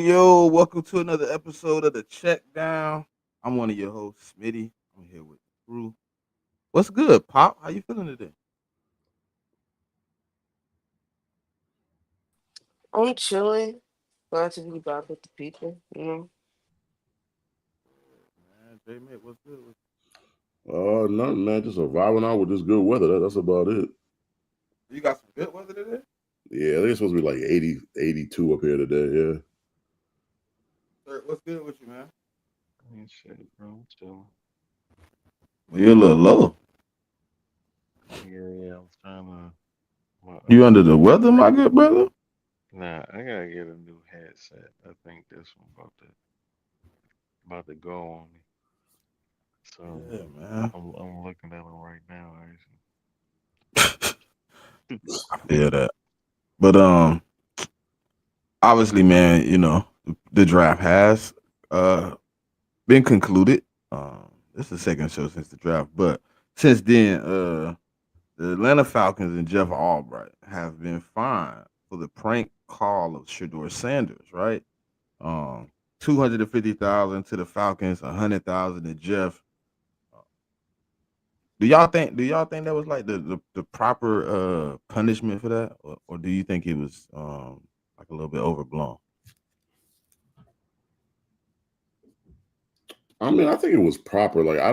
Yo, welcome to another episode of the CheckDown. I'm one of your hosts, Smitty. I'm here with the crew. What's good, Pop? How you feeling today? I'm chilling. Glad to be back with the people. Man, JMIK, what's good with Nothing, man. Just surviving out with this good weather. That's about it. you? You got some good weather today? Yeah, I think it's supposed to be like 80, 82 up here today. Yeah. Sir, what's good with you, man? Ain't shit, bro. So Well, you're a little low. yeah, I'm trying to. My, You under the weather, my good brother? nah, I gotta get a new headset. I think this one about to go on me. So Yeah, man. I'm looking at them right now. I feel that. But obviously, man, the draft has been concluded. This is the second show since the draft, but since then, the Atlanta Falcons and Jeff Albright have been fined for the prank call of Shador Sanders, right? 250,000 to the Falcons, 100,000 to Jeff. Uh, Do y'all think that was like the proper punishment for that, or do you think it was like a little bit overblown? I mean, I think it was proper. I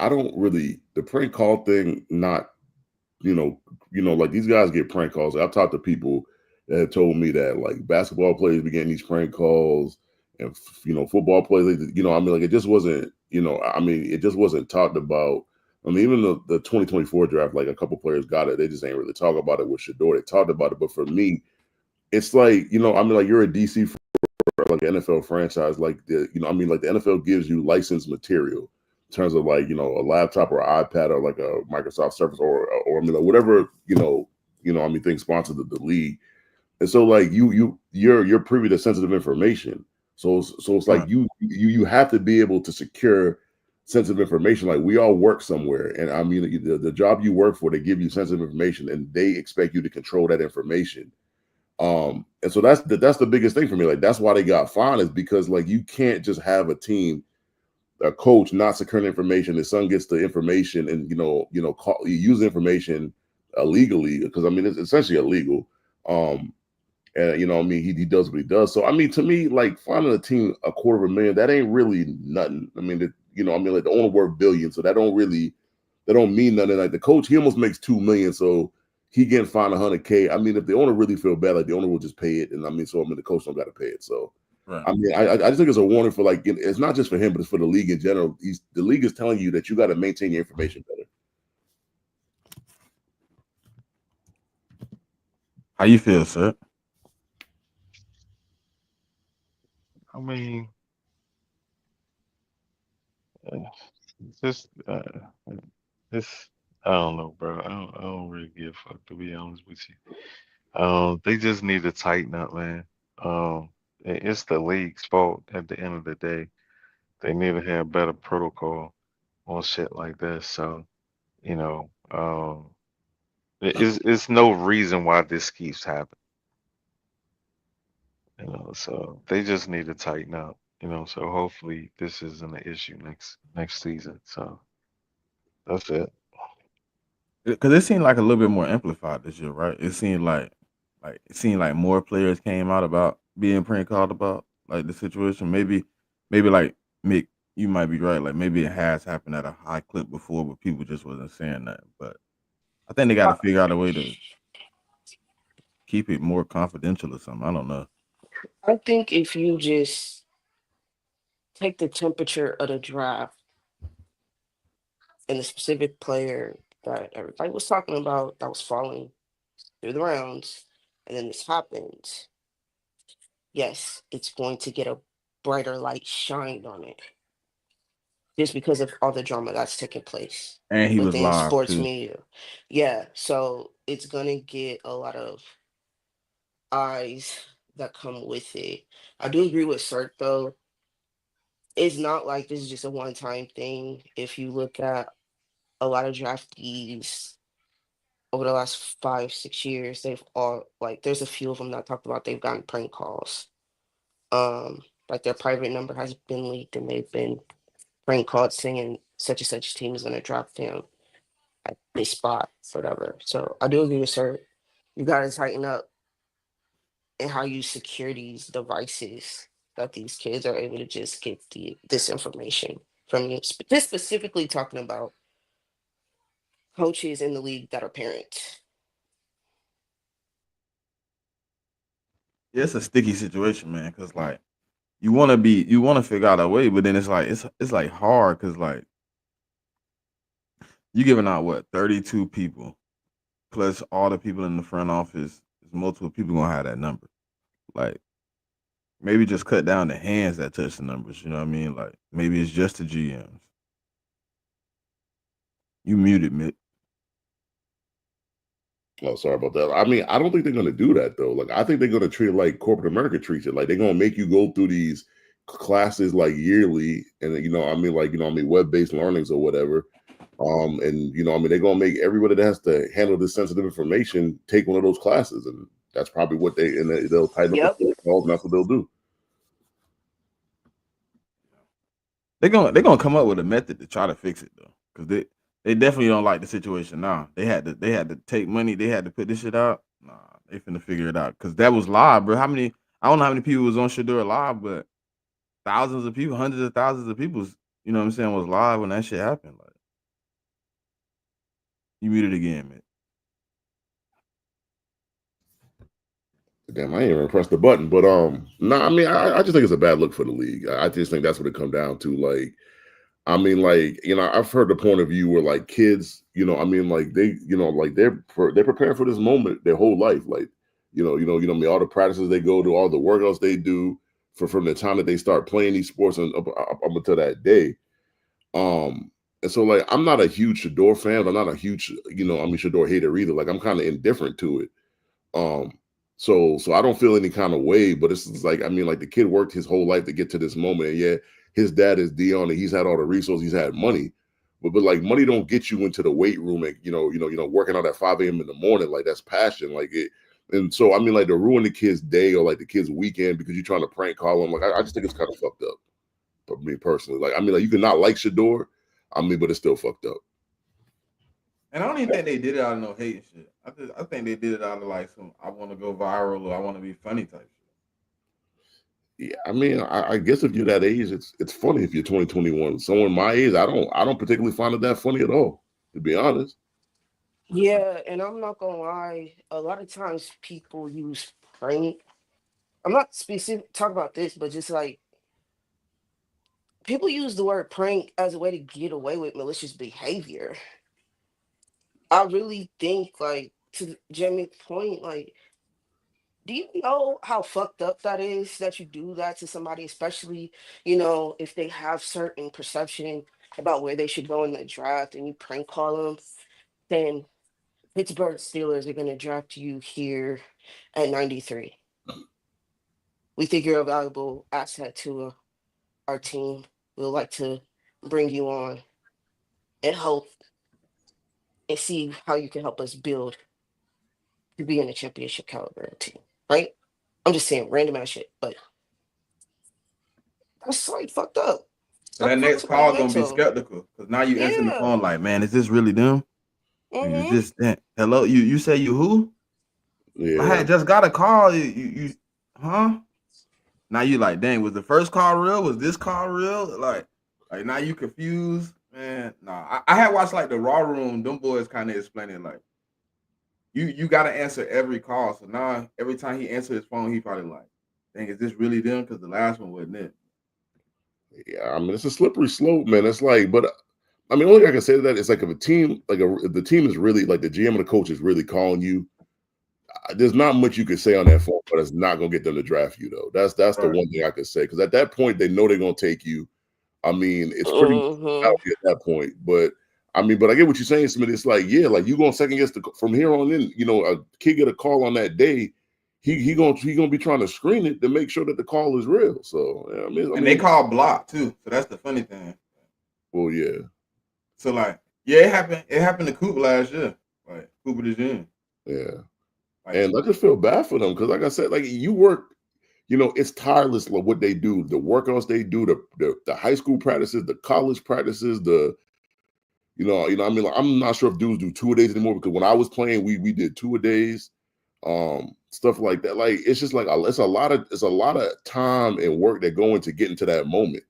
don't really the prank call thing. Not you know, like these guys get prank calls. I've talked to people that have told me that like basketball players be getting these prank calls, and football players. I mean, like it just wasn't. I mean, it just wasn't talked about. I mean, even the 2024 draft, like a couple players got it. They just ain't really talk about it with Shador. They talked about it, but for me, it's like I mean, like you're a DC like an NFL franchise, like I mean, like the NFL gives you licensed material in terms of like a laptop or iPad or like a Microsoft Surface or I mean like whatever I mean things sponsored the league, and so like you're privy to sensitive information, so it's like Right. you have to be able to secure sensitive information. Like we all work somewhere, and I mean the job you work for, they give you sensitive information, and they expect you to control that information. And so that's the biggest thing for me. Like that's why they got fined is because like you can't just have a team, a coach not securing information. His son gets the information and you use the information illegally because I mean it's essentially illegal. Um, and I mean he does what he does. So I mean to me like finding a team $250,000 that ain't really nothing. I mean I mean like the owner worth billions, so that don't mean nothing. Like the coach, he almost makes 2 million, so he getting fined 100K. I mean, if the owner really feel bad, like the owner will just pay it, and I mean, so I mean, the coach don't got to pay it. So Right. I mean, I just think it's a warning for like it's not just for him, but it's for the league in general. The league is telling you that you got to maintain your information better. How you feel, sir? I mean, uh, just this. I don't know, bro. I don't really give a fuck to be honest with you. They just need to tighten up, man. It's the league's fault at the end of the day. They need to have better protocol on shit like this. So, you know, it's no reason why this keeps happening. So they just need to tighten up. So hopefully this isn't an issue next season. So that's it. Because it seemed like a little bit more amplified this year, right? It seemed like more players came out about being prank called about like the situation. Maybe like Mick, you might be right. Like maybe it has happened at a high clip before, but people just wasn't saying that. But I think they got I, to figure out a way to keep it more confidential or something. I don't know. I think if you just take the temperature of the draft and the specific player that everybody was talking about that was falling through the rounds, and then this happens, yes, it's going to get a brighter light shined on it just because of all the drama that's taking place And he was within live sports too. media. Yeah, so it's gonna get a lot of eyes that come with it. I do agree with Cirque though. It's not like this is just a one-time thing. If you look at a lot of draftees over the last 5, 6 years, they've all like there's a few of them that talked about they've gotten prank calls. Like their private number has been leaked and they've been prank called saying such and such team is gonna drop them at this spot, whatever. So I do agree with her. You gotta tighten up in how you secure these devices that these kids are able to just get this information from you. This specifically talking about coaches in the league that are parents. Yeah, it's a sticky situation, man. Because like you want to figure out a way, but then it's like hard because like you giving out what 32 people plus all the people in the front office. There's multiple people gonna have that number. Like maybe just cut down the hands that touch the numbers. You know what I mean? Like maybe it's just the GMs. You muted, Mick. Oh, sorry about that. I mean, I don't think they're going to do that though. Like, I think they're going to treat it like corporate America treats it. Like, they're going to make you go through these classes like yearly, and web based learnings or whatever. And they're going to make everybody that has to handle this sensitive information take one of those classes, and that's probably what they'll tighten up the Yep. protocols, and that's what they'll do. They're gonna come up with a method to try to fix it though, because they definitely don't like the situation now. They had to take money. They had to put this shit out. Nah, they finna figure it out because that was live, bro. How many? I don't know how many people was on Shador live, but thousands of people, hundreds of thousands of people. You know what I'm saying? Was live when that shit happened. Like you muted again, man. Damn, I ain't even pressed the button. But I mean, I just think it's a bad look for the league. I just think that's what it come down to. Like, I mean, like, I've heard the point of view where like kids, I mean, like they're preparing for this moment their whole life. Like, I mean, all the practices they go to, all the workouts they do from the time that they start playing these sports and up until that day. And so like I'm not a huge Shador fan, but I'm not a huge, Shador hater either. Like I'm kind of indifferent to it. Um, so I don't feel any kind of way, but it's just like, I mean, like the kid worked his whole life to get to this moment. And yeah, his dad is Dion and he's had all the resources, he's had money. But like money don't get you into the weight room and working out at 5 a.m. in the morning. Like that's passion. Like it. And so I mean, like to ruin the kid's day or like the kid's weekend because you're trying to prank call him, like I just think it's kind of fucked up. For me personally. Like, I mean, like you can not like Shador, I mean, but it's still fucked up. And I don't even think they did it out of no hate and shit. I think they did it out of like some I want to go viral or I want to be funny type shit. Yeah, I mean, I guess if you're that age, it's funny if you're 2021. Someone my age, I don't particularly find it that funny at all, to be honest. Yeah, and I'm not gonna lie. A lot of times people use prank. I'm not specific talk about this, but just like people use the word prank as a way to get away with malicious behavior. I really think like to JMIK's point, like, do you know how fucked up that is that you do that to somebody, especially, if they have certain perception about where they should go in the draft and you prank call them? saying Pittsburgh Steelers are going to draft you here at 93. We think you're a valuable asset to our team. We'd like to bring you on and help and see how you can help us build to be in a championship caliber team, right? I'm just saying random ass shit, but that's like fucked up. So that next call gonna be skeptical because now you answering the phone like, man, is this really them? Is this that? Hello, you say you who? Yeah. I had just got a call. You huh? Now you like, dang, was the first call real? Was this call real? Like now you confused, man. Nah, I had watched like the Raw Room. Them boys kind of explaining like, you got to answer every call. So now every time he answered his phone, he probably like, dang, is this really them? Because the last one wasn't it. Yeah, I mean it's a slippery slope, man. It's like, but I mean, only thing I can say to that is like if a team, if the team is really like the GM and the coach is really calling you, there's not much you can say on that phone, but it's not gonna get them to draft you though. That's the one thing I could say because at that point they know they're gonna take you. I mean, it's pretty out at that point, but I mean, but I get what you're saying, Smitty. It's like, yeah, like you gonna second guess from here on in. You know, a kid get a call on that day, he gonna be trying to screen it to make sure that the call is real. So yeah, I mean, they call block too. So that's the funny thing. Well, yeah. So like, yeah, it happened. It happened to Cooper last year. Like Cooper the Gym. Yeah. And I just feel bad for them because, like I said, like you work, you know, it's tireless what they do, the workouts they do, the high school practices, the college practices, you know, I mean, like, I'm not sure if dudes do 2 a days anymore because when I was playing, we did 2 a days, stuff like that. Like it's just like it's a lot of time and work that go into getting to that moment.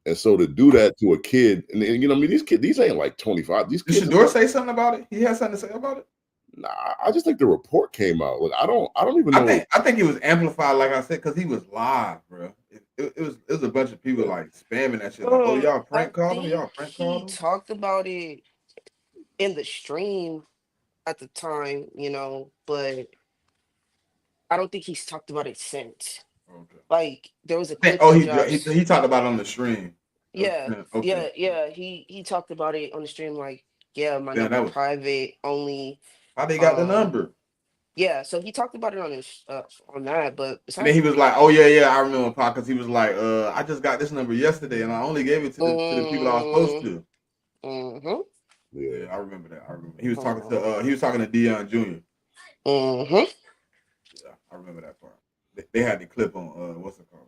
And so to do that to a kid, and you know, I mean, these ain't like 25. These kids. Did Shador say something about it? He had something to say about it. Nah, I just think the report came out. Like I don't even know. I think it was amplified, like I said, because he was live, bro. It was a bunch of people like spamming that shit. Like, oh, y'all prank called him. Y'all prank called him. He talked about it in the stream at the time, you know, but I don't think he's talked about it since. Okay. Like there was a clip. He talked about it on the stream. Yeah, okay. yeah. He talked about it on the stream. Like, yeah, my number was private only. How they got the number? Yeah, so he talked about it on his on that, but and then he was like, "Oh yeah, I remember Pac," because he was like, "I just got this number yesterday, and I only gave it to the people I was supposed to." Yeah, I remember that. I remember he was talking to Deion Jr. Yeah, I remember that part. They had the clip on what's it called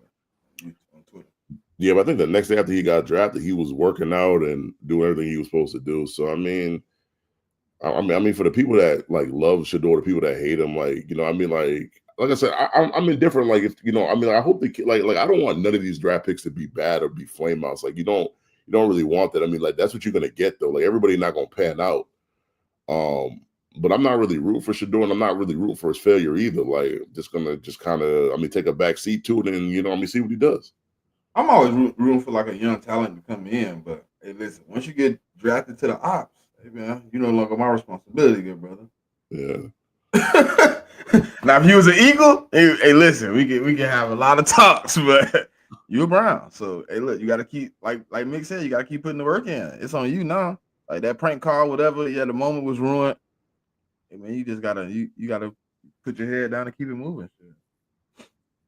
on Twitter. Yeah, but I think the next day after he got drafted, he was working out and doing everything he was supposed to do. So I mean, for the people that like love Shador, the people that hate him, like, you know, I mean, like I said, I'm indifferent. Like, if you know, I mean, I hope the like I don't want none of these draft picks to be bad or be flame outs. Like, you don't really want that. I mean, like that's what you're gonna get though. Like everybody not gonna pan out. But I'm not really rooting for Shador, and I'm not really rooting for his failure either. Like, just gonna kind of, take a back seat to it, and you know, see what he does. I'm always rooting for like a young talent to come in, but hey, listen, once you get drafted to the ops, hey man, you no longer my responsibility, good brother. Yeah. Now, if he was an Eagle, hey, listen, we can have a lot of talks, but you're a Brown, so hey, look, you got to keep like Mick said, you got to keep putting the work in. It's on you now. Like that prank call, whatever. Yeah, the moment was ruined. Hey man, you just gotta you gotta put your head down and keep it moving.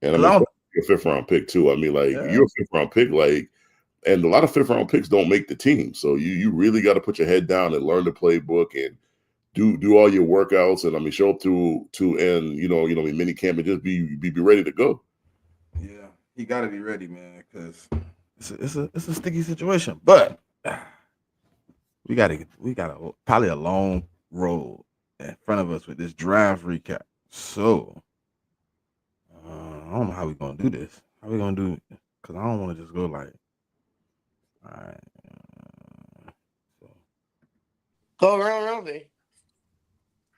And I mean, a 5th round pick too. I mean, like you're a 5th round pick, like, and a lot of 5th round picks don't make the team. So you really got to put your head down and learn the playbook and do all your workouts and show up to end mini camp and just be ready to go. Yeah, he got to be ready, man, because it's a sticky situation. But we got probably a long road in front of us with this draft recap. So I don't know how we're gonna do this. How we gonna do it? Because I don't want to just go like, all right. Go round robin.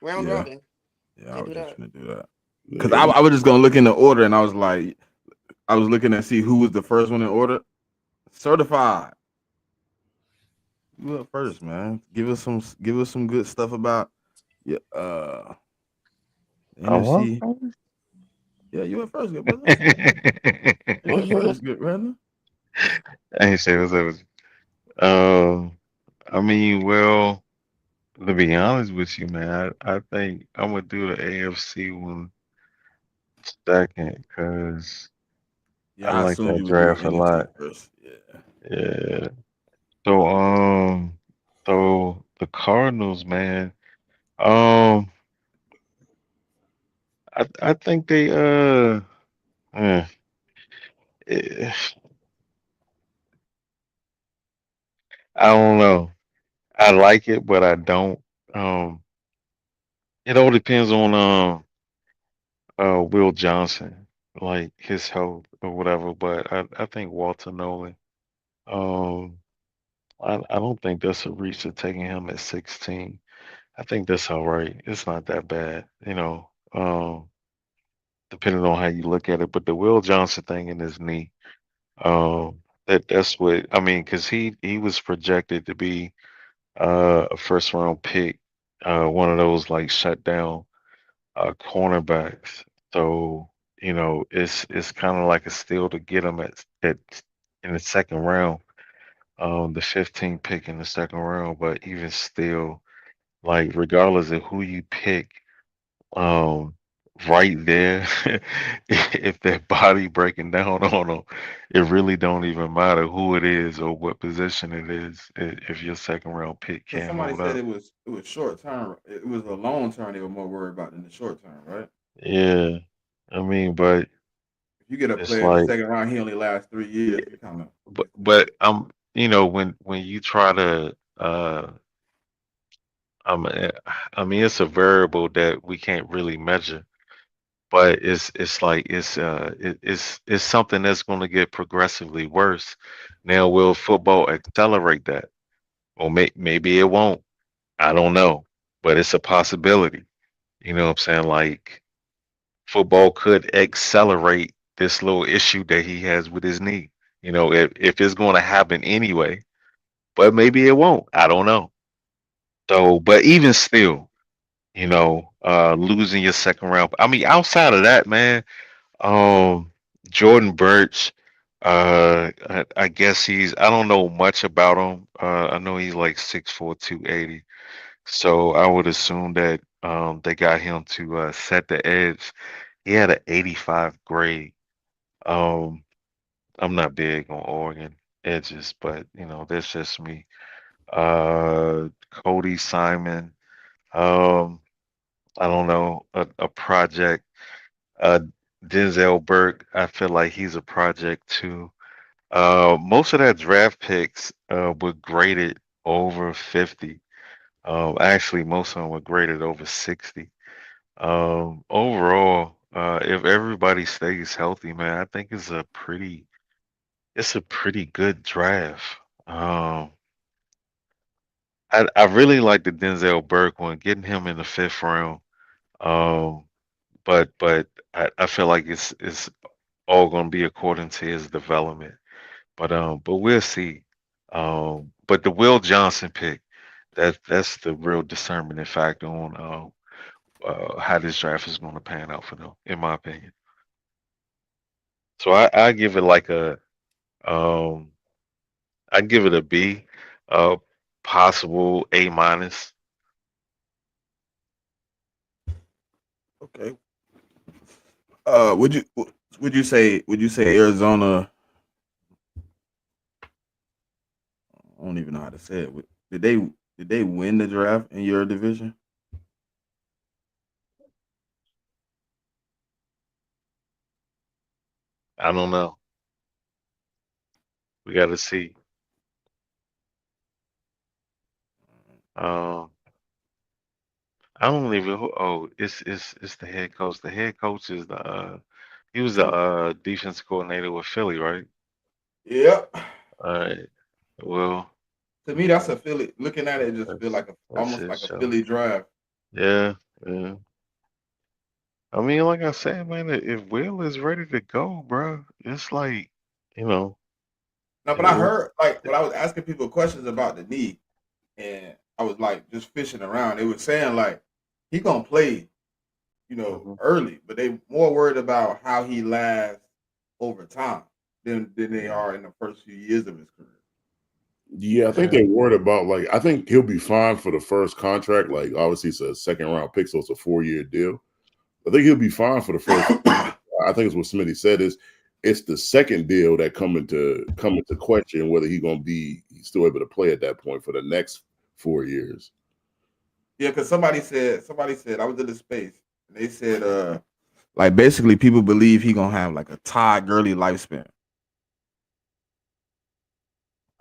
Robin. Yeah, I was just gonna do that. Because I was just gonna look in the order, and I was looking to see who was the first one in order. Certified. You up first, man. Give us some good stuff about NFC. Yeah, you went first, good brother. You went first, good brother. I ain't say what's up with you. I mean, well, To be honest with you, man, I think I'm gonna do the AFC one second because I Yeah, I like assume that you would do draft a NFC lot. first. Yeah. Yeah. So so the Cardinals, man. Um, I think they eh, eh, I don't know. I like it, but I don't. Um, it all depends on Will Johnson, like his health or whatever. But I think Walter Nolan. Um, I don't think that's a reach to taking him at 16. I think that's all right. It's not that bad, depending on how you look at it. But the Will Johnson thing in his knee, that's what I mean, because he was projected to be a first round pick, one of those like shutdown cornerbacks. So it's kind of like a steal to get him at in the second round, the 15th pick in the second round. But even still, like regardless of who you pick, um, right there, if that body breaking down on them, it really don't even matter who it is or what position it is if your second round pick Because can't somebody hold said up. it was short term. It was a long term they were more worried about than the short term, right? Yeah, I mean, but If you get a it's player in the like, second round, he only lasts 3 years. You kind of but when you try to um, eh, I mean, it's a variable that we can't really measure, but it's like it's something that's going to get progressively worse. Now, will football accelerate that? Or maybe it won't. I don't know, but it's a possibility. You know what I'm saying? Like football could accelerate this little issue that he has with his knee. If it's going to happen anyway, but maybe it won't. I don't know. So, but even still, losing your second round. I mean, outside of that, man, um, Jordan Birch, I guess I don't know much about him. I know he's like 6'4", 280. So I would assume that they got him to set the edge. He had an 85 grade. Um, I'm not big on Oregon edges, but that's just me. Cody Simon. Um, I don't know, a project. Uh, Denzel Burke, I feel like he's a project too. Most of that draft picks were graded over 50. Actually, most of them were graded over 60. Overall, if everybody stays healthy, man, I think it's a pretty good draft. Um, I really like the Denzel Burke one, getting him in the fifth round. Um, but I feel like it's all going to be according to his development. But we'll see. But the Will Johnson pick, that's the real determining factor on how this draft is going to pan out for them, in my opinion. So I give it like um I give it a B, uh possible A minus. okay. Would you say Arizona? I don't even know how to say it. Did they win the draft in your division? I don't know. We got to see. Um, I don't even. Oh, it's the head coach. The head coach is he was the Oh, defense coordinator with Philly, right? yep. All right. Well, To me, that's a Philly. Looking at it, it just feel that's like that's almost his like a show. Philly draft. Yeah, yeah. I mean, like I said, man, if Will is ready to go, bro, it's like, you know, Now, but I it, heard like when I was asking people questions about the knee, and I was like just fishing around. They were saying like he gonna play, mhm. early, but they more worried about how he lasts over time than they Yeah. are in the first few years of his career. Yeah, I think they're worried about like I think he'll be fine for the first contract. Like obviously it's a second round pick, so it's a 4-year deal. I think he'll be fine for the first. I think it's what Smitty said is it's the second deal that come into question whether he's gonna be still able to play at that point for the next 4 years. Yeah, because somebody said I was in the space and they said like basically people believe he gonna have like a Todd Gurley lifespan.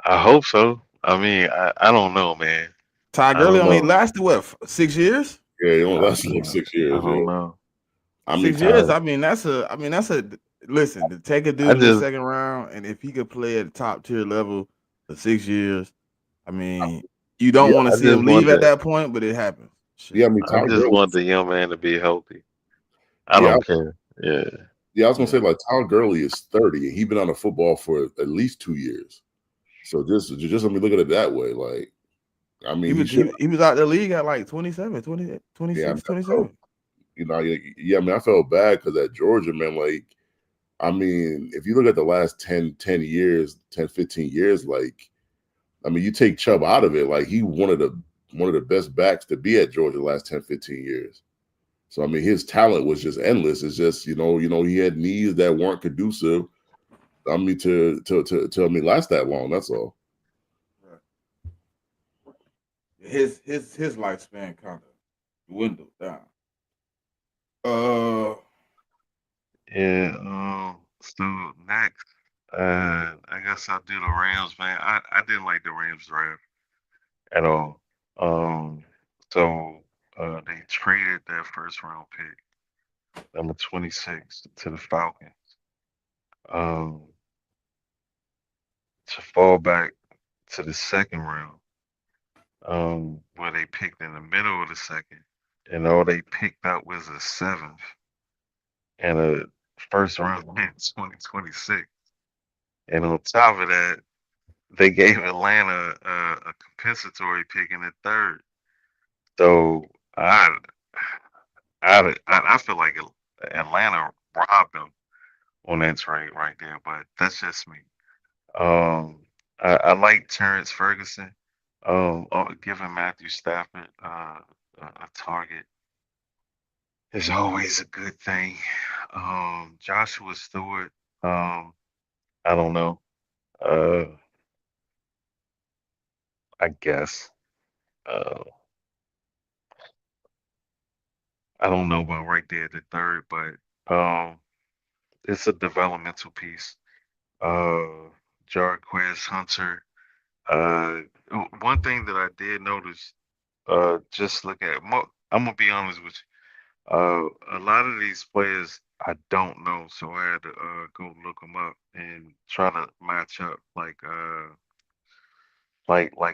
I hope so. I mean, I don't know, man. Todd I Gurley don't only know. lasted what 6 years? Yeah, it only I, lasted like 6 years. I Yeah, don't know. I mean, 6 years. I I mean that's a listen to take a I dude in the just second round, and if he could play at the top tier level for 6 years, I mean you don't yeah, want to I see just him leave want at the that point, but it happens. yeah. Shit. I mean, I Todd just Gurley. want the young man to be healthy. I Yeah, don't care. Yeah. yeah. I was gonna Yeah. say like Todd Gurley is 30 and he's been on the football for at least 2 years. So just let me look at it that way. Like, I He mean, he was should. he was out the league at like 27, 28, Yeah, I 26, mean, I felt, 27. yeah. I mean, I felt bad because at Georgia, man, like. I mean, if you look at the last 10 years, 10, 15 years, like, I mean, you take Chubb out of it, like he one of the best backs to be at Georgia the last 10, 15 years. So I mean, his talent was just endless. It's just, he had knees that weren't conducive. I mean, to I mean last that long. That's all. Right. His lifespan kind of dwindled down. Uh, Yeah. So next, I guess I'll do the Rams, man. I didn't like the Rams draft at all. Um, so they traded their first round pick, number 26, to the Falcons. Um, to fall back to the second round, where they picked in the middle of the second, and all they picked up was a seventh and a first round in 2026. And on top of that, they gave Atlanta a compensatory pick in the third. So I, I feel like Atlanta robbed them on that trade right there, but that's just me. Um, I like Terrence Ferguson. Giving Matthew Stafford a target is always a good thing. Joshua Stewart. Um, I don't know. Uh, I guess. Uh, I don't know about right there at the third, but it's a developmental piece. Uh, Jarquez Hunter. Uh, One thing that I did notice, just look at, I'm gonna be honest with you. A lot of these players I don't know, so I had to go look them up and try to match up. Like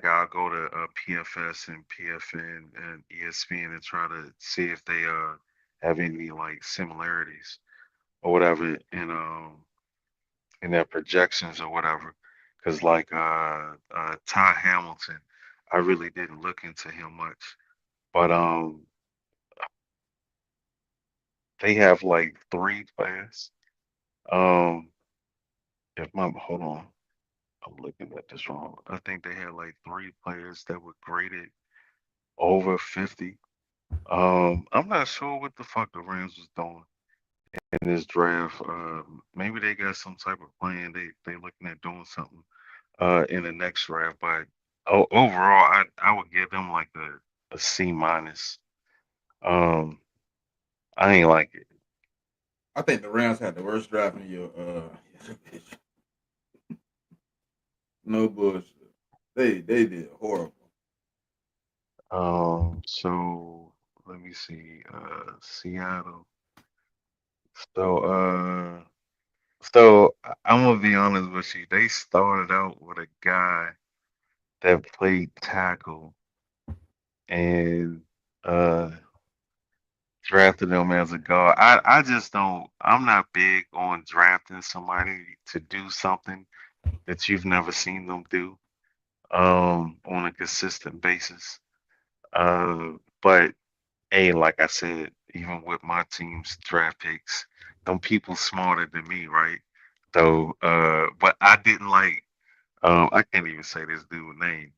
I'll go to PFS and PFN and ESPN and try to see if they have any like similarities or whatever in their projections or whatever. Because like Ty Hamilton, I really didn't look into him much, but they have like three players. Um, if my hold on, I'm looking at this wrong. I think they had like three players that were graded over 50. I'm not sure what the fuck the Rams was doing in this draft. Maybe they got some type of plan. They looking at doing something in the next draft, but overall, I would give them like a C minus. Um, I ain't like it. I think the Rams had the worst draft in your no bullshit. They did horrible. So let me see. Seattle. So I'm gonna be honest with you. They started out with a guy that played tackle and uh drafted him as a guard. I just don't. I'm not big on drafting somebody to do something that you've never seen them do on a consistent basis. But hey, like I said, even with my team's draft picks, them people smarter than me, right? So, but I didn't like I can't even say this dude's name.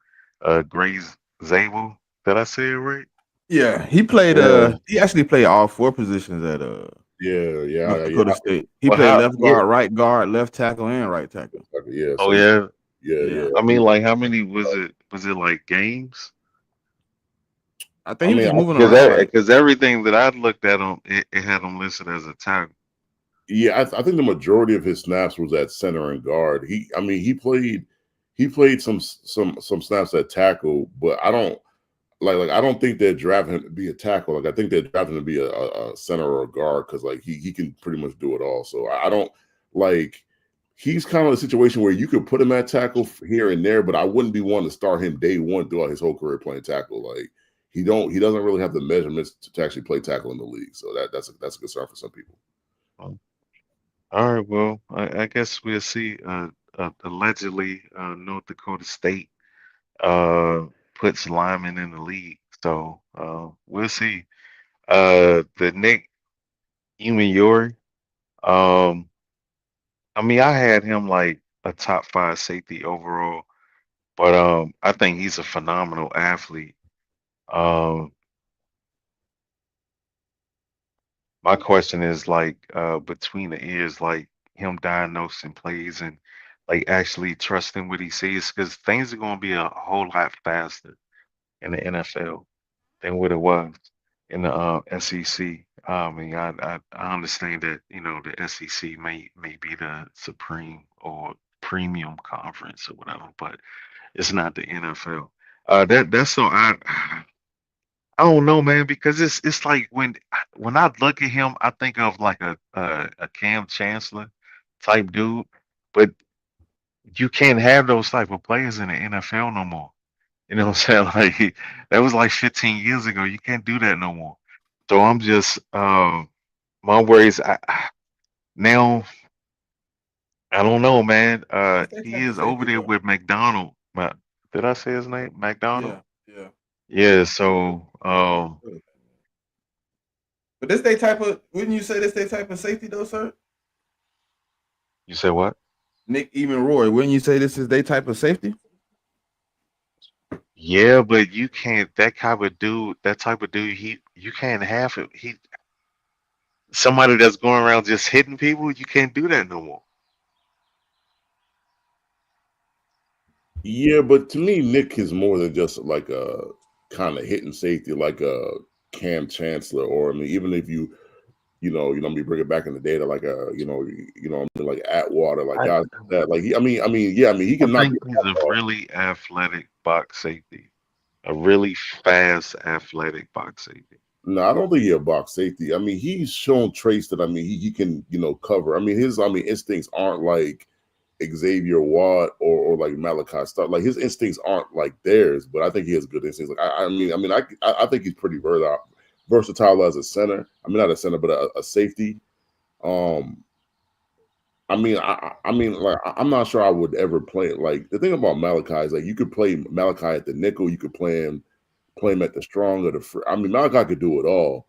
Grace Zabel. Did I say it right? Yeah, he played. Yeah, He actually played all four positions at North yeah. Dakota State. He Well, played how? left Yeah. guard, left tackle, and right tackle. Yeah, Oh so he, yeah. yeah. Yeah, I mean, like, how many was it? Was it like games? I think I he was mean, just moving Because around. Like, everything that I looked at him, it had him listed as a tackle. yeah, I think the majority of his snaps was at center and guard. I mean, he played some snaps at tackle, but I don't like I don't think they're drafting him to be a tackle. Like I think they're drafting him to be a center or a guard because like he can pretty much do it all. So I don't like he's kind of a situation where you could put him at tackle here and there, but I wouldn't be one to start him day one throughout his whole career playing tackle. Like he doesn't really have the measurements to actually play tackle in the league. So that's a concern for some people. Um, all right, well, I guess we'll see. Allegedly, North Dakota State puts linemen in the league, so we'll see. The Nick Emenyor, um, I mean, I had him like a top five safety overall, but I think he's a phenomenal athlete. Um, my question is like between the ears, like him diagnosing plays and like actually trusting what he sees, because things are going to be a whole lot faster in the NFL than what it was in the SEC. I mean, I understand that the SEC may be the supreme or premium conference or whatever, but it's not the NFL. That's so I don't know, man, because it's like when I look at him, I think of like a Cam Chancellor type dude, but you can't have those type of players in the NFL no more. You know what I'm saying? Like that was like 15 years ago. You can't do that no more. So I'm just my worries. Now I don't know, man. what's that He type of is over safety there though? with McDonald. Did I say his name? McDonald? Yeah, yeah. Yeah. So But this they type of wouldn't you say this they type of safety though, sir? you said what? Nick even Roy, wouldn't you say this is they type of safety? Yeah, but you can't. That type of dude. That type of dude. You can't have it. Somebody that's going around just hitting people. You can't do that no more. Yeah, but to me, Nick is more than just like a kind of hitting safety, like a Cam Chancellor, or I mean, even if me bring it back in the data, like I mean, like Atwater, like I guys like that. Like he I can knock think you he's a off. really athletic box safety. A really fast athletic box safety. No, I don't think he's a box safety. I mean, he's shown traits that he can cover. I mean his instincts aren't like Xavier Watt or like Malachi Starr. Like his instincts aren't like theirs, but I think he has good instincts. Like I think he's pretty versatile as a center. I mean, not a center, but a safety. Um, I'm not sure I would ever play it. Like the thing about Malachi is like you could play Malachi at the nickel, you could play him at the strong or the free. I mean, Malachi could do it all.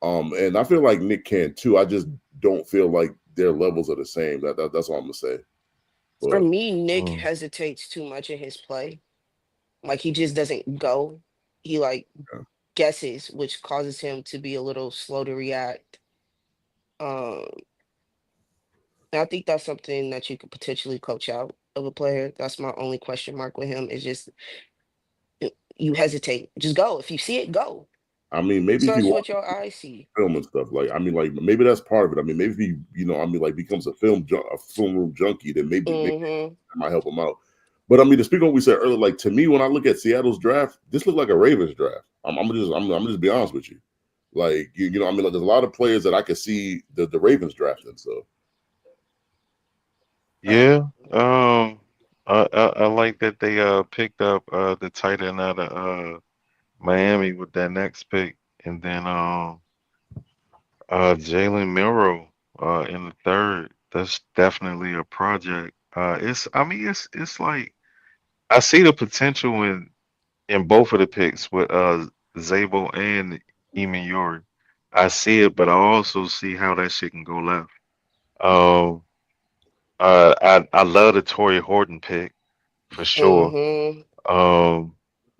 And I feel like Nick can too. I just don't feel like their levels are the same. That's all I'm gonna say. For But me, Nick Mm. hesitates too much in his play. Like he just doesn't go. He like yeah. guesses, which causes him to be a little slow to react. Um, and I think that's something that you could potentially coach out of a player. That's my only question mark with him. Is just you hesitate. Just go. If you see it, go. I mean, maybe if you Especially watch what your eyes see. film and stuff, like I mean, like maybe that's part of it. I mean, maybe if he, like becomes a film room junkie, then maybe Hmm. that might help him out. But I mean, to speak on what we said earlier, like to me, when I look at Seattle's draft, this looked like a Ravens draft. I'm just be honest with you. Like I mean, like there's a lot of players that I could see the Ravens drafting. So Yeah. I like that they picked up the tight end out of Miami with that next pick, and then Jalen Milrow in the third. That's definitely a project. I mean it's like I see the potential in both of the picks with Zabel and Eamon Yori. I see it, but I also see how that shit can go left. Um, I love the Torrey Horton pick. for sure. Mm-hmm. Um,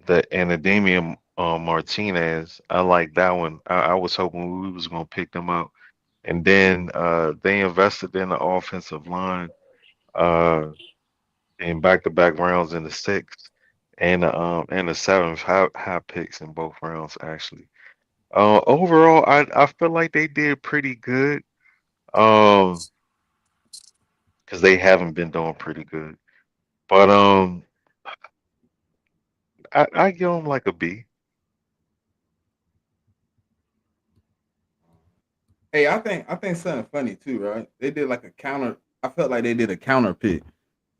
the Anademia Martinez, I like that one. I was hoping we was gonna pick them up, and then they invested in the offensive line uh in back-to-back rounds in the sixth and the seventh, high picks in both rounds actually. Overall, I feel like they did pretty good. Um, because they haven't been doing pretty good. But I give them like a B. Hey, I think something funny too, right? They did like a counter. I felt like they did a counter pick.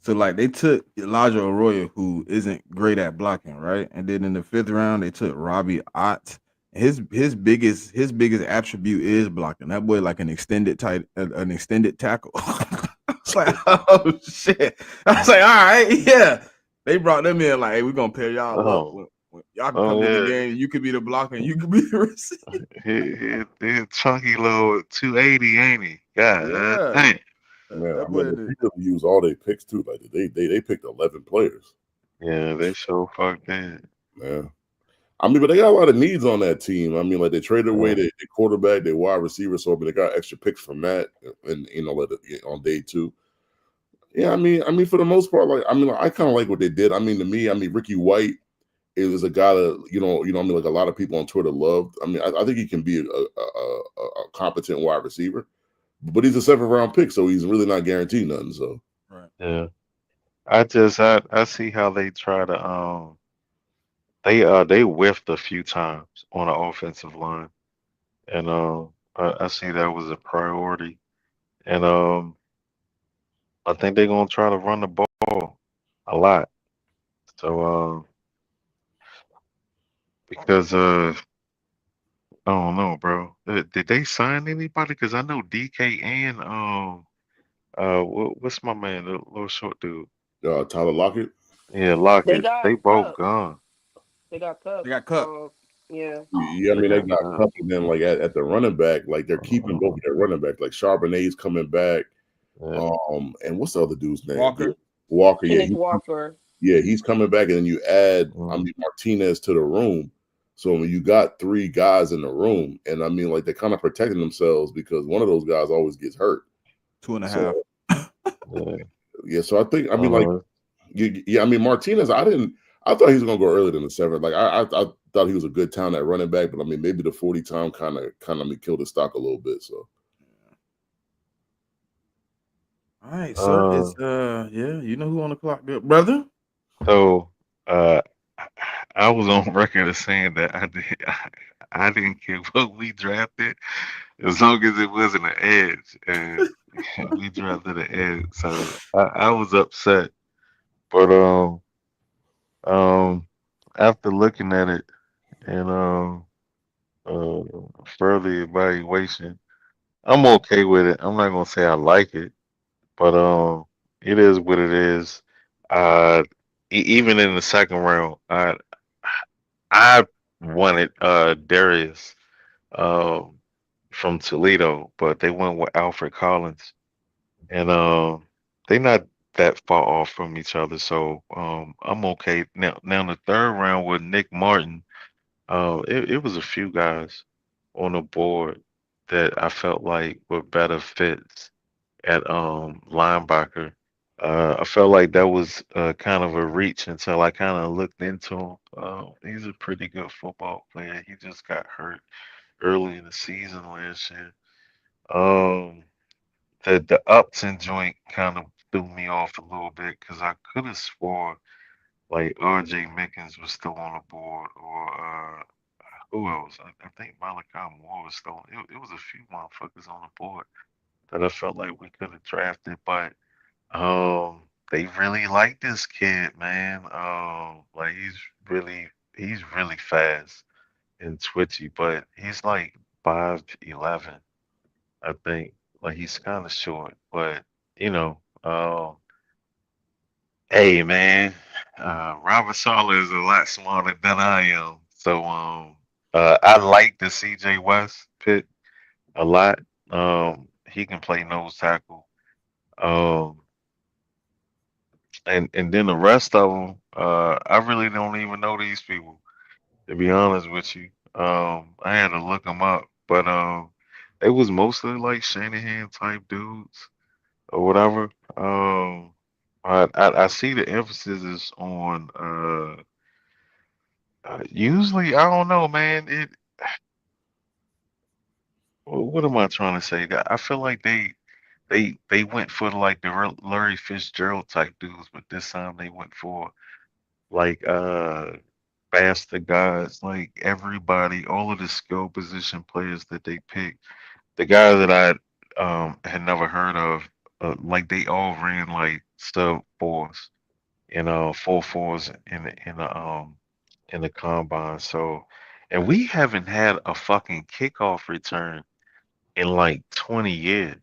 So like they took Elijah Arroyo, who isn't great at blocking, right? And then in the fifth round, they took Robbie Ott. His biggest attribute is blocking. That boy like an extended tackle. I was like, oh shit. I was like, all right, yeah. They brought them in like, hey, we're gonna pair y'all up. Oh, When y'all can oh come in the yeah. game. You could be the blocker, and you could be the receiver. He chunky little 280, ain't he? God Yeah, dang. Man, that I mean, boy. the Eagles use all their picks too. Like they picked 11 players. Yeah, they sure fucked in. Yeah. I mean, but they got a lot of needs on that team. I mean, like they traded away Yeah. their quarterback, their wide receiver, so I mean, they got extra picks from that, and on day two. Yeah, I mean, for the most part, like I mean, I kind of like what they did. I mean, to me, I mean, Ricky White is a guy that I mean, like a lot of people on Twitter loved. I mean, I think he can be a competent wide receiver, but he's a seventh round pick, so he's really not guaranteed nothing. So Right. Yeah. I see how they try to they whiffed a few times on the offensive line. And I see that was a priority. And I think they're gonna try to run the ball a lot. So because I don't know, bro. Did they sign anybody? Because I know DK and what's my man, the little short dude? Tyler Lockett, Yeah, They Lockett. They got both Cup. gone. They got Cup. They got Cup. Yeah. yeah, I They mean, they got got cut. Cup, and then like at the running back, like they're keeping both of their running back. Like Charbonnet's coming back. Yeah. And what's the other dude's name? Yeah, Walker. Walker. Yeah, Kenneth Walker. he's coming back, and then you add, I Mm. mean, Martinez to the room. So I mean, you got three guys in the room, and I mean, like they're kind of protecting themselves because one of those guys always gets hurt. Two and a half. So Yeah. yeah, so I think I I mean, don't like know. yeah, I mean Martinez. I thought he was gonna go earlier than the seventh. Like I thought he was a good talent at running back, but I mean maybe the 40 time kind of killed his stock a little bit. So All right, sir. Uh, It's yeah, you know who on the clock there, brother? so uh, I was on record as saying that I didn't care what we drafted as long as it wasn't an edge, and we drafted an edge. So I was upset, but um, after looking at it and uh further evaluation, I'm okay with it. I'm not gonna say I like it, but it is what it is. Uh, even in the second round, I wanted Darius um from Toledo, but they went with Alfred Collins, and they not that far off from each other, so I'm okay now. Now in the third round with Nick Martin, it was a few guys on the board that I felt like were better fits at linebacker. I felt like that was kind of a reach until I kind of looked into him. He's a pretty good football player. He just got hurt early in the season last year. Um, the Upton joint kind of threw me off a little bit because I could have swore like R.J. Mickens was still on the board, or who else? I think Malachi Moore was still. It was a few motherfuckers on the board that I felt like we could have drafted, but they really like this kid, man. Like he's really fast and twitchy, but he's like 5'11", I think. Like he's kind of short, but you know, hey man, Robert Sala is a lot smarter than I am. So I like the CJ West pick a lot. He can play nose tackle. Um, and then the rest of them, I really don't even know these people, to be honest with you. I had to look them up, but they was mostly like Shanahan type dudes or whatever. I see the emphasis is on usually I don't know, man. What am I trying to say? That I feel like they went for like the Larry Fitzgerald type dudes, but this time they went for like faster guys, like everybody, all of the skill position players that they picked, the guys that I had never heard of, like they all ran like sub fours, full fours in the combine. So, and we haven't had a fucking kickoff return in like 20 years,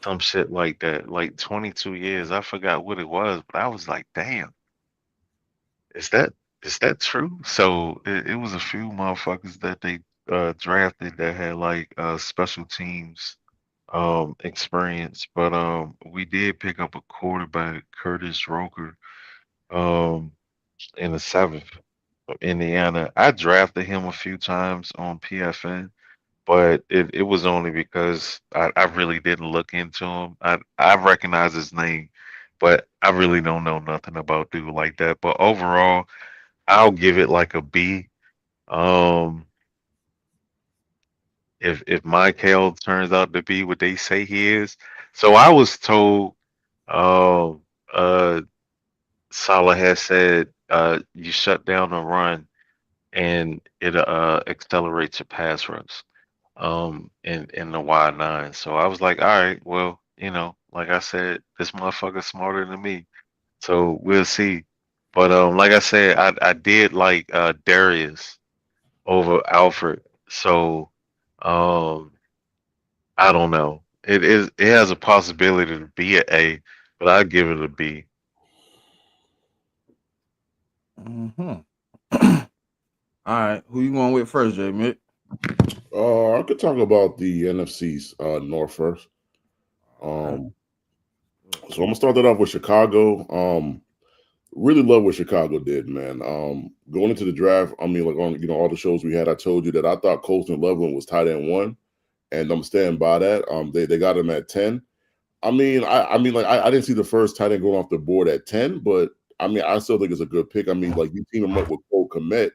some shit like that, like 22 years. I forgot what it was, but I was like, damn, is that is that true? So it was a few motherfuckers that they drafted that had like special teams experience, but we did pick up a quarterback, Curtis Roker, um in the seventh of Indiana. I drafted him a few times on PFN, but it was only because I really didn't look into him. I recognize his name, but I really don't know nothing about dude like that. But overall, I'll give it like a B. Um, if Michael turns out to be what they say he is, so I was told, um, uh, Salah has said, you shut down the run and it accelerates your pass rush, in the Y9. So I was like, all right, well, like I said, this motherfucker's smarter than me, so we'll see. But like I said, I did like Darius over Alfred. So um I don't know. It has a possibility to be an A, but I give it a B. Mm-hmm. All right, who you going with first, JMIK? I could talk about the NFC's North first. All right. Um, so I'm gonna start that off with Chicago. Really love what Chicago did, man. Going into the draft, I mean, like on all the shows we had, I told you that I thought Colston Loveland was tight end one, and I'm standing by that. They got him at 10. I didn't see the first tight end going off the board at 10, but I mean, I still think it's a good pick. I mean, like you team him up with Cole Kmet,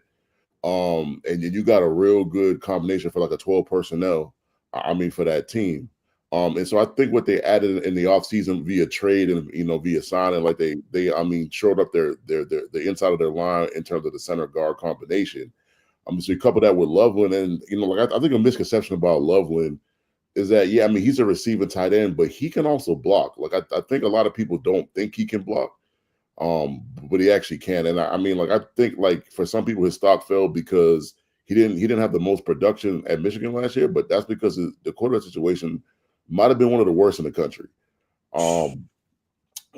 and then you got a real good combination for like a 12 personnel. I mean, for that team. And so I think what they added in the offseason via trade and via signing, like they I mean showed up the inside of their line in terms of the center guard combination. So you couple that with Loveland, and like I think a misconception about Loveland is that I mean he's a receiving tight end, but he can also block. Like I think a lot of people don't think he can block, but he actually can. And I mean, like I think like for some people his stock fell because he didn't have the most production at Michigan last year, but that's because the quarterback situation might have been one of the worst in the country.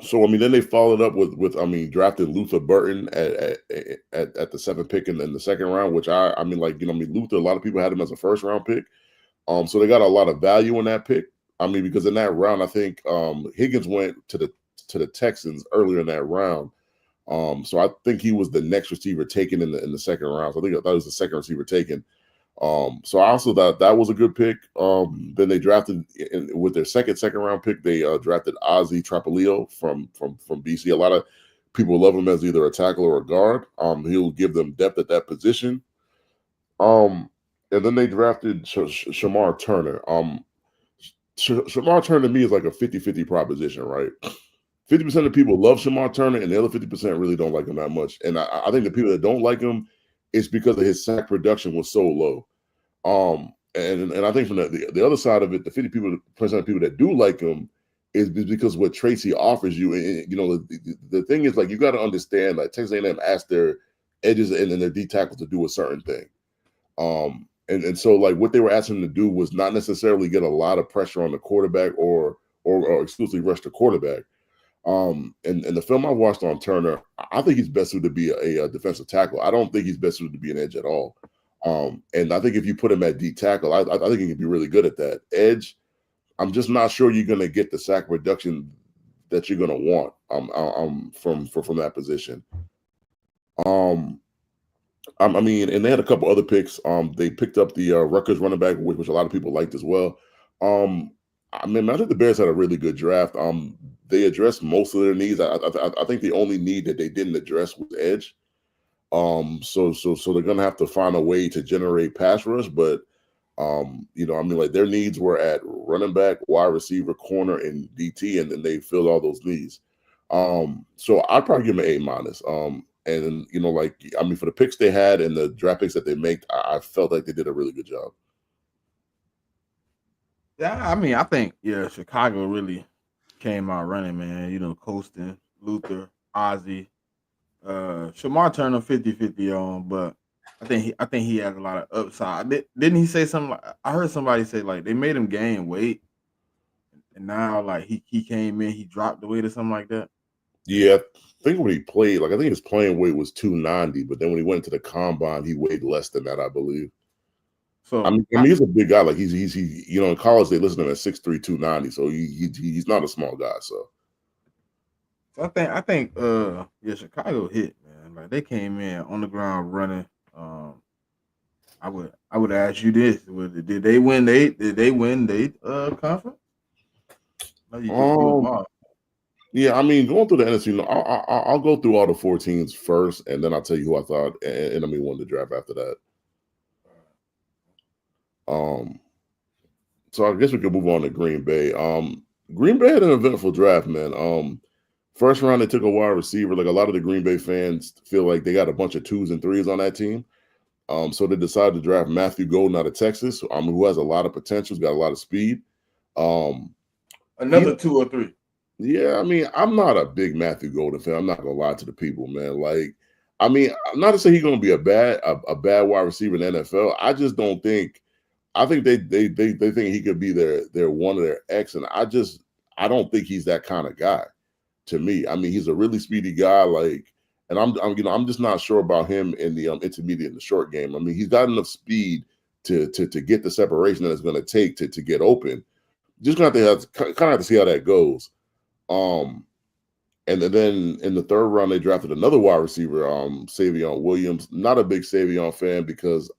So I mean, then they followed up with I mean drafting Luther Burton at the 7th pick in the second round, which I mean like I mean Luther, a lot of people had him as a first round pick. So they got a lot of value in that pick. I mean, because in that round, I think Higgins went to the Texans earlier in that round. So I think he was the next receiver taken in the second round. So I thought it was the second receiver taken. So I also thought that was a good pick. Then they drafted with their second round pick. They drafted Ozzie Trapolio from BC. A lot of people love him as either a tackle or a guard. He'll give them depth at that position. And then they drafted Shamar Turner. Shamar Turner to me is like a 50-50 proposition, right? 50% of people love Shamar Turner, and the other 50% really don't like him that much. And I think the people that don't like him, it's because of his sack production was so low. And I think from the other side of it, the 50% of people that do like him is because what Tracy offers you. And the thing is, like, you got to understand, like Texas A&M asked their edges and their D tackles to do a certain thing. And so like what they were asking him to do was not necessarily get a lot of pressure on the quarterback or exclusively rush the quarterback. And the film I watched on Turner, I think he's best suited to be a defensive tackle. I don't think he's best suited to be an edge at all. And I think if you put him at D tackle, I think he can be really good at that. Edge, I'm just not sure you're going to get the sack reduction that you're gonna want from that position. I mean, and they had a couple other picks. They picked up the Rutgers running back, which a lot of people liked as well. I mean, I think the Bears had a really good draft. They addressed most of their needs. I think the only need that they didn't address was edge. So they're gonna have to find a way to generate pass rush, but you know, I mean, like their needs were at running back, wide receiver, corner, and DT, and then they filled all those needs. So I'd probably give them an A-. And you know, like I mean, for the picks they had and the draft picks that they made, I felt like they did a really good job. Yeah, I mean, I think Chicago really came out running, man. You know, Colston, Luther, Ozzie, Shamar Turner 50-50 on, but I think he has a lot of upside. Didn't he say something I heard somebody say like they made him gain weight and now like he came in, he dropped the weight or something like that. Yeah, I think when he played, like I think his playing weight was 290, but then when he went to the combine, he weighed less than that, I believe. So I mean, he's a big guy. Like he you know, in college they listed him at 6'3", 290, so he's not a small guy. So I think Chicago hit, man. Like they came in on the ground running. I would ask you this: did they win? Did they win? Conference? No, you yeah, I mean, going through the NFC, I'll go through all the 4 teams first, and then I'll tell you who I thought, and I mean, won the draft after that. So I guess we could move on to Green Bay. Green Bay had an eventful draft, man. First round, they took a wide receiver. Like a lot of the Green Bay fans feel like they got a bunch of 2s and 3s on that team. So they decided to draft Matthew Golden out of Texas, who has a lot of potential, got a lot of speed. Another 2 or 3. Yeah, I mean, I'm not a big Matthew Golden fan. I'm not gonna lie to the people, man. Like, I mean, not to say he's gonna be a bad wide receiver in the NFL. I just don't think. I think they think he could be their one of their X, and I don't think he's that kind of guy. To me, I mean, he's a really speedy guy. Like, and I'm just not sure about him in the intermediate and the short game. I mean, he's got enough speed to get the separation that it's going to take to get open. Just gonna have to see how that goes. And then in the 3rd round, they drafted another wide receiver, Savion Williams. Not a big Savion fan because,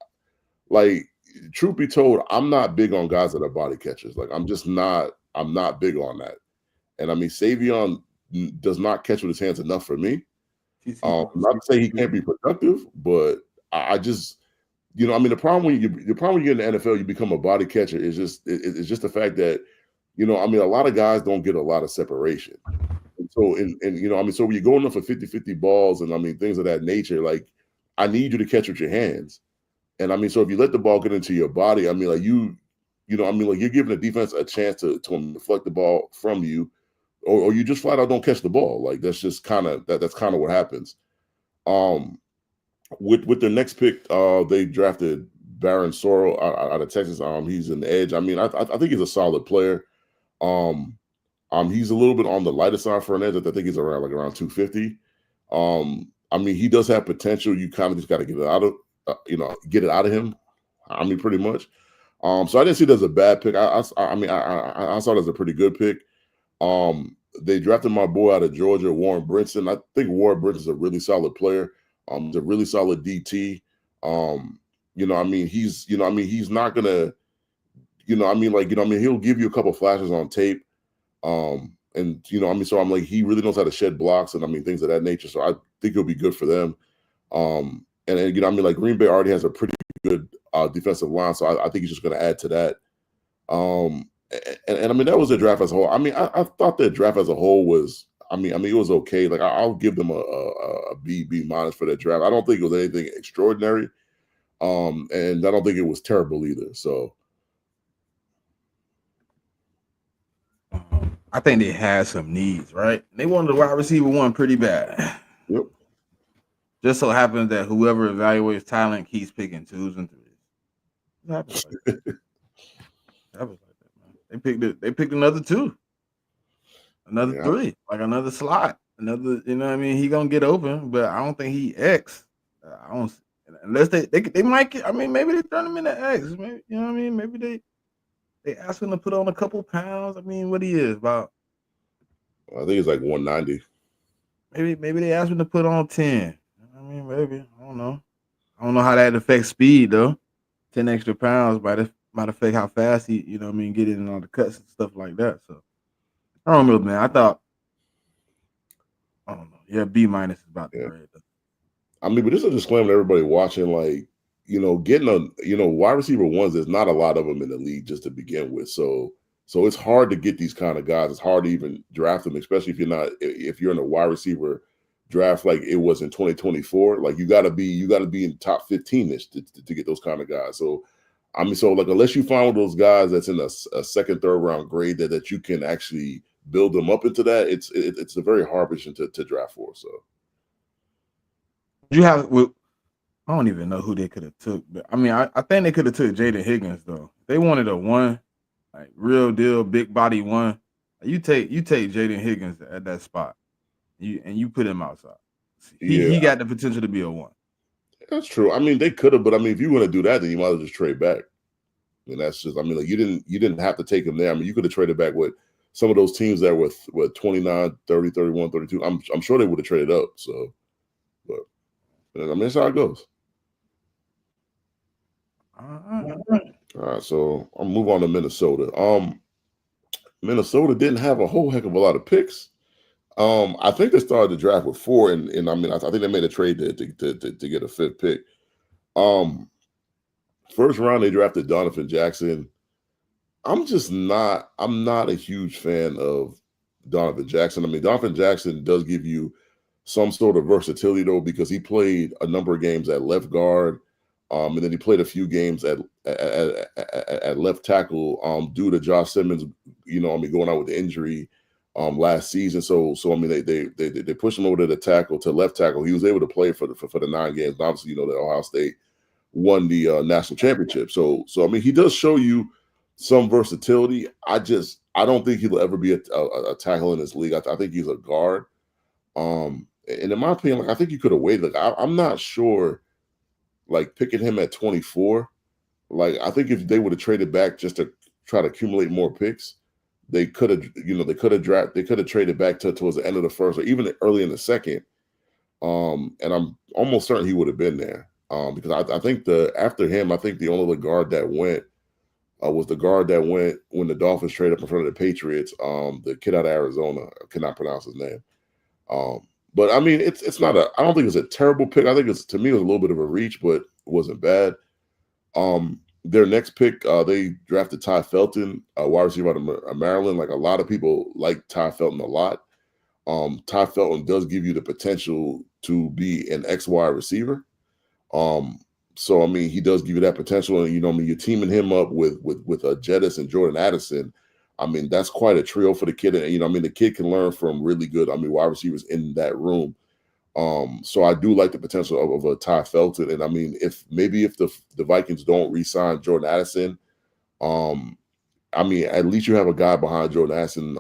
like, truth be told, I'm not big on guys that are body catchers. Like, I'm not big on that. And I mean, Savion does not catch with his hands enough for me. Not to say he can't be productive, but I just, you know, I mean, the problem when you get in the NFL, you become a body catcher is just the fact that, you know, I mean, a lot of guys don't get a lot of separation. And so, and you know, I mean, so when you're going up for 50-50 balls and I mean, things of that nature, like, I need you to catch with your hands. And I mean, so if you let the ball get into your body, I mean, like you know, I mean, like you're giving the defense a chance to deflect the ball from you, or you just flat out don't catch the ball. Like that's just kind of that's kind of what happens. With their next pick, they drafted Baron Sorrell out of Texas. He's an edge. I mean, I think he's a solid player. He's a little bit on the lighter side for an edge. I think he's around 250. I mean, he does have potential. You kind of just got to get it out of get it out of him. I mean, pretty much. So I didn't see it as a bad pick. I saw it as a pretty good pick. They drafted my boy out of Georgia, Warren Brinson. I think Warren Brinson's a really solid player. He's a really solid DT. You know, I mean, he's not gonna, he'll give you a couple flashes on tape. And you know, I mean, so I'm like, he really knows how to shed blocks and I mean things of that nature. So I think it'll be good for them. And you know, I mean, like Green Bay already has a pretty good defensive line, so I think he's just going to add to that. And I mean, that was the draft as a whole. I mean, I thought the draft as a whole was, I mean, it was okay. Like I'll give them a B for that draft. I don't think it was anything extraordinary, and I don't think it was terrible either. So I think they had some needs, right? They wanted the wide receiver one pretty bad. Yep. Just so happens that whoever evaluates talent keeps picking 2s and 3s. It happens like that. That was like that, man. They picked another 2, another 3, like another slot, another. You know what I mean? He gonna get open, but I don't think he X. I don't unless they might get. I mean, maybe they turn him into X. Maybe, you know what I mean? Maybe they ask him to put on a couple pounds. I mean, what he is about I think it's like 190. Maybe they asked him to put on 10. I mean, maybe I don't know. I don't know how that affects speed though. 10 extra pounds might affect how fast he, get in on the cuts and stuff like that. So I don't know, man. I don't know. Yeah, B minus is about the Yeah. grade though. I mean, but this is a disclaimer to everybody watching, like, getting wide receiver ones, there's not a lot of them in the league just to begin with. So it's hard to get these kind of guys. It's hard to even draft them, especially if you're in a wide receiver draft like it was in 2024. Like you gotta be in top 15-ish to get those kind of guys. So I mean, so like unless you find one of those guys that's in a second, third round grade that you can actually build them up into that, it's a very hard position to draft for. So You have I don't even know who they could have took, but I mean, I think they could have took Jaden Higgins though. They wanted a one, like real deal, big body one. You take Jaden Higgins at that spot, you put him outside. He got the potential to be a one. That's true. I mean, they could have, but I mean, if you want to do that, then you might as well just trade back. And that's just, I mean, like you didn't have to take him there. I mean, you could have traded back with some of those teams that were 29, 30, 31, 32. I'm sure they would have traded up. So, but I mean, that's how it goes. All right. So I'll move on to Minnesota. Minnesota didn't have a whole heck of a lot of picks. I think they started the draft with 4, and I mean, I think they made a trade to get a 5th pick. First round they drafted Donovan Jackson. I'm not a huge fan of Donovan Jackson. I mean, Donovan Jackson does give you some sort of versatility though, because he played a number of games at left guard, and then he played a few games at left tackle due to Josh Simmons, going out with the injury last season. So I mean they pushed him over to left tackle. He was able to play for the 9 games. And obviously, that Ohio State won the national championship. So I mean he does show you some versatility. I don't think he'll ever be a tackle in this league. I think he's a guard. And in my opinion, like I think you could have waited. Like I'm not sure, like picking him at 24. Like I think if they would have traded back just to try to accumulate more picks, they could have traded back towards the end of the first or even early in the second. And I'm almost certain he would have been there. Because I think after him, I think the only other guard that went was the guard that went when the Dolphins traded up in front of the Patriots. The kid out of Arizona, I cannot pronounce his name. But I mean, it's not I don't think it's a terrible pick. I think to me it was a little bit of a reach, but it wasn't bad. Their next pick, they drafted Ty Felton, wide receiver out of Maryland. Like a lot of people like Ty Felton a lot. Ty Felton does give you the potential to be an XY receiver. So I mean, he does give you that potential, and I mean, you're teaming him up with Jettis and Jordan Addison. I mean, that's quite a trio for the kid, and I mean, the kid can learn from really good, wide receivers in that room. So I do like the potential of a Ty Felton, and I mean, if the Vikings don't re-sign Jordan Addison, I mean, at least you have a guy behind Jordan Addison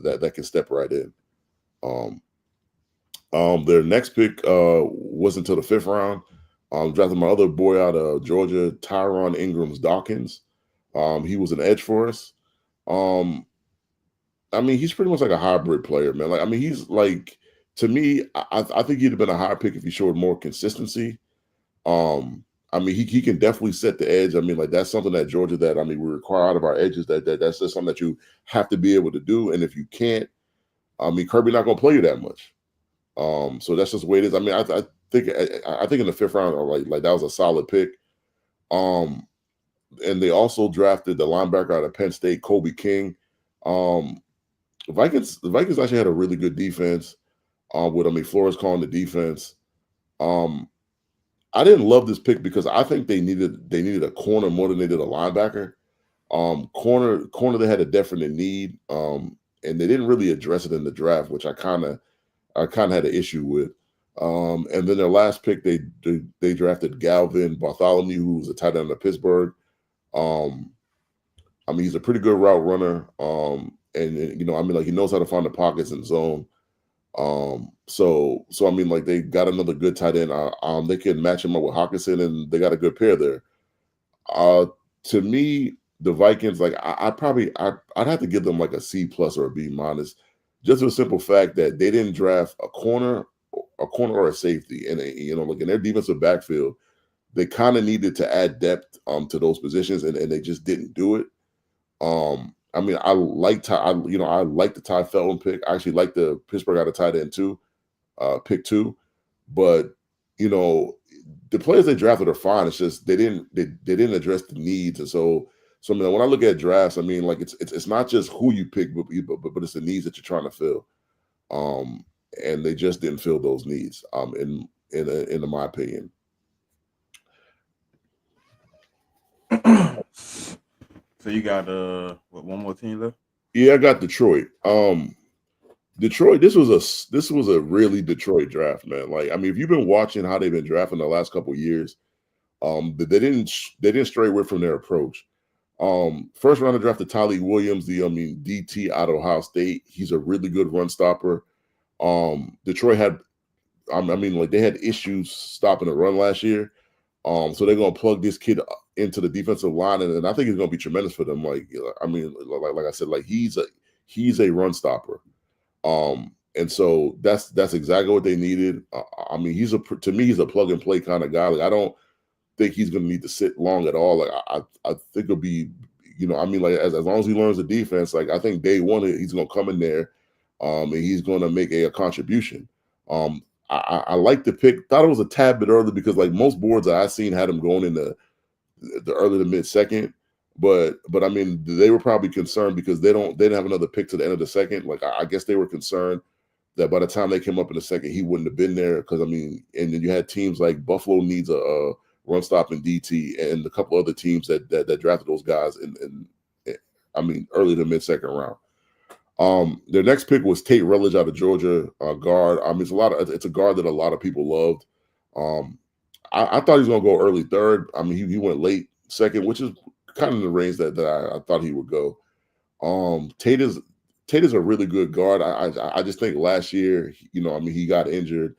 that can step right in. Their next pick was until the 5th round. Drafted my other boy out of Georgia, Tyron Ingrams-Dawkins. He was an edge for us. I mean, he's pretty much like a hybrid player, man. Like, I mean, he's like, to me, I think he'd have been a higher pick if he showed more consistency. I mean, he can definitely set the edge. I mean, like that's something that Georgia we require out of our edges. That's just something that you have to be able to do. And if you can't, I mean, Kirby not going to play you that much. So that's just the way it is. I mean, I think in the 5th round, like that was a solid pick. And they also drafted the linebacker out of Penn State, Kobe King. The Vikings actually had a really good defense. With Flores calling the defense. I didn't love this pick because I think they needed a corner more than they did a linebacker. Corner they had a definite need. And they didn't really address it in the draft, which I kind of had an issue with. And then their last pick, they drafted Galvin Bartholomew, who was a tight end of Pittsburgh. I mean, he's a pretty good route runner. And I mean, like he knows how to find the pockets and zone. So I mean, like they got another good tight end. They can match him up with Hawkinson, and they got a good pair there. To me, the Vikings, like I'd have to give them like a C+ or a B-. just for the simple fact that they didn't draft a corner or a safety, and like in their defensive backfield, they kind of needed to add depth to those positions, and they just didn't do it. I mean, I like I like the Ty Felton pick. I actually like the Pittsburgh out of tight end too, pick 2, but the players they drafted are fine. It's just they didn't address the needs, and so I mean, when I look at drafts, I mean, like it's not just who you pick, but it's the needs that you're trying to fill. And they just didn't fill those needs. In my opinion. So you got one more team left? Yeah, I got Detroit. Detroit. This was a really Detroit draft, man. Like, I mean, if you've been watching how they've been drafting the last couple of years, they didn't stray away from their approach. First round, they drafted Tyleik Williams, DT out of Ohio State. He's a really good run stopper. Detroit had, they had issues stopping the run last year. So they're gonna plug this kid into the defensive line, and I think it's gonna be tremendous for them. Like I said, like he's a run stopper. And so that's exactly what they needed. I mean, to me, he's a plug and play kind of guy. Like, I don't think he's going to need to sit long at all. Like, I think it'll be, like as long as he learns the defense, like I think day one he's going to come in there, and he's going to make a contribution. I like the pick. Thought it was a tad bit early because like most boards that I've seen had him going in the early to mid second. But I mean, they were probably concerned because they didn't have another pick to the end of the second. Like, I guess they were concerned that by the time they came up in the second, he wouldn't have been there. Because I mean, and then you had teams like Buffalo needs a run stop in DT, and a couple other teams that drafted those guys in early to mid second round. Their next pick was Tate Rutledge out of Georgia, guard. I mean, it's a guard that a lot of people loved. I thought he was gonna go early third. I mean, he went late second, which is kind of in the range that I thought he would go. Tate is a really good guard. I just think last year, he got injured,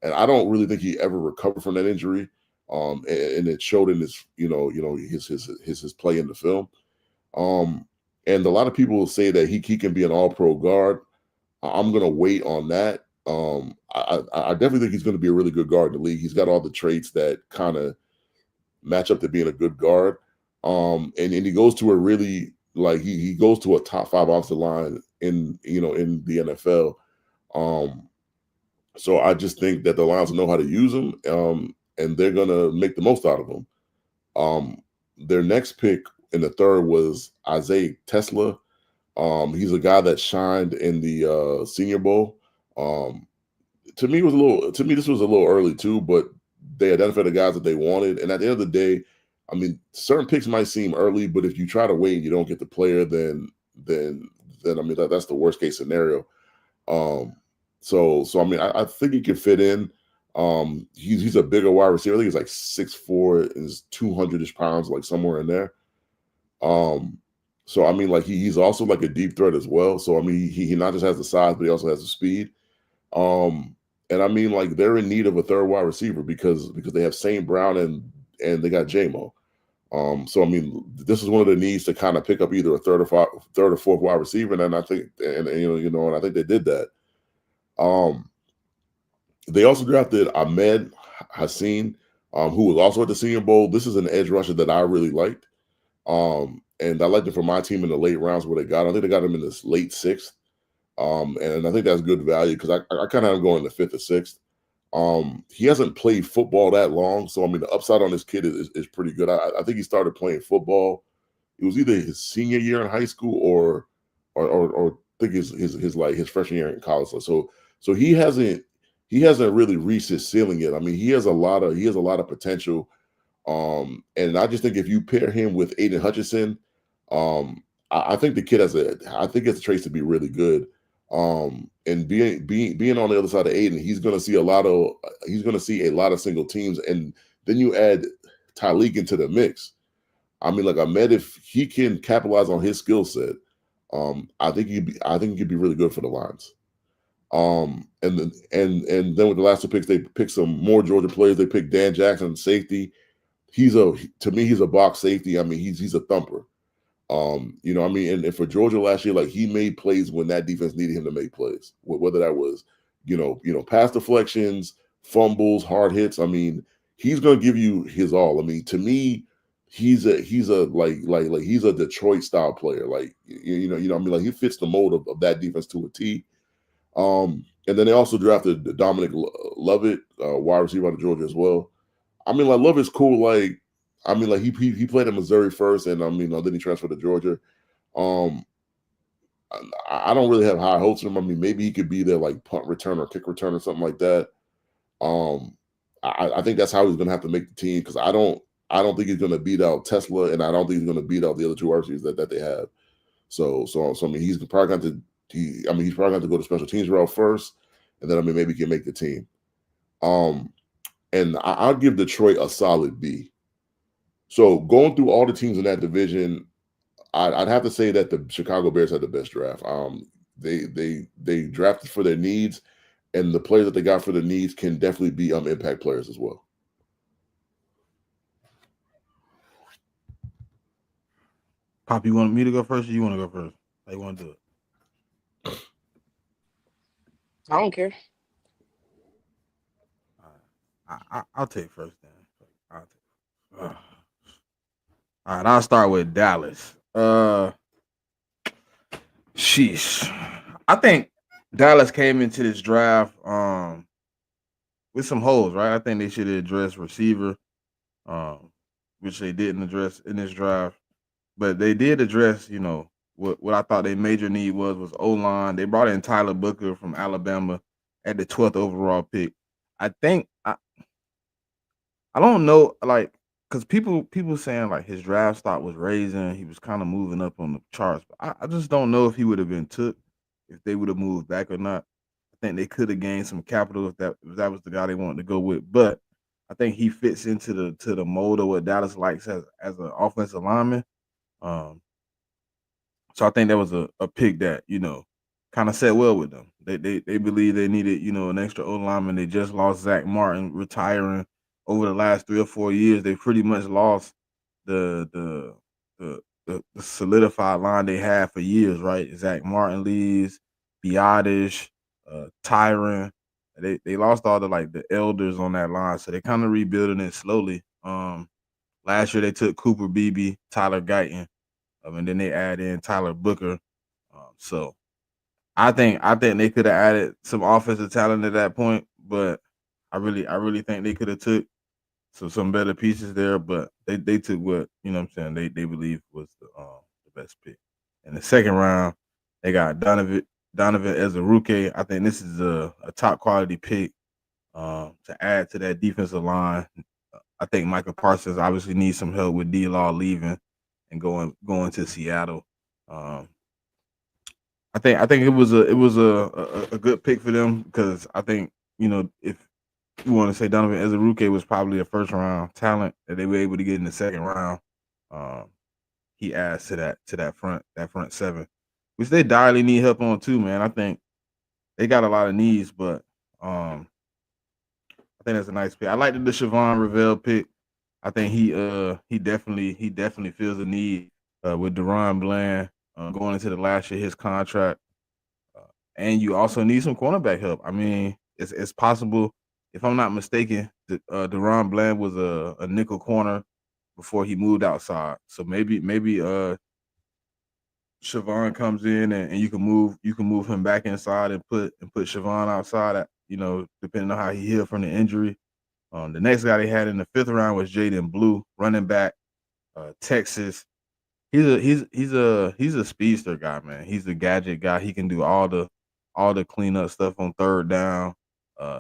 and I don't really think he ever recovered from that injury. And it showed in his his play in the film. And a lot of people will say that he can be an all-pro guard. I'm gonna wait on that. I definitely think he's going to be a really good guard in the league. He's got all the traits that kind of match up to being a good guard. And he goes to a really he goes to a top 5 offensive line in the NFL. So I just think that the Lions know how to use him, and they're gonna make the most out of him. Their next pick in the third was Isaiah Tesla. He's a guy that shined in the Senior Bowl. To me, this was a little early too, but they identified the guys that they wanted. And at the end of the day, I mean, certain picks might seem early, but if you try to wait and you don't get the player, then I mean that's the worst case scenario. So I mean, I think he can fit in. He's a bigger wide receiver. I think he's like 6'4" and is 200-ish pounds, like somewhere in there. So I mean, like he's also like a deep threat as well. So I mean, he not just has the size, but he also has the speed. And I mean, like they're in need of a third wide receiver because they have St. Brown and they got J-Mo. So I mean, this is one of the needs to kind of pick up either a third or fourth wide receiver, and I think and I think they did that. They also drafted Ahmed Hassan, who was also at the Senior Bowl. This is an edge rusher that I really liked, and I liked it for my team in the late rounds where they got him. I think they got him in this late 6th, and I think that's good value because I kind of have him going in the 5th or 6th. He hasn't played football that long, so I mean the upside on this kid is pretty good. I think he started playing football. It was either his senior year in high school or I think his freshman year in college. So he hasn't really reached his ceiling yet. I mean, he has a lot of potential. And I just think if you pair him with Aiden Hutchinson, I think the kid has a trace to be really good. And being on the other side of Aiden, he's going to see a lot of single teams, and then you add Tyleik into the mix. I mean, like Ahmed, if he can capitalize on his skill set, I think he could be really good for the Lions. And then with the last 2 picks, they picked some more Georgia players. They picked Dan Jackson, safety. To me, he's a box safety. I mean, he's a thumper. You know what I mean? And for Georgia last year, like he made plays when that defense needed him to make plays. Whether that was, pass deflections, fumbles, hard hits. I mean, he's gonna give you his all. I mean, to me, he's a like he's a Detroit style player. Like I mean, like he fits the mold of that defense to a T. And then they also drafted Dominic Lovett, wide receiver out of Georgia as well. I mean, like Lovett's cool. Like, I mean, like he played at Missouri first, and I mean, then he transferred to Georgia. Um, I don't really have high hopes for him. I mean, maybe he could be their like punt return or kick return or something like that. Um, I think that's how he's going to have to make the team because I don't think he's going to beat out Tesla, and I don't think he's going to beat out the other two RCs that they have. So I mean, he's probably going he's probably going to go to special teams route first, and then I mean maybe he can make the team. And I'll give Detroit a solid B. So going through all the teams in that division, I'd have to say that the Chicago Bears had the best draft. They drafted for their needs, and the players that they got for their needs can definitely be impact players as well. Pop, you want me to go first, or you want to go first? How you want to do it? I don't care. I'll take first then. All right, I'll start with Dallas. Sheesh. I think Dallas came into this draft with some holes, right? I think they should have addressed receiver, which they didn't address in this draft. But they did address, what I thought their major need was O-line. They brought in Tyler Booker from Alabama at the 12th overall pick. I think I don't know, like, because people saying like his draft stock was raising, he was kind of moving up on the charts. But I just don't know if he would have been took if they would have moved back or not. I think they could have gained some capital if that was the guy they wanted to go with. But I think he fits into the mold of what Dallas likes as an offensive lineman. Um, so I think that was a pick that, kind of set well with them. They believe they needed, an extra O lineman. They just lost Zach Martin retiring over the last 3 or 4 years. They pretty much lost the the solidified line they had for years, right? Zach Martin leaves, Biotish, Tyron. They lost all the elders on that line. So they're kind of rebuilding it slowly. Last year they took Cooper Beebe, Tyler Guyton, and then they add in Tyler Booker. So I think they could have added some offensive talent at that point, but I really think they could have took some better pieces there, but they took what what I'm saying they believe was the best pick. In the second round, they got Donovan Ezeuruke. I think this is a top quality pick to add to that defensive line. I think Michael Parsons obviously needs some help with D-Law leaving and going to Seattle. Um, I think it was a good pick for them because I think if you want to say Donovan Ezeuruke was probably a first round talent that they were able to get in the second round. Um, he adds to that front seven, which they direly need help on too, man. I think they got a lot of needs, but I think that's a nice pick. I like the Siobhan Ravel pick. I think he definitely feels the need with Deron Bland going into the last year of his contract. And you also need some cornerback help. I mean, it's possible, if I'm not mistaken, Deron Bland was a nickel corner before he moved outside. So maybe Siobhan comes in and you can move him back inside and put Siobhan outside at, depending on how he healed from the injury. The next guy they had in the fifth round was Jaden Blue, running back, Texas. He's a speedster guy, man. He's a gadget guy. He can do all the cleanup stuff on third down.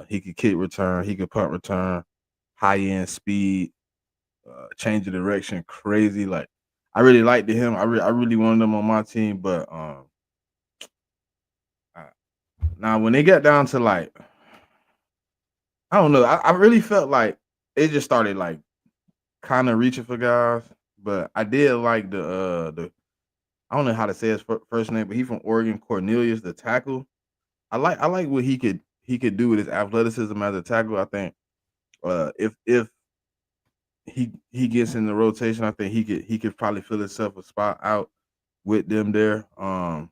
He could kick return. He could punt return. High end speed, change of direction, crazy. Like I really liked him. I really wanted him on my team, but now when they got down to I don't know. I really felt like it just started kind of reaching for guys. But I did like the I don't know how to say his first name, but he's from Oregon, Cornelius, the tackle. I like what he could do with his athleticism as a tackle. I think if he gets in the rotation, I think he could probably fill himself a spot out with them there. I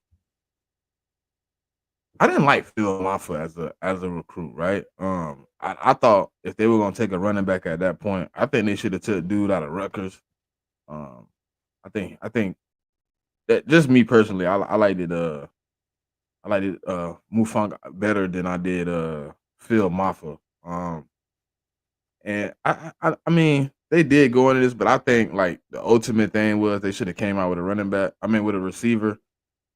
didn't like Phil Maffa as a recruit, right? I thought if they were gonna take a running back at that point, I think they should have took dude out of Rutgers. Um, I think that just me personally, I liked it. I liked it. Mufang better than I did. Phil Maffa. And I mean they did go into this, but I think like the ultimate thing was they should have came out with a running back. I mean with a receiver.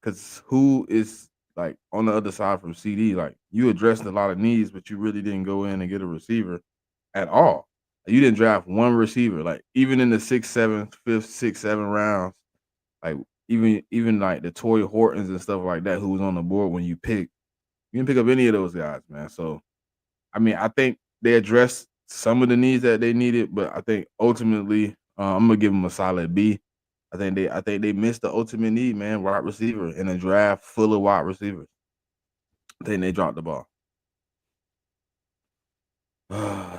Because who is like on the other side from CD? Like you addressed a lot of needs, but you really didn't go in and get a receiver at all. You didn't draft one receiver. Like even in the sixth, seventh, fifth, sixth, seven rounds, like even like the Toy Hortons and stuff like that, who was on the board when you didn't pick up any of those guys, man. So I mean, I think they addressed some of the needs that they needed, but I think ultimately, I'm gonna give them a solid B. I think they missed the ultimate need, man. Wide receiver in a draft full of wide receivers. I think they dropped the ball.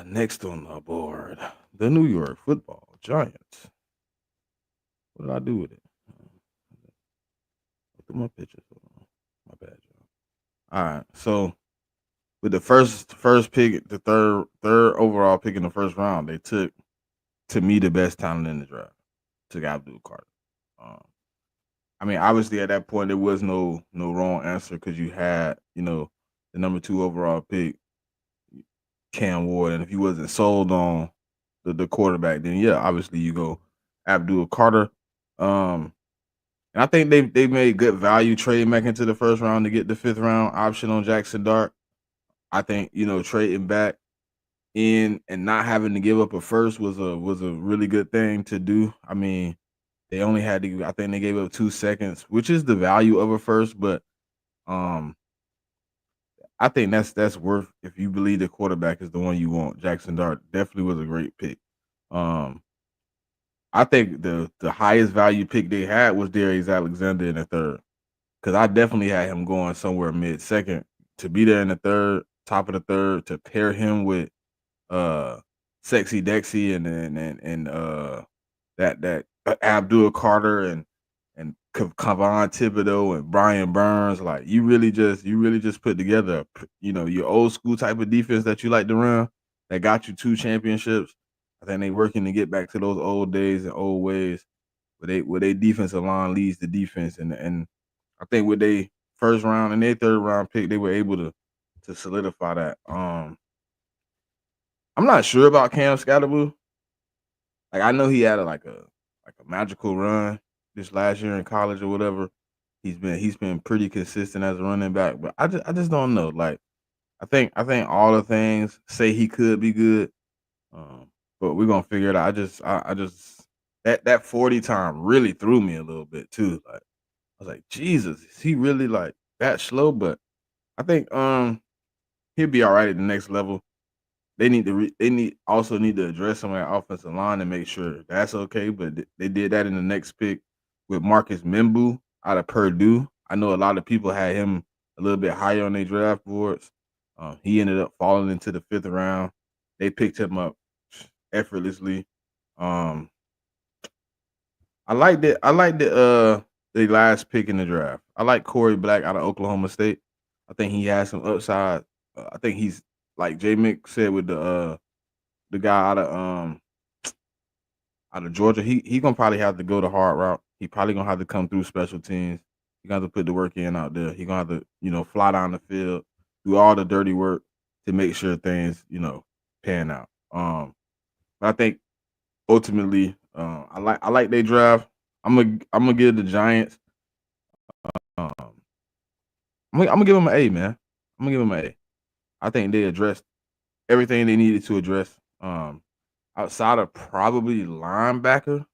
Next on the board, the New York Football Giants. What did I do with it? Look at my pictures. Hold on. My bad, y'all. All right, so with the first pick, the third overall pick in the first round, they took to me the best talent in the draft. Took Abdul Carter. Um, I mean, obviously at that point there was no wrong answer because you had the number 2 overall pick, Cam Ward, and if you wasn't sold on the quarterback, then yeah, obviously you go Abdul Carter. Um, and I think they made good value trading back into the first round to get the 5th round option on Jackson Dart. I think trading back in and not having to give up a first was a really good thing to do. I mean, they only had to. I think they gave up 2 seconds, which is the value of a first, but um, I think that's worth if you believe the quarterback is the one you want. Jackson Dart definitely was a great pick. Um, I think the highest value pick they had was Darius Alexander in the third, because I definitely had him going somewhere mid second to be there in the third, top of the third, to pair him with uh Sexy Dexy and that Abdul Carter and Kavon Thibodeau and Brian Burns. Like you really just put together your old school type of defense that you like to run that got you 2 championships. I think they working to get back to those old days and old ways where they defensive line leads the defense, and I think with they first round and their third round pick they were able to solidify that. I'm not sure about Cam Scatterboo. Like I know he had a magical run this last year in college or whatever. He's been pretty consistent as a running back, but I just don't know. Like I think all the things say he could be good, um, but we're gonna figure it out. I just that 40 time really threw me a little bit too. Like I was like, Jesus, is he really like that slow? But I think he'll be all right at the next level. They need to address some of that offensive line and make sure that's okay. But they did that in the next pick with Marcus Mimbu out of Purdue. I know a lot of people had him a little bit higher on their draft boards. He ended up falling into the 5th round. They picked him up effortlessly. Um, I liked it. I liked the last pick in the draft. I like Corey Black out of Oklahoma State. I think he has some upside. I think he's like JMIK said with the guy out of Georgia. He gonna probably have to go the hard route. He probably gonna have to come through special teams. He gonna have to put the work in out there. He gonna have to fly down the field, do all the dirty work to make sure things pan out. But I think ultimately, I like they draft. I'm gonna give the Giants. Um, I'm gonna give them an A, man. I'm gonna give them an A. I think they addressed everything they needed to address. Outside of probably linebacker,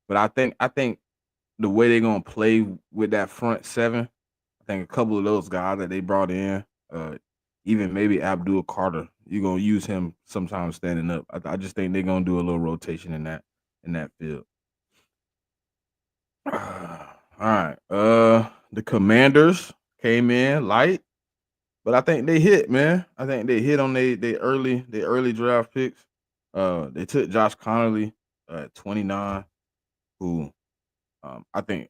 but I think the way they're gonna play with that front 7, I think a couple of those guys that they brought in, even maybe Abdul Carter, you're gonna use him sometimes standing up. I just think they're gonna do a little rotation in that field. All right. The Commanders came in light, but I think they hit, man. I think they hit on they early draft picks. They took Josh Connolly at 29, who I think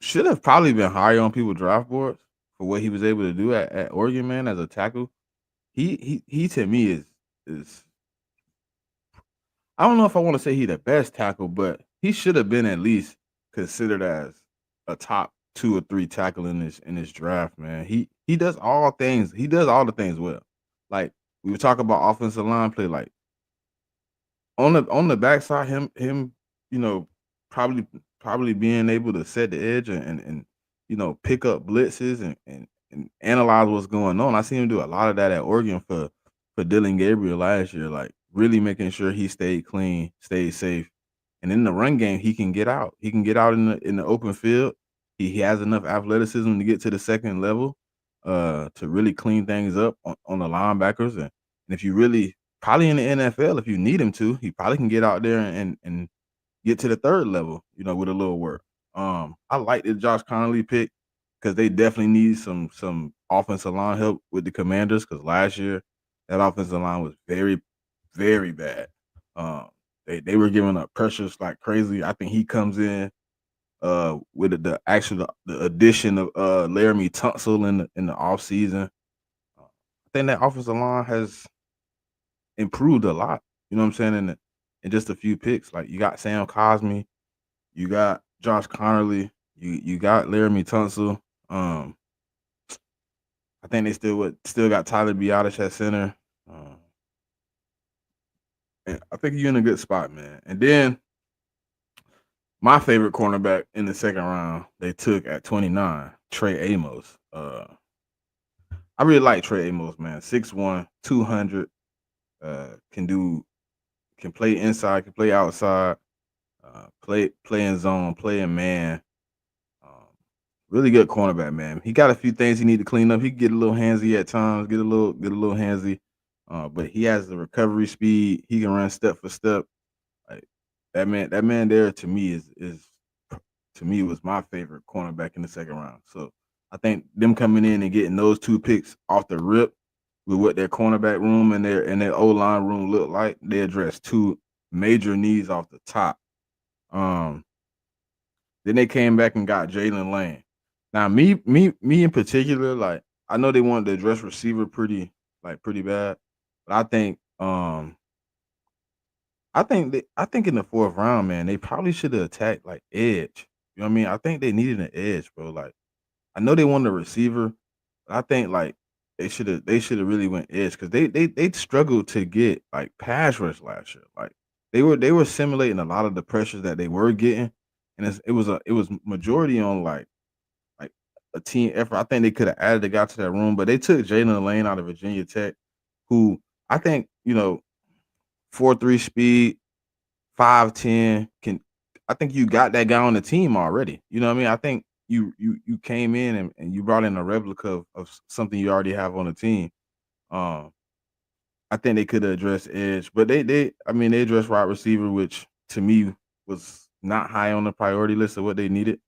should have probably been higher on people's draft boards for what he was able to do at Oregon, man, as a tackle. He to me is I don't know if I want to say he the best tackle, but he should have been at least considered as a top 2 or 3 tackle in this draft, man. He does all things. He does all the things well. Like we were talking about offensive line play, like on the backside, you know, probably probably being able to set the edge and pick up blitzes and analyze what's going on. I seen him do a lot of that at Oregon for Dylan Gabriel last year, like really making sure he stayed clean, stayed safe. And in the run game, he can get out. He can get out in the open field. He has enough athleticism to get to the second level, to really clean things up on the linebackers. And if you really probably in the NFL, if you need him to, he probably can get out there and get to the third level, with a little work. I like the Josh Connolly pick because they definitely need some offensive line help with the Commanders because last year that offensive line was very, very bad. Um, they were giving up pressures like crazy. I think he comes in with the addition of Laramie Tunsil in the offseason. I think that offensive line has improved a lot. You know what I'm saying? In just a few picks, like you got Sam Cosmi, you got Josh Connerly, you got Laramie Tunsil. Um, I think they still got Tyler Biotish at center. Um, and I think you're in a good spot, man. And then my favorite cornerback in the second round they took at 29, Trey Amos. I really like Trey Amos, man. 6'1", 200, can play inside, can play outside, play in zone, play in man. Um, really good cornerback, man. He got a few things he need to clean up. He can get a little handsy at times, get a little handsy. But he has the recovery speed. He can run step for step. Like that man there to me is to me was my favorite cornerback in the second round. So I think them coming in and getting those 2 picks off the rip with what their cornerback room and their O line room look like, they addressed 2 major needs off the top. Um, then they came back and got Jalen Lane. Now, me in particular, like I know they wanted to address receiver pretty bad, but I think in the 4th round, man, they probably should have attacked like edge. You know what I mean? I think they needed an edge, bro. Like I know they wanted a receiver, but I think like they should have really went edge because they struggled to get like pass rush last year. Like they were simulating a lot of the pressures that they were getting, and it was majority on like a team effort. I think they could have added a guy to that room, but they took Jalen Lane out of Virginia Tech, who I think 4.3 speed, 5'10" can. I think you got that guy on the team already. You know what I mean? I think you came in and you brought in a replica of something you already have on the team. Um, I think they could have addressed edge, but they addressed wide receiver, which to me was not high on the priority list of what they needed.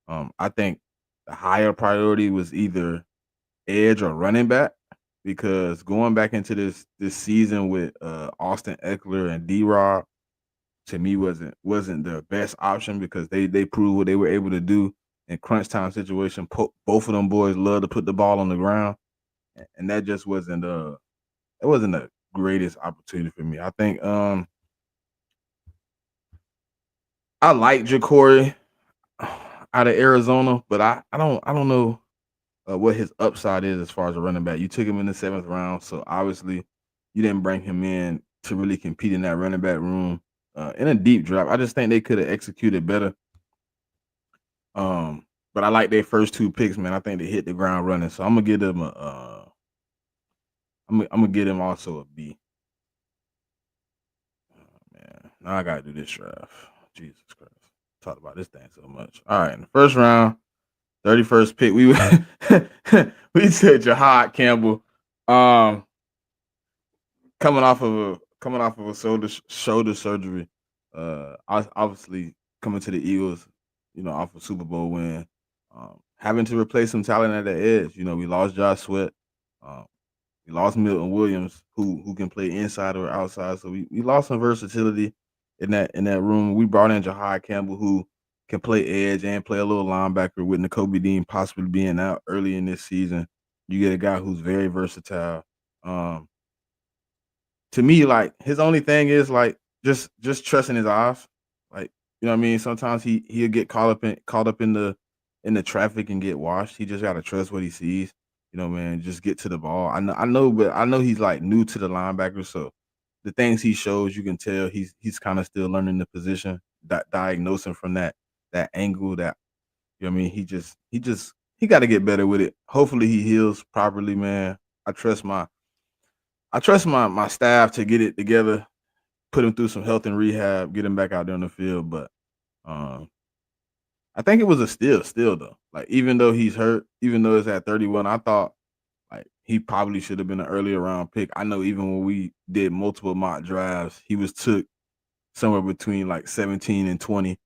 I think the higher priority was either edge or running back because going back into this season with Austin Eckler and D-Rob to me wasn't the best option because they proved what they were able to do in crunch time situation. Both of them boys love to put the ball on the ground, and that just wasn't it wasn't the greatest opportunity for me. I think I like Ja'Cory out of Arizona, but I don't know what his upside is as far as a running back. You took him in the 7th round, so obviously you didn't bring him in to really compete in that running back room in a deep draft. I just think they could have executed better. But I like their first 2 picks, man. I think they hit the ground running, so I'm gonna give them I'm gonna give them also a B. Man, now I gotta do this draft. Jesus Christ, talk about this thing so much. All right, in the first round, 31st pick, we we took Jahad Campbell. Um, coming off of a shoulder surgery. Obviously coming to the Eagles, off a Super Bowl win. Having to replace some talent at the edge. We lost Josh Sweat. Um, we lost Milton Williams, who can play inside or outside. So we lost some versatility in that room. We brought in Jahad Campbell, who can play edge and play a little linebacker with Nakobe Dean possibly being out early in this season. You get a guy who's very versatile. Um, to me, like his only thing is like just trusting his eyes. Like, you know what I mean? Sometimes he'll get caught up in the traffic and get washed. He just gotta trust what he sees. You know, man, just get to the ball. I know, but I know he's like new to the linebacker, so the things he shows, you can tell he's kind of still learning the position, diagnosing from that angle. That you know what I mean. He got to get better with it. Hopefully, he heals properly, man. I trust my staff to get it together, put him through some health and rehab, get him back out there on the field. But um, I think it was a still though. Like even though he's hurt, even though it's at 31, I thought like he probably should have been an earlier round pick. I know even when we did multiple mock drafts, he was took somewhere between like 17 and 20.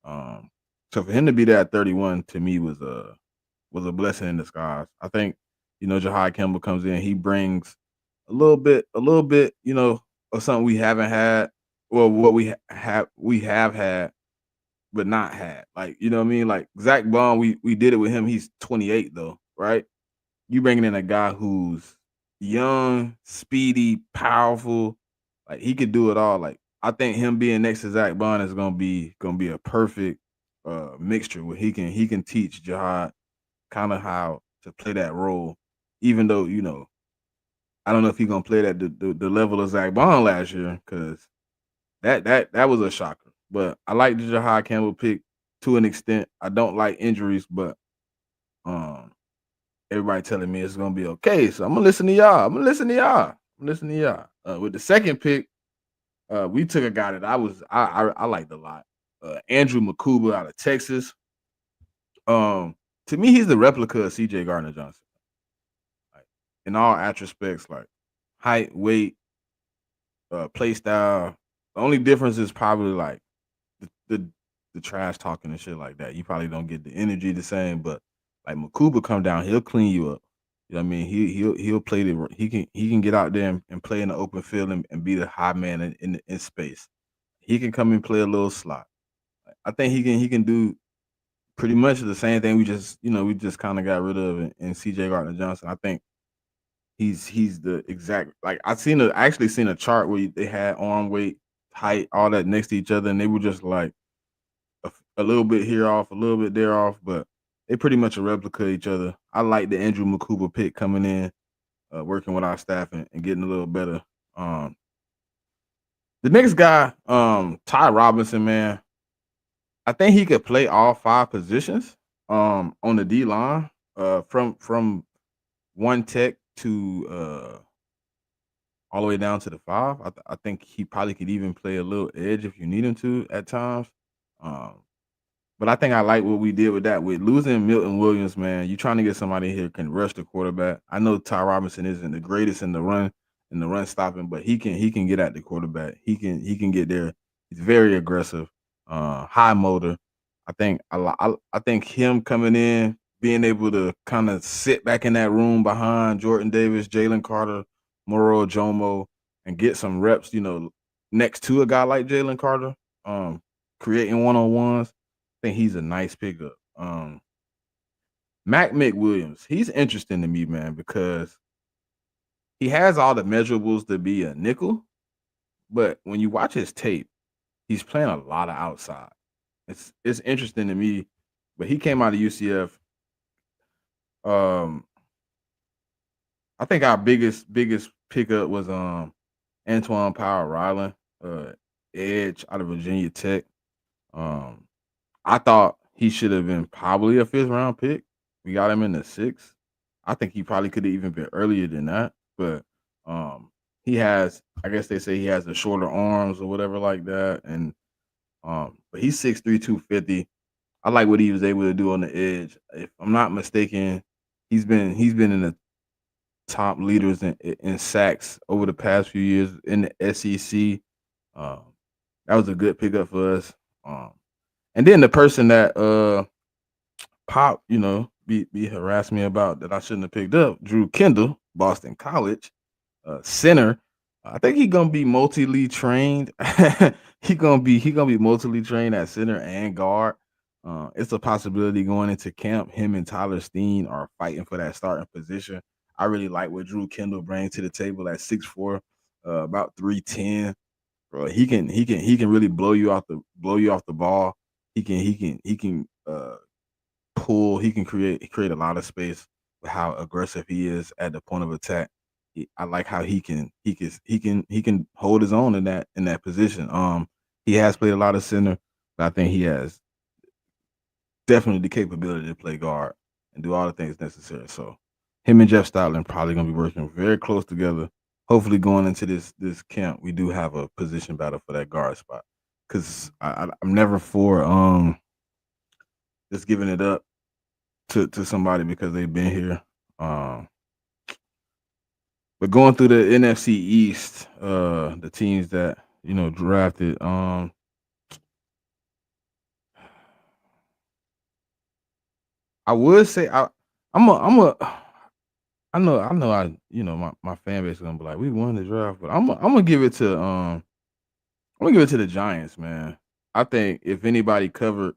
Um, so for him to be there at 31 to me was a blessing in disguise. I think, Jahai Campbell comes in, he brings a little bit, of something we haven't had. Well, what we have had, but not had. Like, you know what I mean? Like Zach Bond, we did it with him. He's 28 though, right? You bringing in a guy who's young, speedy, powerful, like he could do it all. Like I think him being next to Zach Bond is gonna be a perfect mixture where he can teach Jihad kind of how to play that role, even though I don't know if he's gonna play that the level of Zach Bond last year because that was a shocker. But I like the Jahai Campbell pick to an extent. I don't like injuries, but um everybody telling me it's gonna be okay. So I'm gonna listen to y'all. With the second pick, we took a guy that I liked a lot. Andrew Makuba out of Texas. To me, he's the replica of CJ Gardner Johnson. Like in all aspects, like height, weight, play style. The only difference is probably like the, the the trash talking and shit like that. You probably don't get the energy the same, but like Makuba come down, he'll clean you up. You know what I mean? He'll play he can get out there and play in the open field and be the high man in space. He can come and play a little slot. I think he can do pretty much the same thing we just kind of got rid of in CJ Gardner Johnson. I think he's the exact like I actually seen a chart where they had arm weight, height, all that next to each other, and they were just like a little bit here off, a little bit there off, but they pretty much a replica of each other. I like the Andrew Makuba pick coming in, working with our staff and getting a little better. Um, the next guy, Ty Robinson, man, I think he could play all five positions on the D line, from one tech to all the way down to the five. I think he probably could even play a little edge if you need him to at times. Um, But I think I like what we did with that. With losing Milton Williams, man, you trying to get somebody here who can rush the quarterback. I know Ty Robinson isn't the greatest in the run stopping, but he can get at the quarterback. He can get there. He's very aggressive, high motor. I think him coming in, being able to kind of sit back in that room behind Jordan Davis, Jalen Carter, Moro Jomo, and get some reps, next to a guy like Jalen Carter, creating one-on-ones. I think he's a nice pickup. Mac McWilliams, he's interesting to me, man, because he has all the measurables to be a nickel, but when you watch his tape, he's playing a lot of outside. It's interesting to me, but he came out of UCF. Um, I think our biggest pickup was Antoine Power Ryland, edge out of Virginia Tech. Um, I thought he should have been probably a fifth round pick. We got him in the sixth. I think he probably could have even been earlier than that. But he has, I guess they say he has the shorter arms or whatever like that. And but he's 6'3", 250. I like what he was able to do on the edge. If I'm not mistaken, he's been in the top leaders in sacks over the past few years in the SEC. Um, that was a good pickup for us. And then the person that Pop, be harassed me about that I shouldn't have picked up, Drew Kendall, Boston College, center. I think he gonna be multi-league trained. He gonna be multi-league trained at center and guard. It's a possibility going into camp. Him and Tyler Steen are fighting for that starting position. I really like what Drew Kendall brings to the table at 6'4", about 310. Bro, he can really blow you off the ball. He can pull. He can create a lot of space with how aggressive he is at the point of attack. I like how he can hold his own in that position. He has played a lot of center, but I think he has definitely the capability to play guard and do all the things necessary. So him and Jeff Stoutland probably gonna be working very close together. Hopefully, going into this camp, we do have a position battle for that guard spot. Cause I'm never for just giving it up to somebody because they've been here. Um, but going through the NFC East, the teams that drafted, I would say I'm a I know my fan base is gonna be like, we won the draft, but I'm gonna give it to the Giants, man. I think if anybody covered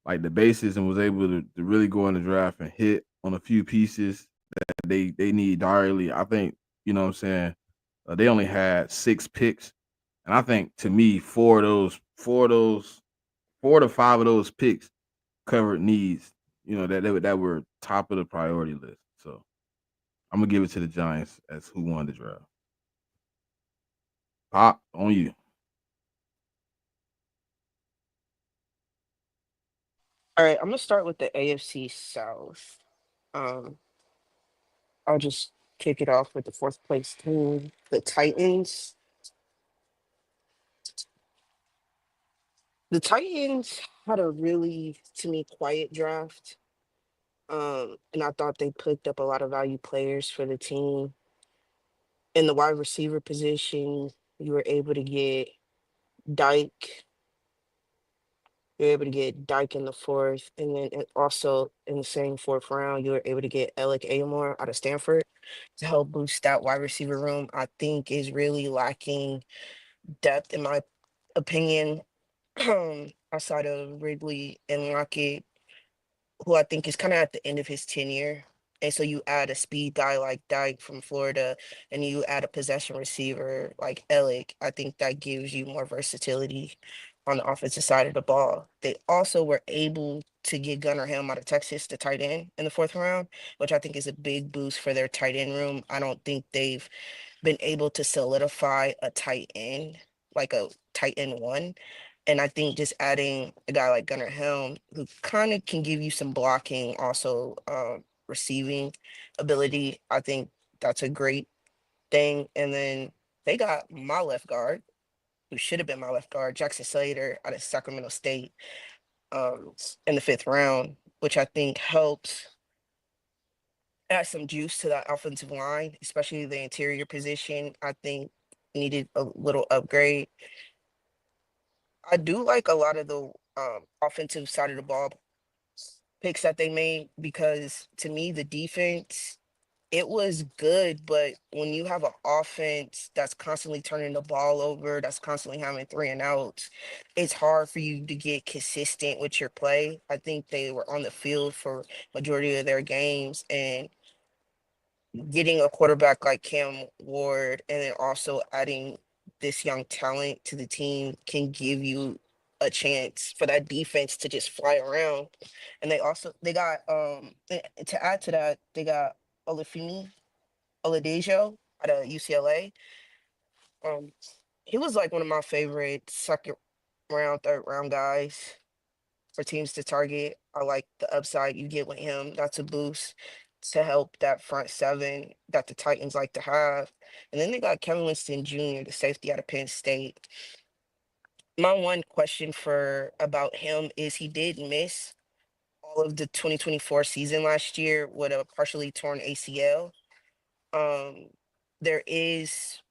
like the bases and was able to really go in the draft and hit on a few pieces that they need direly, I think what I'm saying. They only had 6 picks, and I think to me four to five of those picks covered needs. That were top of the priority list. So I'm gonna give it to the Giants as who won the draft. Pop on you. All right, I'm gonna start with the AFC South. Um, I'll just kick it off with the fourth place team, the Titans. The Titans had a really, to me, quiet draft. And I thought they picked up a lot of value players for the team. In the wide receiver position, you were able to get Dyke. You were able to get Dyke in the fourth, and then also in the same fourth round, you were able to get Alec Amore out of Stanford to help boost that wide receiver room. I think is really lacking depth, in my opinion, outside of Ridley and Lockett, who I think is kind of at the end of his tenure. And so you add a speed guy like Dyke from Florida, and you add a possession receiver like Ellick. I think that gives you more versatility on the offensive side of the ball. They also were able to get Gunnar Helm out of Texas, the tight end, in the fourth round, which I think is a big boost for their tight end room. I don't think they've been able to solidify a tight end, like a tight end one. And I think just adding a guy like Gunnar Helm, who kind of can give you some blocking, also receiving ability, I think that's a great thing. And then they got my left guard, who should have been my left guard, Jackson Slater out of Sacramento State, in the fifth round, which I think helps add some juice to that offensive line, especially the interior position. I think needed a little upgrade. I do like a lot of the offensive side of the ball picks that they made because to me the defense, it was good, but when you have an offense that's constantly turning the ball over, that's constantly having three and outs, it's hard for you to get consistent with your play. I think they were on the field for majority of their games, and getting a quarterback like Cam Ward and then also adding this young talent to the team can give you a chance for that defense to just fly around. And they got to add to that, they got Olafemi Oladejo out of UCLA. Um he was like one of my favorite second round, third round guys for teams to target. I like the upside you get with him. That's a boost to help that front seven that the Titans like to have. And then they got Kevin Winston Jr., the safety out of Penn State. My one question for about him is he did miss all of the 2024 season last year with a partially torn ACL. Um, there is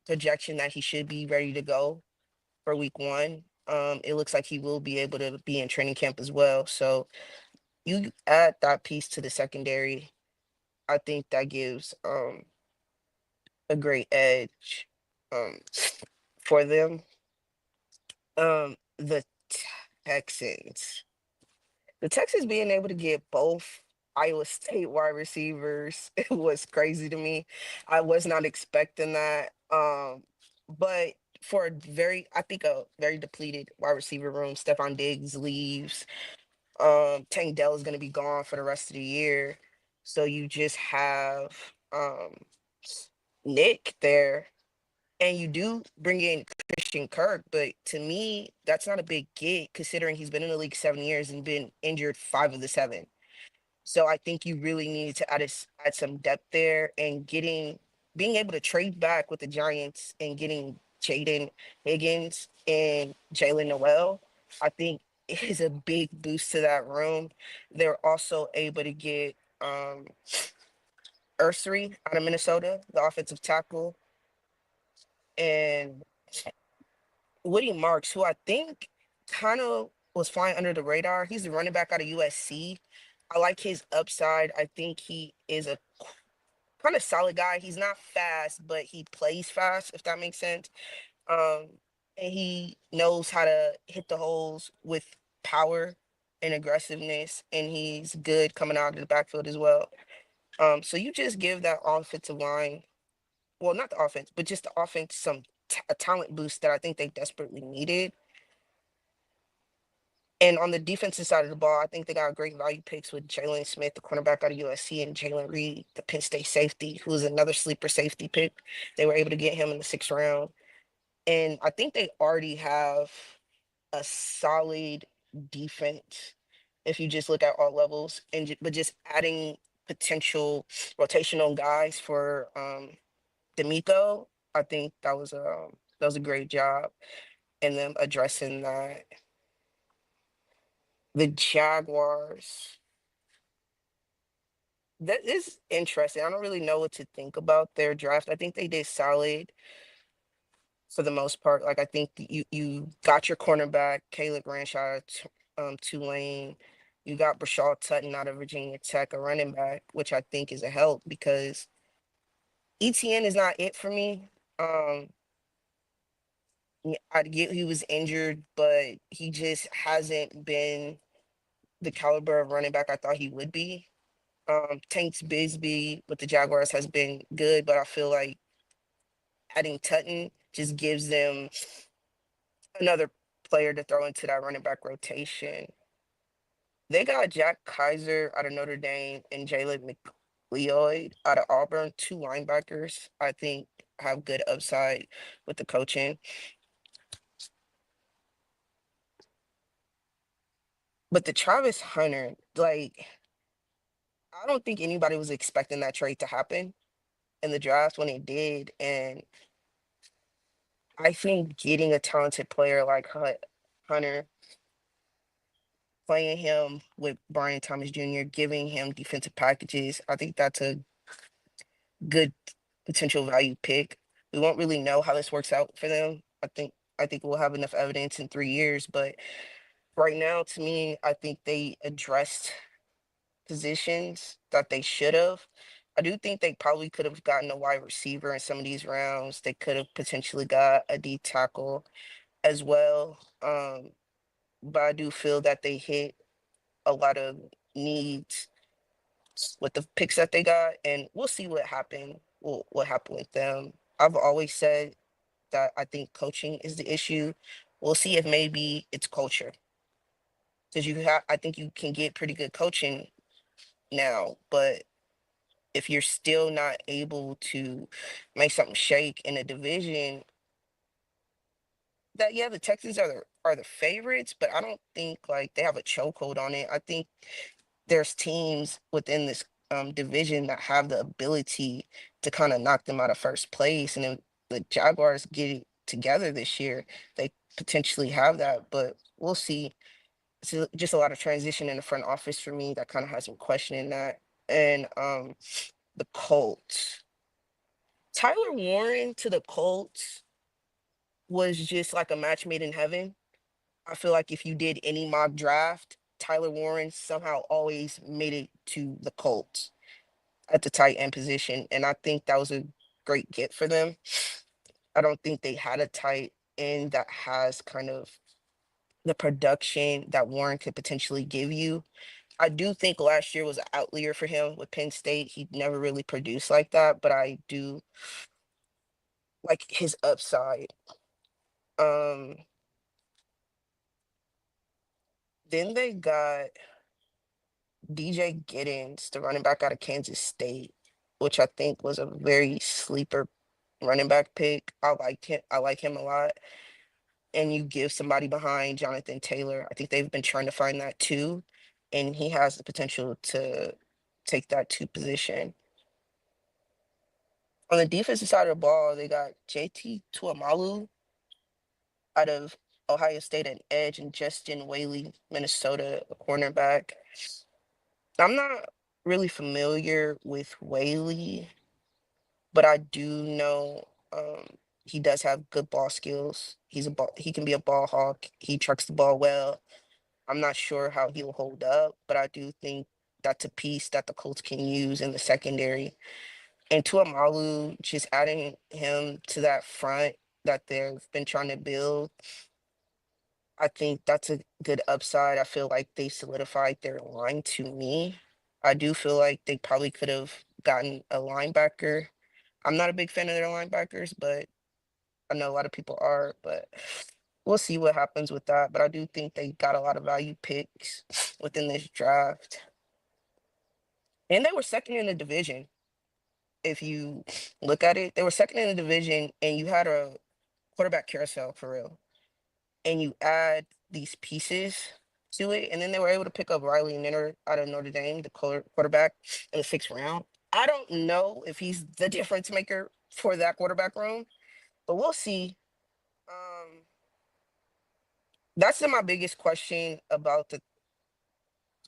projection that he should be ready to go for week one. It looks like he will be able to be in training camp as well. So you add that piece to the secondary, I think that gives a great edge um for them. The Texans. The Texans being able to get both Iowa State wide receivers it was crazy to me. I was not expecting that. But for a I think a very depleted wide receiver room, Stephon Diggs leaves. Tank Dell is going to be gone for the rest of the year. So you just have Nick there, and you do bring in Christian Kirk, but to me, that's not a big get considering he's been in the league 7 years and been injured 5 of the 7. So I think you really need to add some depth there, and being able to trade back with the Giants and getting Jaden Higgins and Jalen Noel, I think is a big boost to that room. They're also able to get Ursary out of Minnesota, the offensive tackle, and Woody Marks, who I think kind of was flying under the radar. He's the running back out of USC. I like his upside. I think he is a kind of solid guy. He's not fast, but he plays fast, if that makes sense. Um, and he knows how to hit the holes with power and aggressiveness, and he's good coming out of the backfield as well. So you just give that offensive line, well, not the offense, but just the offense a talent boost that I think they desperately needed. And on the defensive side of the ball, I think they got great value picks with Jalen Smith, the cornerback out of USC, and Jalen Reed, the Penn State safety, who's another sleeper safety pick. They were able to get him in the 6th round. And I think they already have a solid defense if you just look at all levels, but just adding potential rotational guys for D'Amico, I think that was a great job in them addressing that. The Jaguars. That is interesting. I don't really know what to think about their draft. I think they did solid for the most part. Like I think you got your cornerback, Caleb Ranshaw, Tulane. You got Brashad Tutton out of Virginia Tech, a running back, which I think is a help because ETN is not it for me. I get he was injured, but he just hasn't been the caliber of running back I thought he would be. Tanks Bisbee with the Jaguars has been good, but I feel like adding Tutton just gives them another player to throw into that running back rotation. They got Jack Kaiser out of Notre Dame and Jalen McLeod out of Auburn, 2 linebackers, I think have good upside with the coaching. But the Travis Hunter, like, I don't think anybody was expecting that trade to happen in the draft when it did. And I think getting a talented player like Hunter, playing him with Brian Thomas Jr., giving him defensive packages, I think that's a good potential value pick. We won't really know how this works out for them. I think we'll have enough evidence in 3 years, but right now, to me, I think they addressed positions that they should have. I do think they probably could have gotten a wide receiver in some of these rounds. They could have potentially got a D tackle as well. But I do feel that they hit a lot of needs with the picks that they got, and we'll see what happened. What happened with them? I've always said that I think coaching is the issue. We'll see if maybe it's culture because I think you can get pretty good coaching now, but if you're still not able to make something shake in a division, that yeah, the Texans are the favorites, but I don't think like they have a chokehold on it. I think there's teams within this division that have the ability to kind of knock them out of first place. And if the Jaguars get it together this year, they potentially have that, but we'll see. Just a lot of transition in the front office for me that kind of has me questioning that. And the Colts. Tyler Warren to the Colts was just like a match made in heaven. I feel like if you did any mock draft, Tyler Warren somehow always made it to the Colts at the tight end position. And I think that was a great get for them. I don't think they had a tight end that has kind of the production that Warren could potentially give you. I do think last year was an outlier for him with Penn State. He never really produced like that, but I do like his upside. Um, then they got DJ Giddens, the running back out of Kansas State, which I think was a very sleeper running back pick. I liked him. I like him a lot. And you give somebody behind Jonathan Taylor. I think they've been trying to find that too, and he has the potential to take that two position. On the defensive side of the ball, they got JT Tuamalu out of Ohio State at edge and Justin Whaley, Minnesota, a cornerback. I'm not really familiar with Whaley, but I do know he does have good ball skills. He can be a ball hawk. He trucks the ball well. I'm not sure how he'll hold up, but I do think that's a piece that the Colts can use in the secondary. And Tuamalu, just adding him to that front that they've been trying to build, I think that's a good upside. I feel like they solidified their line to me. I do feel like they probably could have gotten a linebacker. I'm not a big fan of their linebackers, but I know a lot of people are, but we'll see what happens with that. But I do think they got a lot of value picks within this draft. And they were second in the division. If you look at it, they were second in the division, and you had a quarterback carousel for real. And you add these pieces to it, and then they were able to pick up Riley Nenner out of Notre Dame, the quarterback, in the 6th round. I don't know if he's the difference maker for that quarterback room, but we'll see. Um, that's my biggest question about the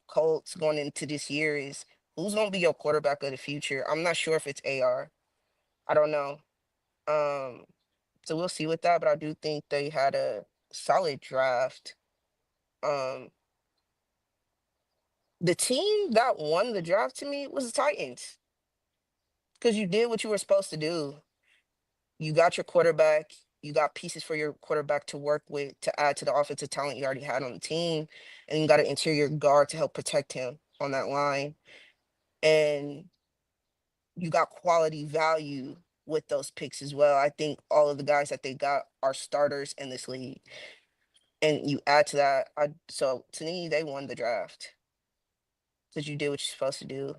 Colts going into this year is who's going to be your quarterback of the future? I'm not sure if it's AR. I don't know. Um, so we'll see with that, but I do think they had a solid draft. Um, the team that won the draft to me was the Titans because you did what you were supposed to do. You got your quarterback, you got pieces for your quarterback to work with to add to the offensive talent you already had on the team, and you got an interior guard to help protect him on that line. And you got quality value with those picks as well. I think all of the guys that they got are starters in this league. And you add to that, so to me, they won the draft because you did what you're supposed to do.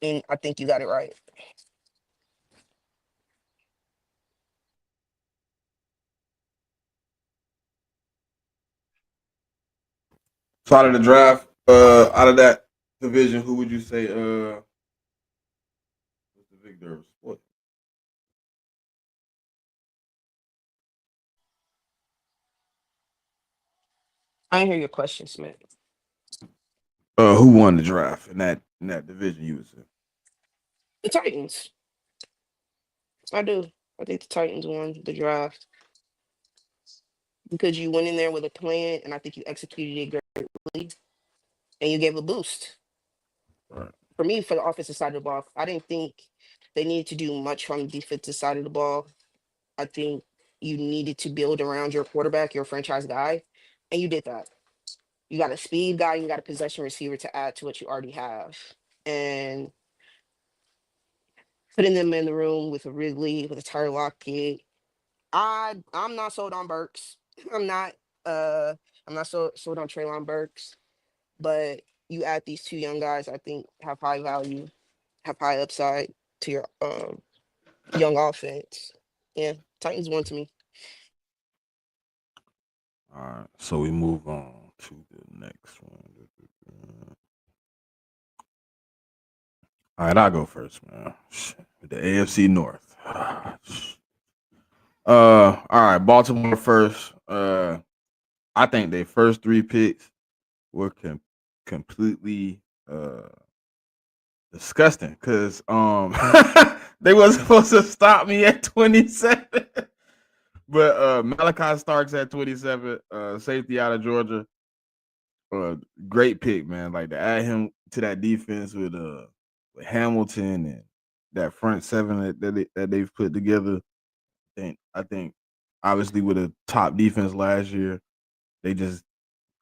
And I think you got it right. So out of the draft, out of that division, who would you say was the victors? What? I didn't hear your question, Smith. Who won the draft in that division you would say? The Titans. I do. I think the Titans won the draft because you went in there with a plan, and I think you executed it greatly, and you gave a boost. Right. For me, for the offensive side of the ball, I didn't think they needed to do much from the defensive side of the ball. I think you needed to build around your quarterback, your franchise guy, and you did that. You got a speed guy, you got a possession receiver to add to what you already have. And putting them in the room with a Ridley, with a Tyler Lockett. I'm not sold on Burks. I'm not uh I'm not sold on Traylon Burks, but you add these two young guys I think have high value, have high upside to your young offense. Yeah, Titans won to me. All right. So we move on to the next one. All right, I'll go first, man. The AFC North. All right, Baltimore first. I think their first 3 picks were completely disgusting because they wasn't supposed to stop me at 27. But Malachi Starks at 27, safety out of Georgia. Great pick, man. Like to add him to that defense with Hamilton and that front seven that they've put together. I think obviously with a top defense last year, They just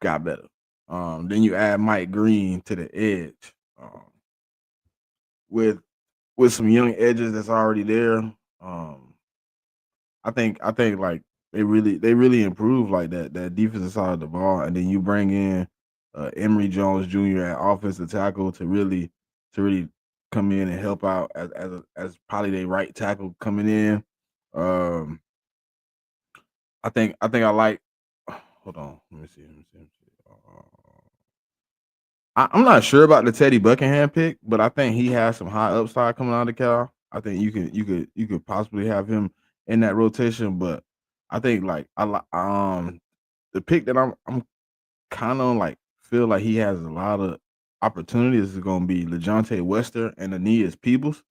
got better. Then you add Mike Green to the edge. With some young edges that's already there. I think like they really improved like that defensive side of the ball, and then you bring in Emory Jones Jr. at offensive tackle to really come in and help out as probably their right tackle coming in. Um, I think I like. Hold on, let me see. I'm not sure about the Teddy Buckingham pick, but I think he has some high upside coming out of Cal. I think you could possibly have him in that rotation, but I think like the pick that I'm kind of like feel like he has a lot of opportunities is going to be LeJontay Wester and Aeneas Peebles.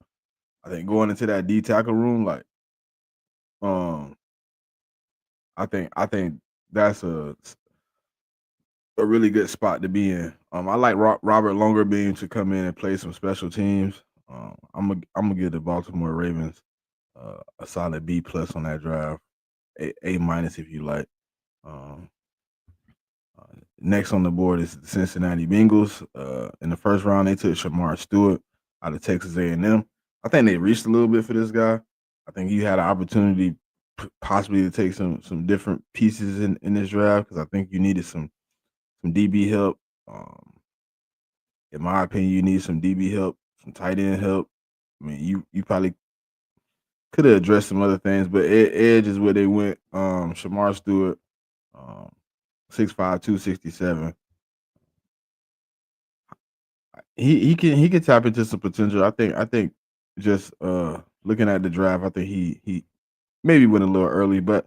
I think going into that D tackle room, like um, I think that's a really good spot to be in. I like Robert Longerbeam to come in and play some special teams. I'm gonna give the Baltimore Ravens a solid B plus on that drive, A minus if you like. Um, Next on the board is the Cincinnati Bengals. In the first round, they took Shamar Stewart out of Texas A&M. I think they reached a little bit for this guy. I think you had an opportunity possibly to take some different pieces in this draft because I think you needed some DB help. In my opinion, you need some DB help, some tight end help. I mean, you probably could have addressed some other things, but edge is where they went. Shamar Stewart, um, 6'5", 267. He can tap into some potential. I think just looking at the draft, I think he maybe went a little early, but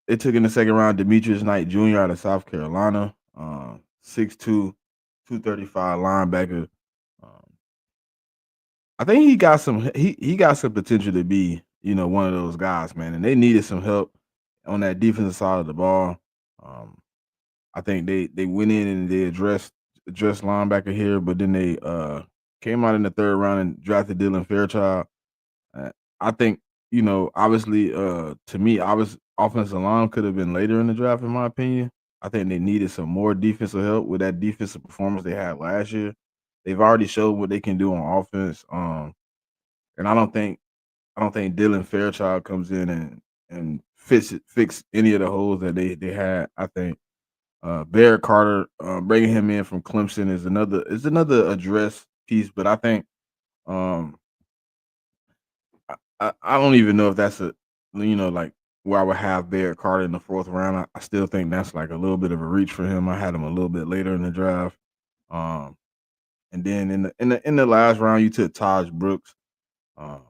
it took in the second round Demetrius Knight Jr. out of South Carolina, 6'2", 235 linebacker. Um, I think he got some potential to be, one of those guys, man. And they needed some help on that defensive side of the ball. Um, I think they went in and they addressed linebacker here, but then they came out in the third round and drafted Dylan Fairchild. Uh, I think, obviously, to me, offensive line could have been later in the draft, in my opinion. I think they needed some more defensive help with that defensive performance they had last year. They've already showed what they can do on offense. And I don't think Dylan Fairchild comes in and fix any of the holes that they had. I think Barrett Carter, bringing him in from Clemson is another address piece, but I think um, I don't even know if that's like where I would have Barrett Carter in the fourth round. I still think that's like a little bit of a reach for him. I had him a little bit later in the draft. Um, and then in the last round, you took Taj Brooks. Um,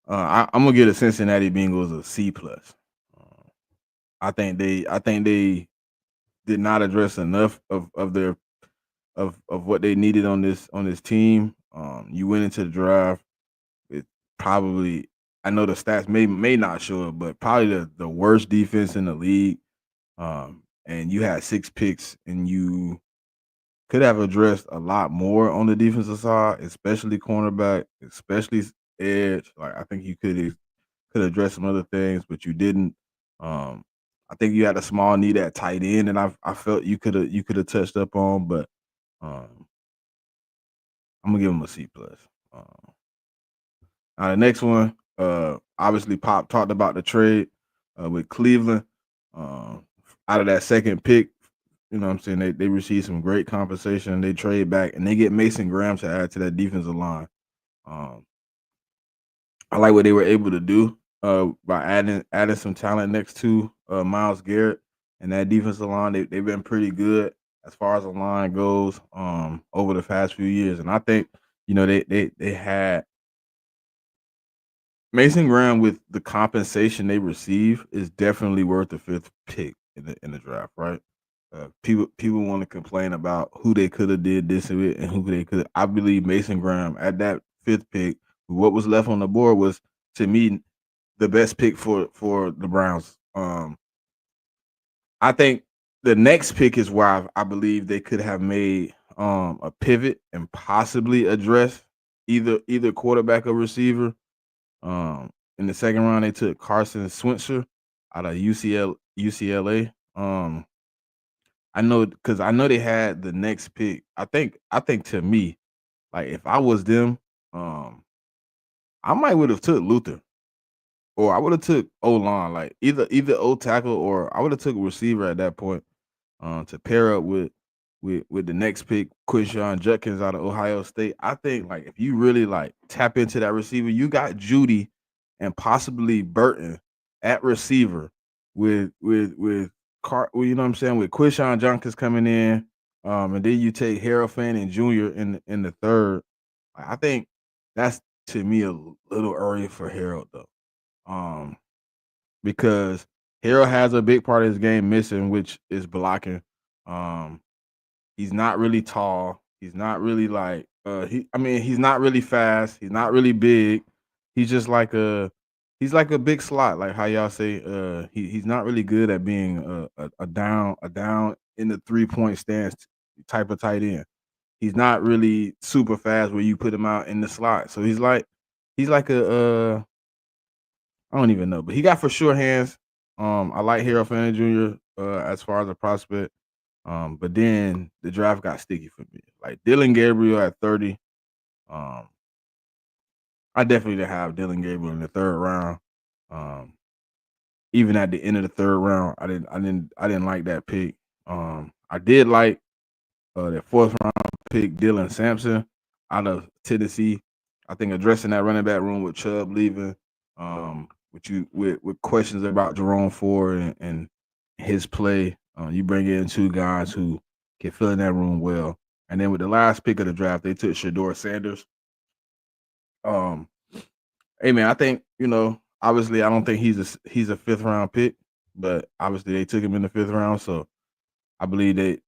I'm gonna give the Cincinnati Bengals a C plus. Uh, I think they did not address enough of their of what they needed on this team. You went into the draft with probably, I know the stats may not show it, but probably the worst defense in the league. And you had 6 picks, and you could have addressed a lot more on the defensive side, especially cornerback, especially edge. Like I think you could address some other things, but you didn't. Um, I think you had a small need at tight end, and I felt you could have touched up on, but um, I'm gonna give him a C plus. Uh, Now the next one, obviously Pop talked about the trade with Cleveland. Um, Out of that second pick, you know what I'm saying, they receive some great compensation. They trade back and they get Mason Graham to add to that defensive line. Um, I like what they were able to do by adding some talent next to Miles Garrett and that defensive line. They've been pretty good as far as the line goes over the past few years, and I think they had Mason Graham with the compensation they receive is definitely worth the fifth pick in the draft, right? People want to complain about who they could have did this with and who they could. I believe Mason Graham at that fifth pick, what was left on the board was to me the best pick for the Browns. I think the next pick is where I believe they could have made a pivot and possibly address either quarterback or receiver. In the second round, they took Carson Switzer out of UCLA. I know because I know they had the next pick. I think to me, like if I was them, um, I might would have took Luther. Or I would have took O line, like either O tackle or I would have took a receiver at that point, to pair up with the next pick, Quinshon Judkins out of Ohio State. I think like if you really like tap into that receiver, you got Judy and possibly Burton at receiver with well, you know what I'm saying, with Quinshon Judkins coming in, and then you take Harold Fanning Jr. in the third. I think that's to me a little early for Harold though. Um, because Harold has a big part of his game missing, which is blocking. Um, he's not really tall. He's not really like he's not really fast. He's not really big. He's just like he's like a big slot, like how y'all say. He's not really good at being a down in the 3-point stance type of tight end. He's not really super fast where you put him out in the slot. So he's like a I don't even know, but he got for sure hands. I like Harold Fanning Jr. As far as a prospect. But then the draft got sticky for me. Like Dylan Gabriel at 30. Um, I definitely didn't have Dylan Gabriel in the third round. Um, Even at the end of the third round, I didn't like that pick. I did like that fourth round pick, Dylan Sampson out of Tennessee. I think addressing that running back room with Chubb leaving, with questions about Jerome Ford and his play, you bring in two guys who can fill in that room well. And then with the last pick of the draft, they took Shador Sanders. Um, hey man, I think obviously I don't think he's a fifth round pick, but obviously they took him in the fifth round, so I believe they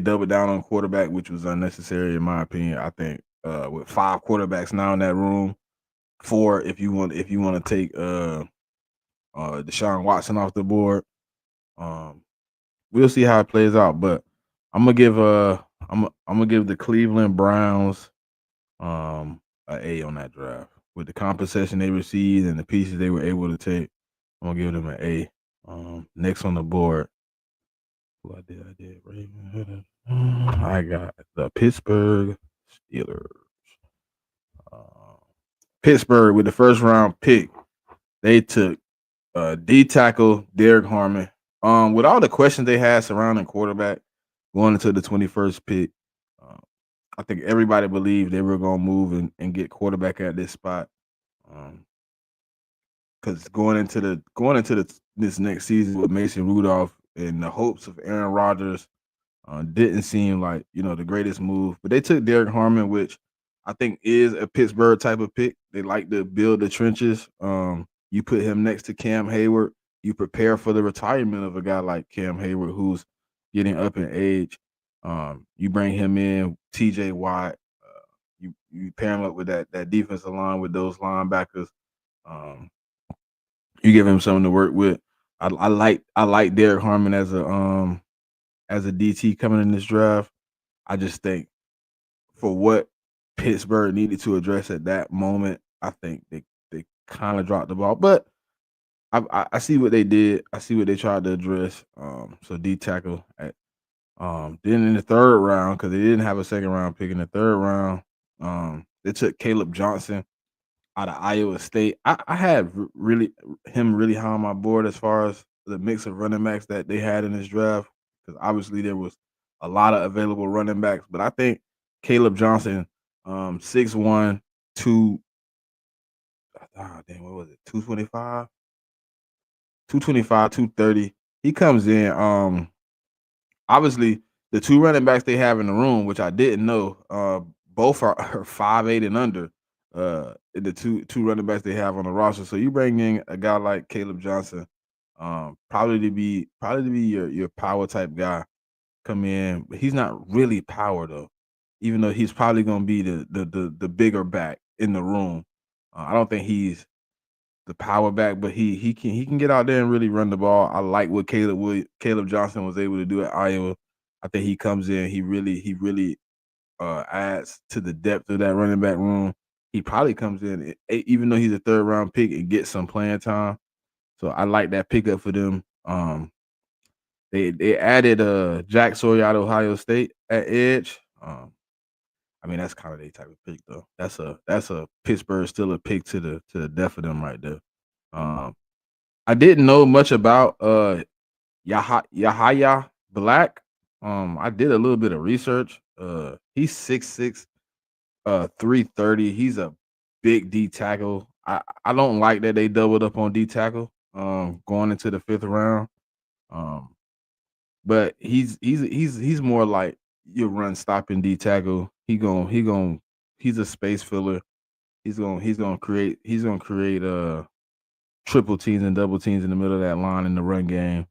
doubled down on quarterback, which was unnecessary in my opinion. I think with 5 quarterbacks now in that room, 4 if you want to take Deshaun Watson off the board. Um, we'll see how it plays out, but I'm gonna give I'm gonna give the Cleveland Browns a A on that draft with the compensation they received and the pieces they were able to take. I'm gonna give them an A. Next on the board, who I did Raven. I got the Pittsburgh Steelers. Uh, Pittsburgh with the first round pick, they took D tackle Derek Harmon. With all the questions they had surrounding quarterback going into the 21st pick, uh, I think everybody believed they were gonna move and get quarterback at this spot. Because going into this next season with Mason Rudolph and the hopes of Aaron Rodgers didn't seem like the greatest move. But they took Derek Harmon, which I think is a Pittsburgh type of pick. They like to build the trenches. You put him next to Cam Hayward. You prepare for the retirement of a guy like Cam Hayward, who's getting up in age. You bring him in, T.J. Watt. You pair him up with that defensive line with those linebackers. Um, you give him something to work with. I like Derek Harmon as a DT coming in this draft. I just think for what Pittsburgh needed to address at that moment, I think they kind of dropped the ball. But I see what they did. I see what they tried to address. So D tackle at then in the third round, because they didn't have a second round pick in the third round, they took Caleb Johnson out of Iowa State. I had really him really high on my board as far as the mix of running backs that they had in this draft, because obviously there was a lot of available running backs, but I think Caleb Johnson, 6'1", 2, what was it, 225, 225, 230. He comes in. Obviously, the two running backs they have in the room, which I didn't know, both are 5'8" and under. The two running backs they have on the roster. So you bring in a guy like Caleb Johnson, probably to be your power type guy, come in, but he's not really power though. Even though he's probably going to be the bigger back in the room, I don't think he's the power back, but he can get out there and really run the ball. I like what Caleb Johnson was able to do at Iowa. I think he comes in, he really adds to the depth of that running back room. He probably comes in even though he's a third round pick and gets some playing time. So I like that pickup for them. They added Jack Sawyer out of Ohio State at edge. I mean that's kind of their type of pick though. That's a Pittsburgh still a pick to the death of them right there. Um, I didn't know much about Yahaya Black. I did a little bit of research. He's 6'6", 330. He's a big D tackle. I don't like that they doubled up on D tackle. Going into the fifth round. Um, but he's more like your run stopping D tackle. He's a space filler. He's gonna create triple teams and double teams in the middle of that line in the run game.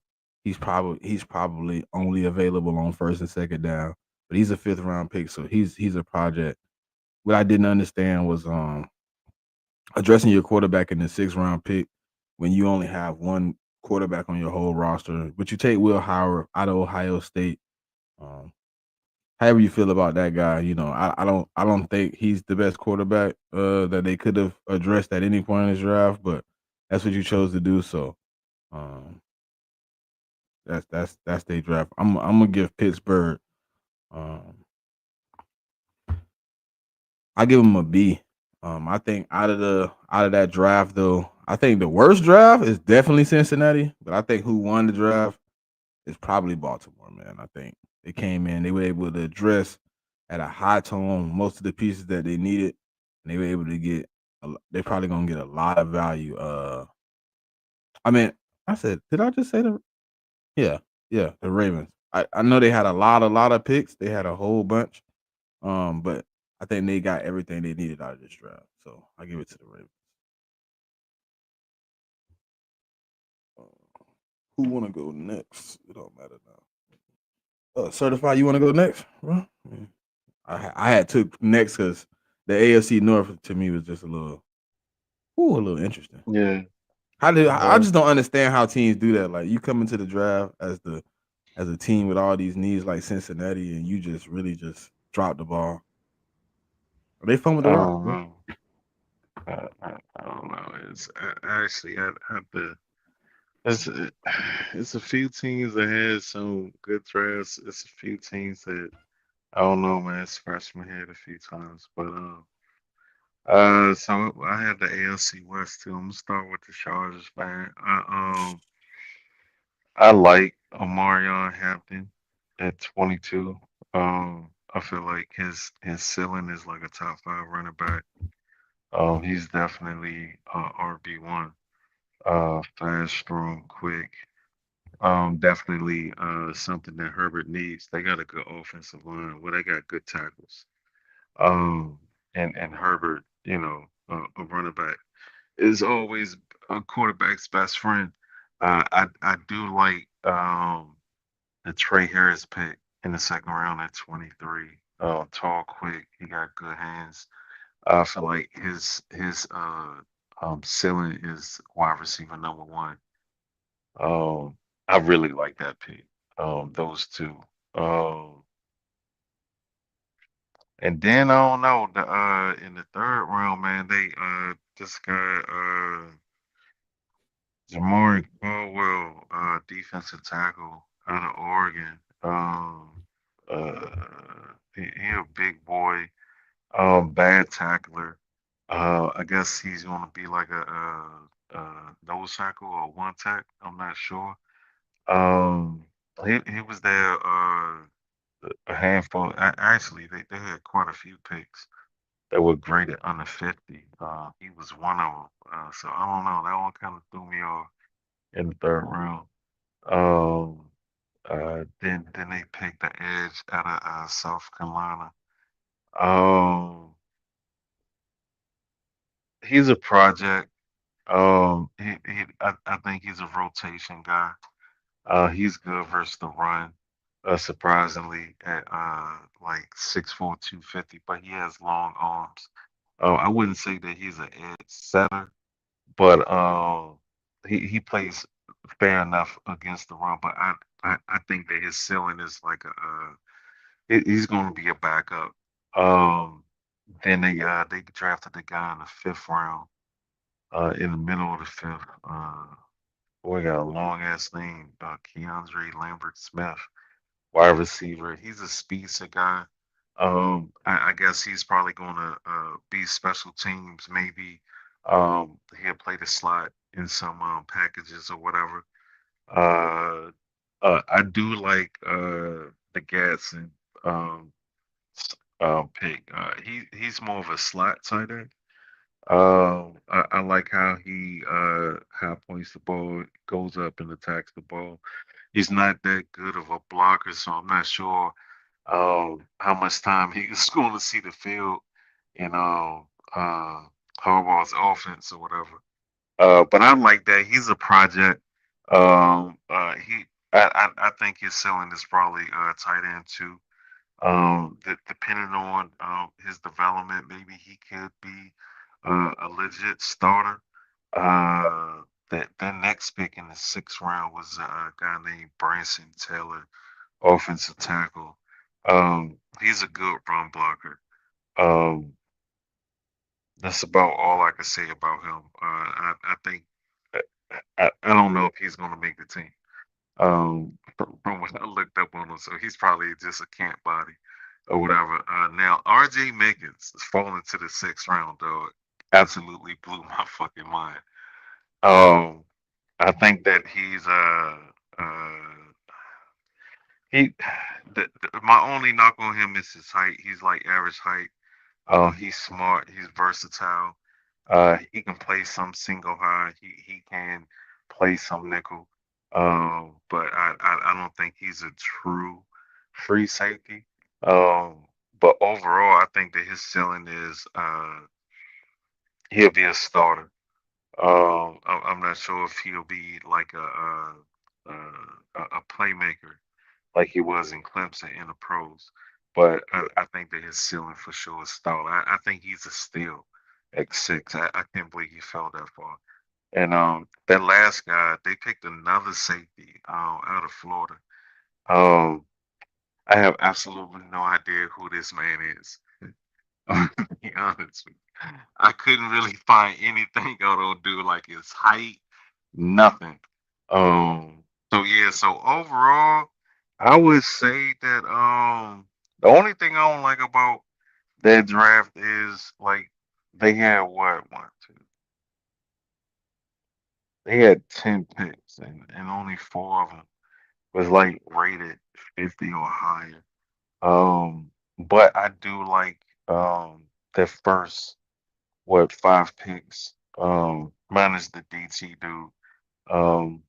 He's probably only available on first and second down, but he's a fifth round pick, so he's a project. What I didn't understand was addressing your quarterback in the sixth round pick when you only have one quarterback on your whole roster, but you take Will Howard out of Ohio State. Um, However you feel about that guy, I don't think he's the best quarterback that they could have addressed at any point in this draft, but that's what you chose to do. So um, that's their draft. I'm gonna give Pittsburgh. Um, I give them a B. I think out of that draft though, I think the worst draft is definitely Cincinnati, but I think who won the draft is probably Baltimore, man. I think they came in, they were able to address at a high tone most of the pieces that they needed, and they were able to get. They're probably gonna get a lot of value. I mean, I said, did I just say the? Yeah, yeah, the Ravens. I know they had a lot of picks. They had a whole bunch. But I think they got everything they needed out of this draft. So I give it to the Ravens. Uh, who want to go next? It don't matter now. Certified, you want to go next, bro? Mm. I had took next because the AFC North to me was just a little interesting. Yeah. I Uh, just don't understand how teams do that. Like you come into the draft as a team with all these needs like Cincinnati, and you just really just drop the ball. They fun with I the rock, don't bro. know. I don't know. Actually I have to. It's it's a few teams that had some good drafts. It's a few teams that I don't know, man. Scratched my head a few times, but so I had the ALC West too. I'm gonna start with the Chargers, man. I like Omarion Hampton at 22. I feel like his ceiling is like a top five running back. He's definitely RB1. Fast, strong, quick. Definitely something that Herbert needs. They got a good offensive line. Well, they got good tackles. Um, and Herbert, a running back is always a quarterback's best friend. I do like the Trey Harris pick in the second round at 23. Tall, quick. He got good hands. I feel like his ceiling is wide receiver number one. I really like that pick. Those two. Um, and then I don't know the in the third round, man, they just got Jamari Caldwell, defensive tackle out of Oregon. He a big boy, bad tackler. I guess he's gonna be like a nose tackle or one tack. I'm not sure. Um, he was there a handful. Actually, they had quite a few picks that were graded under 50. He was one of them. So I don't know. That one kind of threw me off in the third round. Um, then they picked the edge out of South Carolina. Um, he's a project. I think he's a rotation guy. He's good versus the run. Surprisingly, at like 6'4", 250, but he has long arms. I wouldn't say that he's an edge setter, but he plays fair enough against the run. But I think that his ceiling is like he's going to be a backup. Um, then they drafted the guy in the fifth round, in the middle of the fifth. Boy got a long ass name, Keandre Lambert Smith, wide receiver. He's a speedster guy. I guess he's probably gonna be special teams. Maybe he'll play the slot in some packages or whatever. Uh, I do like the Gatson um, pick. He's more of a slot tight end. I like how he points the ball, goes up and attacks the ball. He's not that good of a blocker, so I'm not sure how much time he's going to see the field in uh Harbaugh's offense or whatever. But I like that he's a project. He I think his ceiling is probably tight end too. Depending on his development, maybe he could be a legit starter. That next pick in the sixth round was a guy named Branson Taylor, offensive tackle. He's a good run blocker. Um, that's about all I can say about him. I think I don't know if he's going to make the team. From what I looked up on him, so he's probably just a camp body or whatever. Now RJ Mickens is falling to the sixth round, dog. Absolutely blew my fucking mind. Um, I think that he my only knock on him is his height. He's like average height. He's smart. He's versatile. He can play some single high. He can play some nickel. But I don't think he's a true free safety. But overall, I think that his ceiling is he'll be a starter. I'm not sure if he'll be like a playmaker like he was in Clemson in the pros. But I think that his ceiling for sure is stall. I think he's a steal at six. I can't believe he fell that far. And that last guy, they picked another safety out of Florida. Um, I have absolutely no idea who this man is. To be honest with you. I couldn't really find anything out on dude like his height, nothing. So yeah, so overall, I would say that the only thing I don't like about that draft is like they had what one, two, they had 10 picks and only four of them was like rated 50 or higher. But I do like the first what five picks minus the DT dude. Um,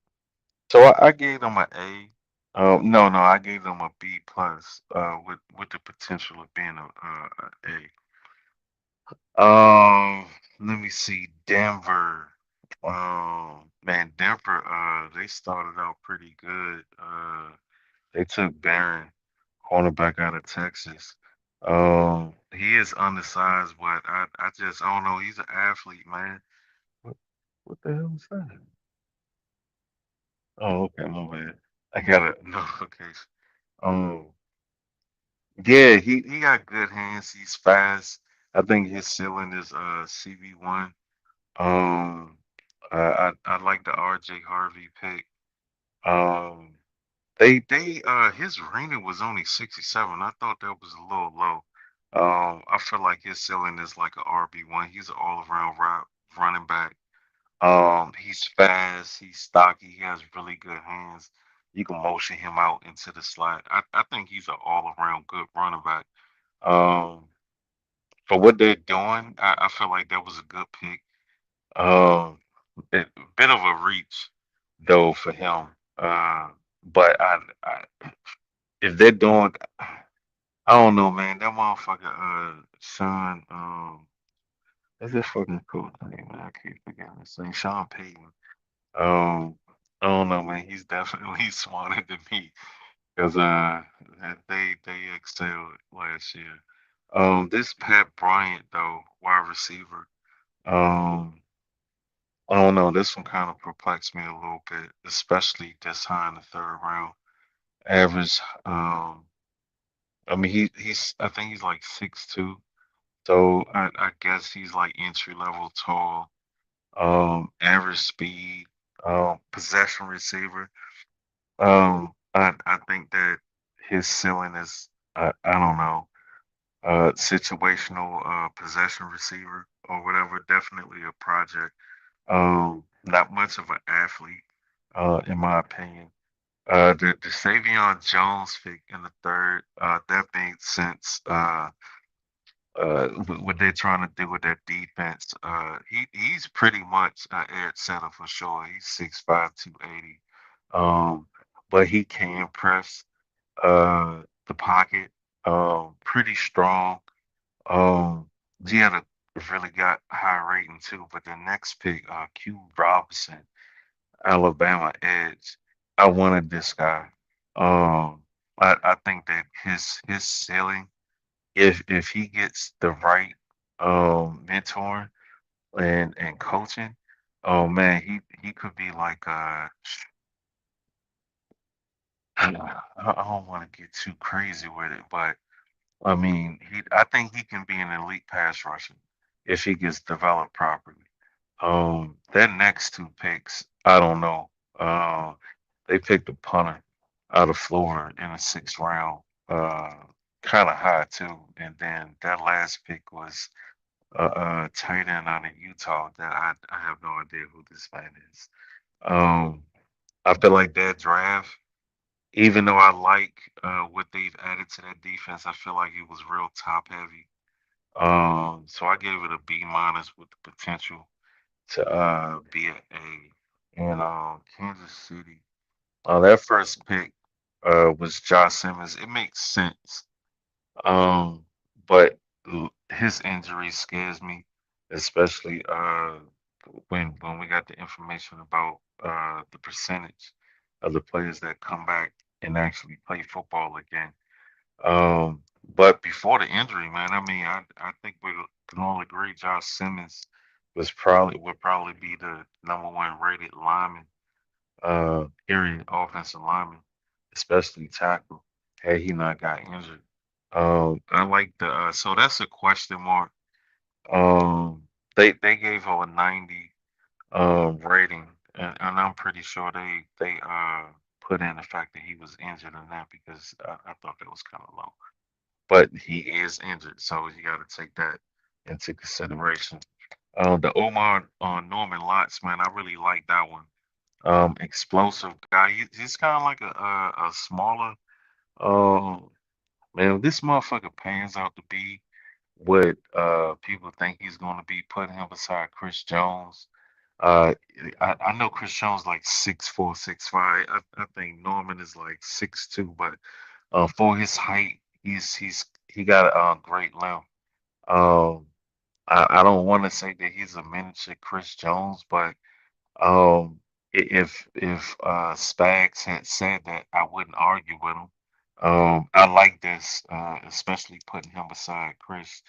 so I gave them an A. No, I gave them a B plus. With the potential of being a A. Let me see. Denver. Man, Denver. They started out pretty good. They took Barron, cornerback out of Texas. He is undersized, but I don't know. He's an athlete, man. What what the hell is that? Oh, okay, my bad. I got a notification. Um, yeah, he got good hands. He's fast. I think his ceiling is CV1. Um, I like the RJ Harvey pick. Um, they his rating was only 67. I thought that was a little low. I feel like his ceiling is like a RB1. He's an all around running back. He's fast, he's stocky, he has really good hands. You can motion him out into the slot. I think he's an all around good running back. Um, for what they're doing, I feel like that was a good pick. Um, a bit of a reach though for him. But if they're doing, I don't know, man. That motherfucker, Sean, that's his fucking cool name, man. I keep forgetting his name, Sean Payton. Um, I don't know, man. He's definitely smarter than me because they excelled last year. This Pat Bryant though, wide receiver. Um, I don't know. This one kind of perplexed me a little bit, especially this high in the third round. Average. I mean he's I think he's like 6'2", so I guess he's like entry level tall. Average speed. possession receiver. I think that his ceiling is I don't know, situational possession receiver or whatever. Definitely a project. Not much of an athlete, in my opinion. The Savion Jones pick in the third, that made sense. What they're trying to do with that defense. He's pretty much Ed Center for sure. He's 6'5", 280. But he can press the pocket. Pretty strong. Um, he had a really got high rating too. But the next pick, Q Robinson, Alabama edge. I wanted this guy. Um, I think that his ceiling, if he gets the right mentoring and coaching, oh man, he could be like I don't want to get too crazy with it, but I mean I think he can be an elite pass rusher if he gets developed properly. Their next two picks, I don't know. They picked a punter out of Florida in the sixth round, kind of high too. And then that last pick was tight end out of Utah that I have no idea who this man is. Um, I feel like that draft, even though I like what they've added to that defense, I feel like it was real top heavy. So I gave it a B minus with the potential to be an A. And Kansas City, that first pick was Josh Simmons. It makes sense. Um, but his injury scares me, especially when we got the information about the percentage of the players that come back and actually play football again. But before the injury, man, I mean, I think we can all agree Josh Simmons would probably be the number one rated lineman, area offensive lineman, especially tackle, had he not got injured. I like the so that's a question mark. They gave her a 90 rating, and I'm pretty sure they put in the fact that he was injured in that because I thought that was kind of low. But he is injured, so you got to take that into consideration. The Omar Norman Lots, man, I really like that one. Explosive guy. He's kind of like a smaller. Um, Man, this motherfucker pans out to be what people think he's going to be. Putting him beside Chris Jones. Uh, I know Chris Jones like 6'4", 6'5". I think Norman is like 6'2", but for his height, he got a great length. Um, I don't want to say that he's a miniature Chris Jones, but if Spags had said that, I wouldn't argue with him. I like this, especially putting him beside Chris.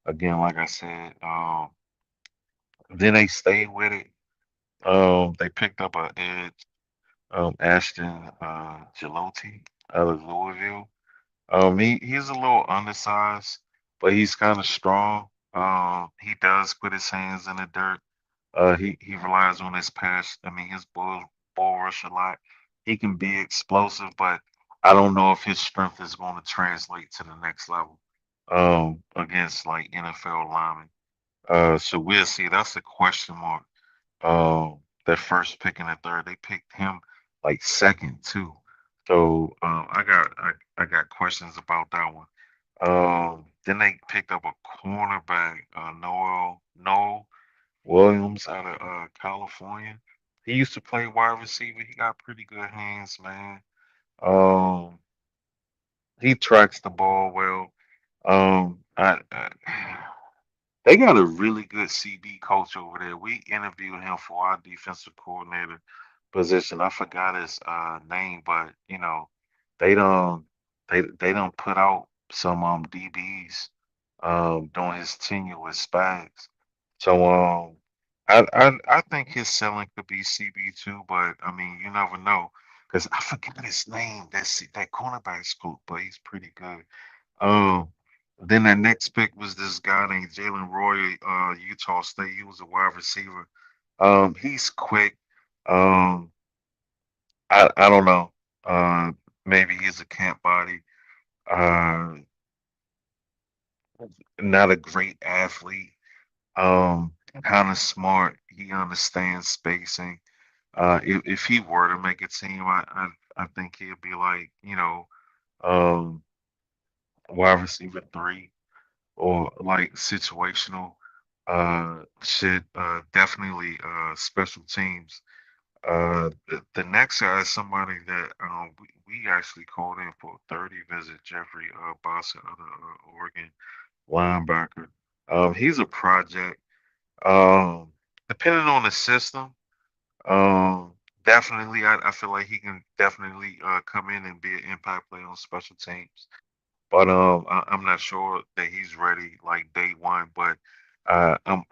Again, like I said, then they stayed with it. They picked up a edge, Ashton Gelotti out of Louisville. He's a little undersized, but he's kind of strong. He does put his hands in the dirt. He relies on his pass. I mean, his ball rush a lot. He can be explosive, but I don't know if his strength is going to translate to the next level against like NFL linemen. So we'll see. That's a question mark. That first pick in the third, they picked him like second too. So I got questions about that one. Then they picked up a cornerback, Noel Williams out of California. He used to play wide receiver. He got pretty good hands, man. Um, he tracks the ball well. I they got a really good CB coach over there. We interviewed him for our defensive coordinator position. I forgot his name, but they don't they don't put out some DBs during his tenure with Spags. So I think his ceiling could be CB too, but I mean you never know because I forgot his name. That cornerback's group, but he's pretty good. Um, then that next pick was this guy named Jalen Roy, Utah State. He was a wide receiver. He's quick. Um, I don't know. Uh, Maybe he's a camp body. Uh, not a great athlete. Um, Kind of smart. He understands spacing. If he were to make a team, I think he'd be like, um, wide receiver three or like situational shit. Definitely special teams. The next guy is somebody that we actually called in for a 30 visit, Jeffrey Bossa of the Oregon linebacker. He's a project. Um, Depending on the system, um, definitely, I feel like he can definitely come in and be an impact player on special teams. But I'm not sure that he's ready like day one. But I'm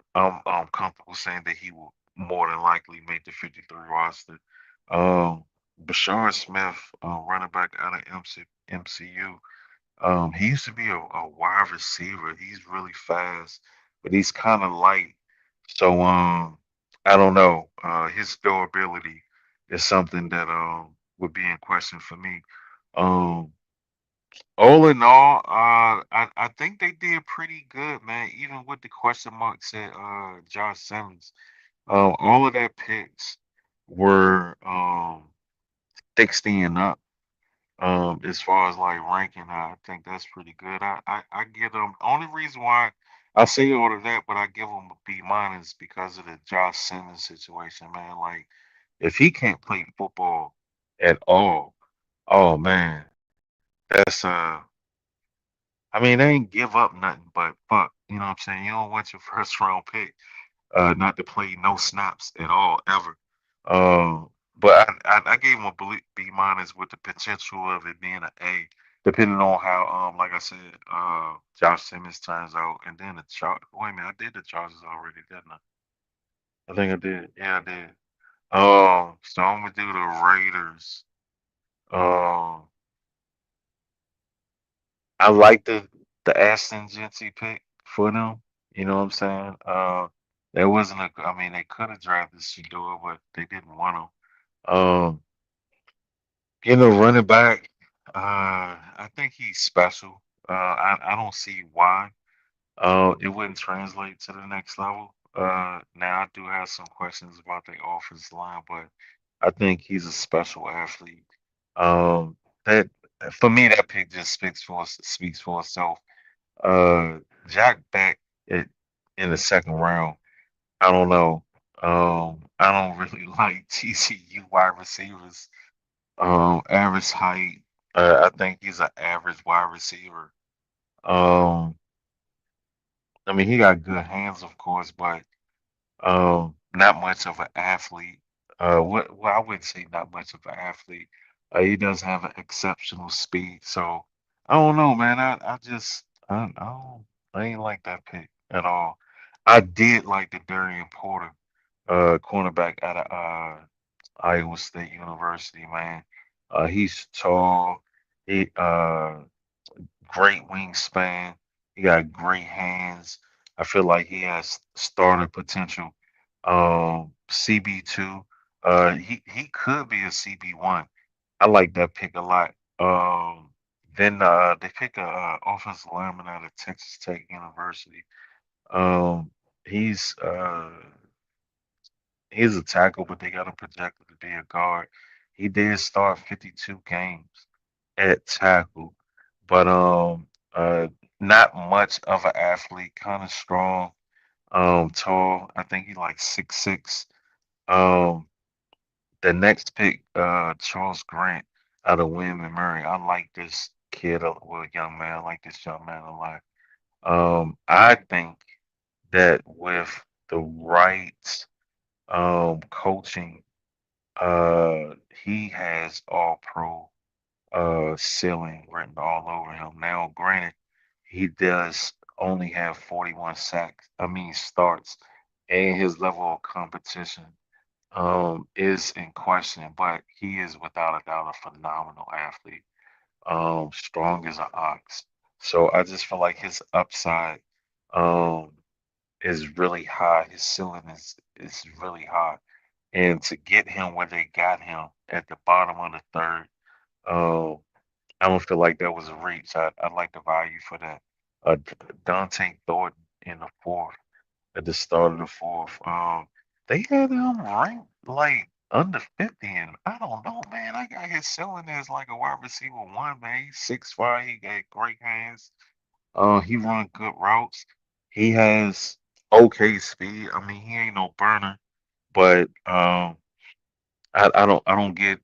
comfortable saying that he will more than likely make the 53 roster. Um, Bashar Smith, running back out of MCU. He used to be a wide receiver. He's really fast, but he's kind of light. So I don't know. His durability is something that would be in question for me. Um, all in all, I think they did pretty good, man. Even with the question marks at Josh Simmons, all of their picks were 60 and up. As far as like ranking, I think that's pretty good. I give them only reason why I say all of that, but I give them a B minus because of the Josh Simmons situation, man. Like if he can't play football at all, oh man, that's I mean, they ain't give up nothing, but fuck, you know what I'm saying? You don't want your first round pick not to play no snaps at all ever. But I gave him a B minus with the potential of it being an A, depending on how like I said, Josh Simmons turns out, and then the chart. Wait a minute, I did the Chargers already, didn't I? I think I did. Yeah, I did. So I'm gonna do the Raiders. Um, I like the Ashton Genty pick for them. You know what I'm saying? There wasn't a. I mean, they could have drafted Shador, but they didn't want him. Getting a running back, I think he's special. I don't see why it wouldn't translate to the next level. Now I do have some questions about the offensive line, but I think he's a special athlete. That for me, that pick just speaks for itself. Uh, Jack back at, in the second round. I don't know. I don't really like TCU wide receivers. Average height. I think he's an average wide receiver. Um, I mean, he got good hands, of course, but not much of an athlete. Well, I wouldn't say not much of an athlete. He does have an exceptional speed. So I don't know, man. I ain't like that pick at all. I did like the Darian Porter, cornerback out of Iowa State University, man. He's tall. He great wingspan. He got great hands. I feel like he has starter potential. CB2. He could be a CB1. I like that pick a lot. Then they pick a offensive lineman out of Texas Tech University. Um, he's uh he's a tackle, but they got him projected to be a guard. He did start 52 games at tackle, but not much of an athlete, kind of strong, tall. I think he like 6'6". Um, the next pick, Charles Grant out of William and Murray. I like this kid, well, young man. I like this young man a lot. I think that with the right coaching, he has all pro ceiling written all over him. Now, granted, he does only have 41 sacks, I mean starts, and his level of competition is in question, but he is without a doubt a phenomenal athlete. Strong as an ox. So I just feel like his upside um is really high. His ceiling is really high. And to get him where they got him at the bottom of the third, uh, I don't feel like that was a reach. I like the value for that. Dante Thornton in the fourth, at the start of the fourth. They had him ranked like under 50, and I don't know, man. I got his ceiling as like a wide receiver one, man. He's 6'5", he got great hands. He run good routes. He has okay speed. I mean, he ain't no burner, but I don't get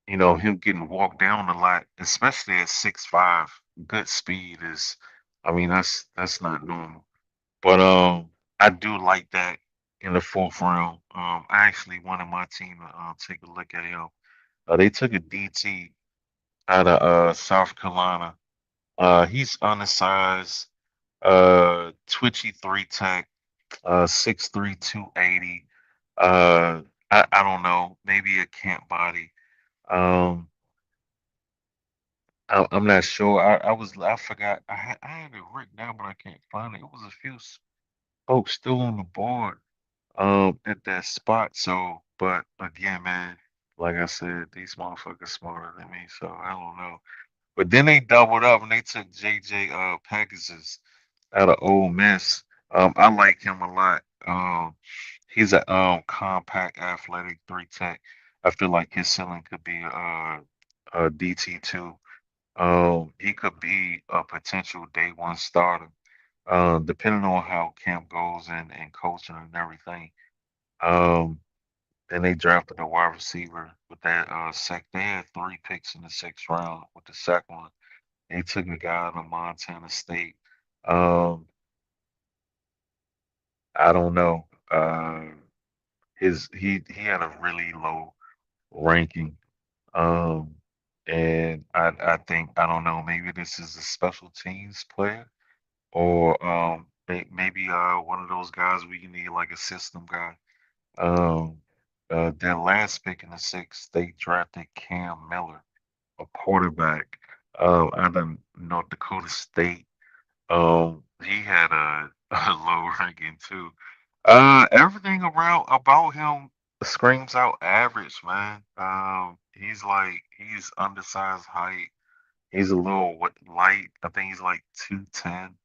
him getting walked down a lot, especially at 6'5". Good speed is, I mean, that's not normal. But I do like that in the fourth round. I actually wanted my team to take a look at him. They took a DT out of South Carolina. He's undersized, twitchy three tech, 6'3", 280. I don't know, maybe a camp body. Um, I'm not sure. I forgot. I had it written down, but I can't find it. It was a few folks still on the board at that spot. So, but again, man, like I said, these motherfuckers smarter than me, so I don't know. But then they doubled up and they took JJ Pegasus out of Ole Miss. I like him a lot. He's a compact, athletic three tech. I feel like his ceiling could be a DT2. He could be a potential day one starter, depending on how camp goes and coaching and everything. Um, then they drafted a wide receiver with that They had three picks in the sixth round. With the second one, they took a guy out of Montana State. Um, I don't know. He had a really low ranking. Um, and I think I don't know. Maybe this is a special teams player, or maybe one of those guys where you need like a system guy. Um, their last pick in the sixth, they drafted Cam Miller, a quarterback, out of North Dakota State. He had a low ranking too. Everything around about him screams out average, man. He's undersized height. He's a little light. I think he's like 210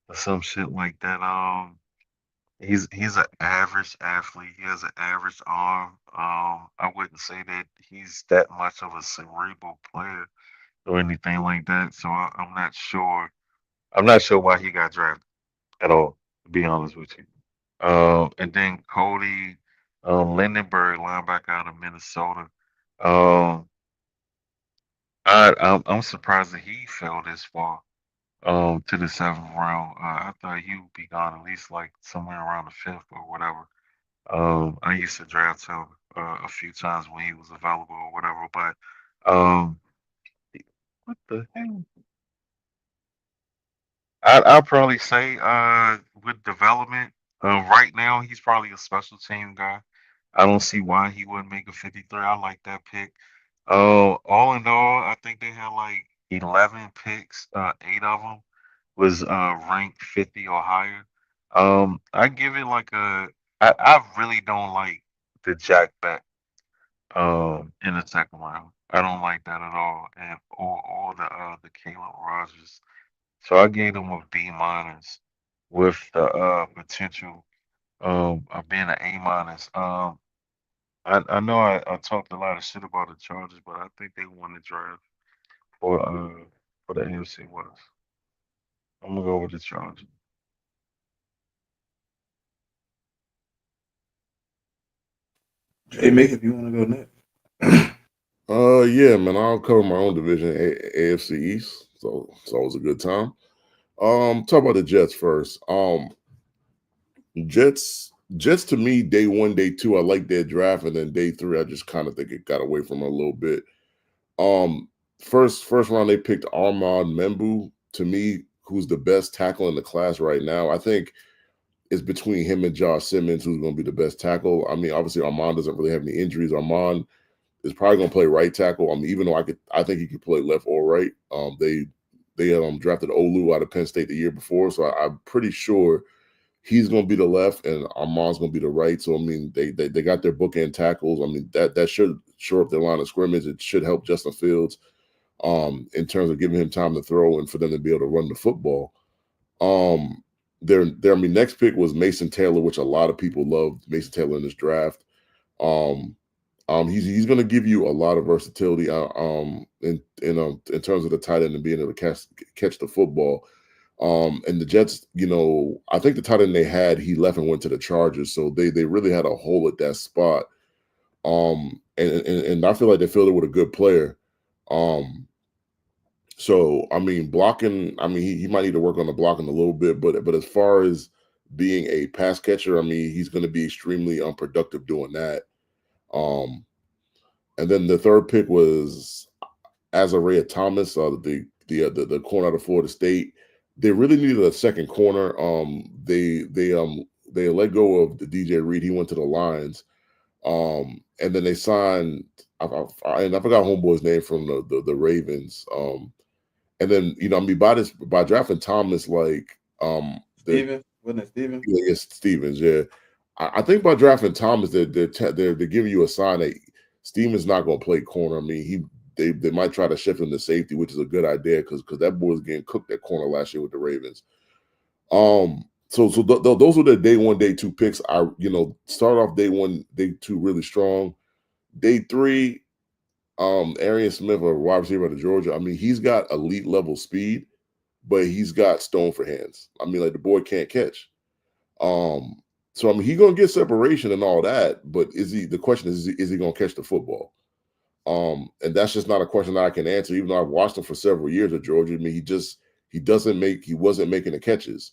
or some shit like that. He's an average athlete. He has an average arm. I wouldn't say that he's that much of a cerebral player or anything like that. So I'm not sure. I'm not sure why he got drafted at all, to be honest with you. And then Cody Lindenberg, linebacker out of Minnesota. Um, I'm surprised that he fell this far to the seventh round. I thought he would be gone at least like somewhere around the fifth or whatever. I used to draft him a few times when he was available or whatever, but um, what the hell? I'd probably say with development, right now he's probably a special team guy. I don't see why he wouldn't make a 53. I like that pick. All in all, I think they had like 11 picks. Eight of them was ranked 50 or higher. I give it like I really don't like the Jack Bet in the second round. I don't like that at all, and or the Caleb Rogers. So I gave them a B minus with the potential of being an A minus. I know I talked a lot of shit about the Chargers, but I think they won the draft for the AFC West. I'm gonna go with the Chargers. JMIK, if you want to go next. Yeah, man, I'll cover my own division, AFC East. So it's always a good time. Talk about the Jets first. Jets to me, day one, day two, I like their draft, and then day three, I just kind of think it got away from them a little bit. Um, first round they picked Armand Membu. To me, who's the best tackle in the class right now. I think it's between him and Josh Simmons who's going to be the best tackle. I mean, obviously Armand doesn't really have any injuries. Armand is probably going to play right tackle. I mean, even though I think he could play left or right. They drafted Olu out of Penn State the year before, so I'm pretty sure he's going to be the left and Armand's going to be the right. So I mean, they got their bookend tackles. I mean, that should shore up their line of scrimmage. It should help Justin Fields in terms of giving him time to throw and for them to be able to run the football. I mean, next pick was Mason Taylor, which a lot of people loved Mason Taylor in this draft. He's going to give you a lot of versatility in terms of the tight end and being able to catch the football. And the Jets, I think the tight end they had, he left and went to the Chargers, so they really had a hole at that spot. And I feel like they filled it with a good player. So I mean, blocking, I mean, he might need to work on the blocking a little bit, but as far as being a pass catcher, I mean, he's going to be extremely unproductive doing that. And then the third pick was Azariah Thomas, the corner out of Florida State. They really needed a second corner. They let go of the DJ Reed. He went to the Lions. And then they signed, I forgot homeboy's name from the Ravens. And then I mean, by drafting Thomas, like Steven, wasn't it Steven? Yeah, Stevens. Yeah, I think by drafting Thomas, they're giving you a sign that Stevens not going to play corner. I mean, they might try to shift him to safety, which is a good idea because that boy was getting cooked at corner last year with the Ravens. So those were the day 1, day 2 picks. I start off day 1, day 2 really strong. Day 3, Arian Smith, a wide receiver out of Georgia. I mean, he's got elite level speed, but he's got stone for hands. I mean, like the boy can't catch. So I mean, he's gonna get separation and all that, but the question is he gonna catch the football? And that's just not a question that I can answer, even though I've watched him for several years at Georgia. I mean, he wasn't making the catches.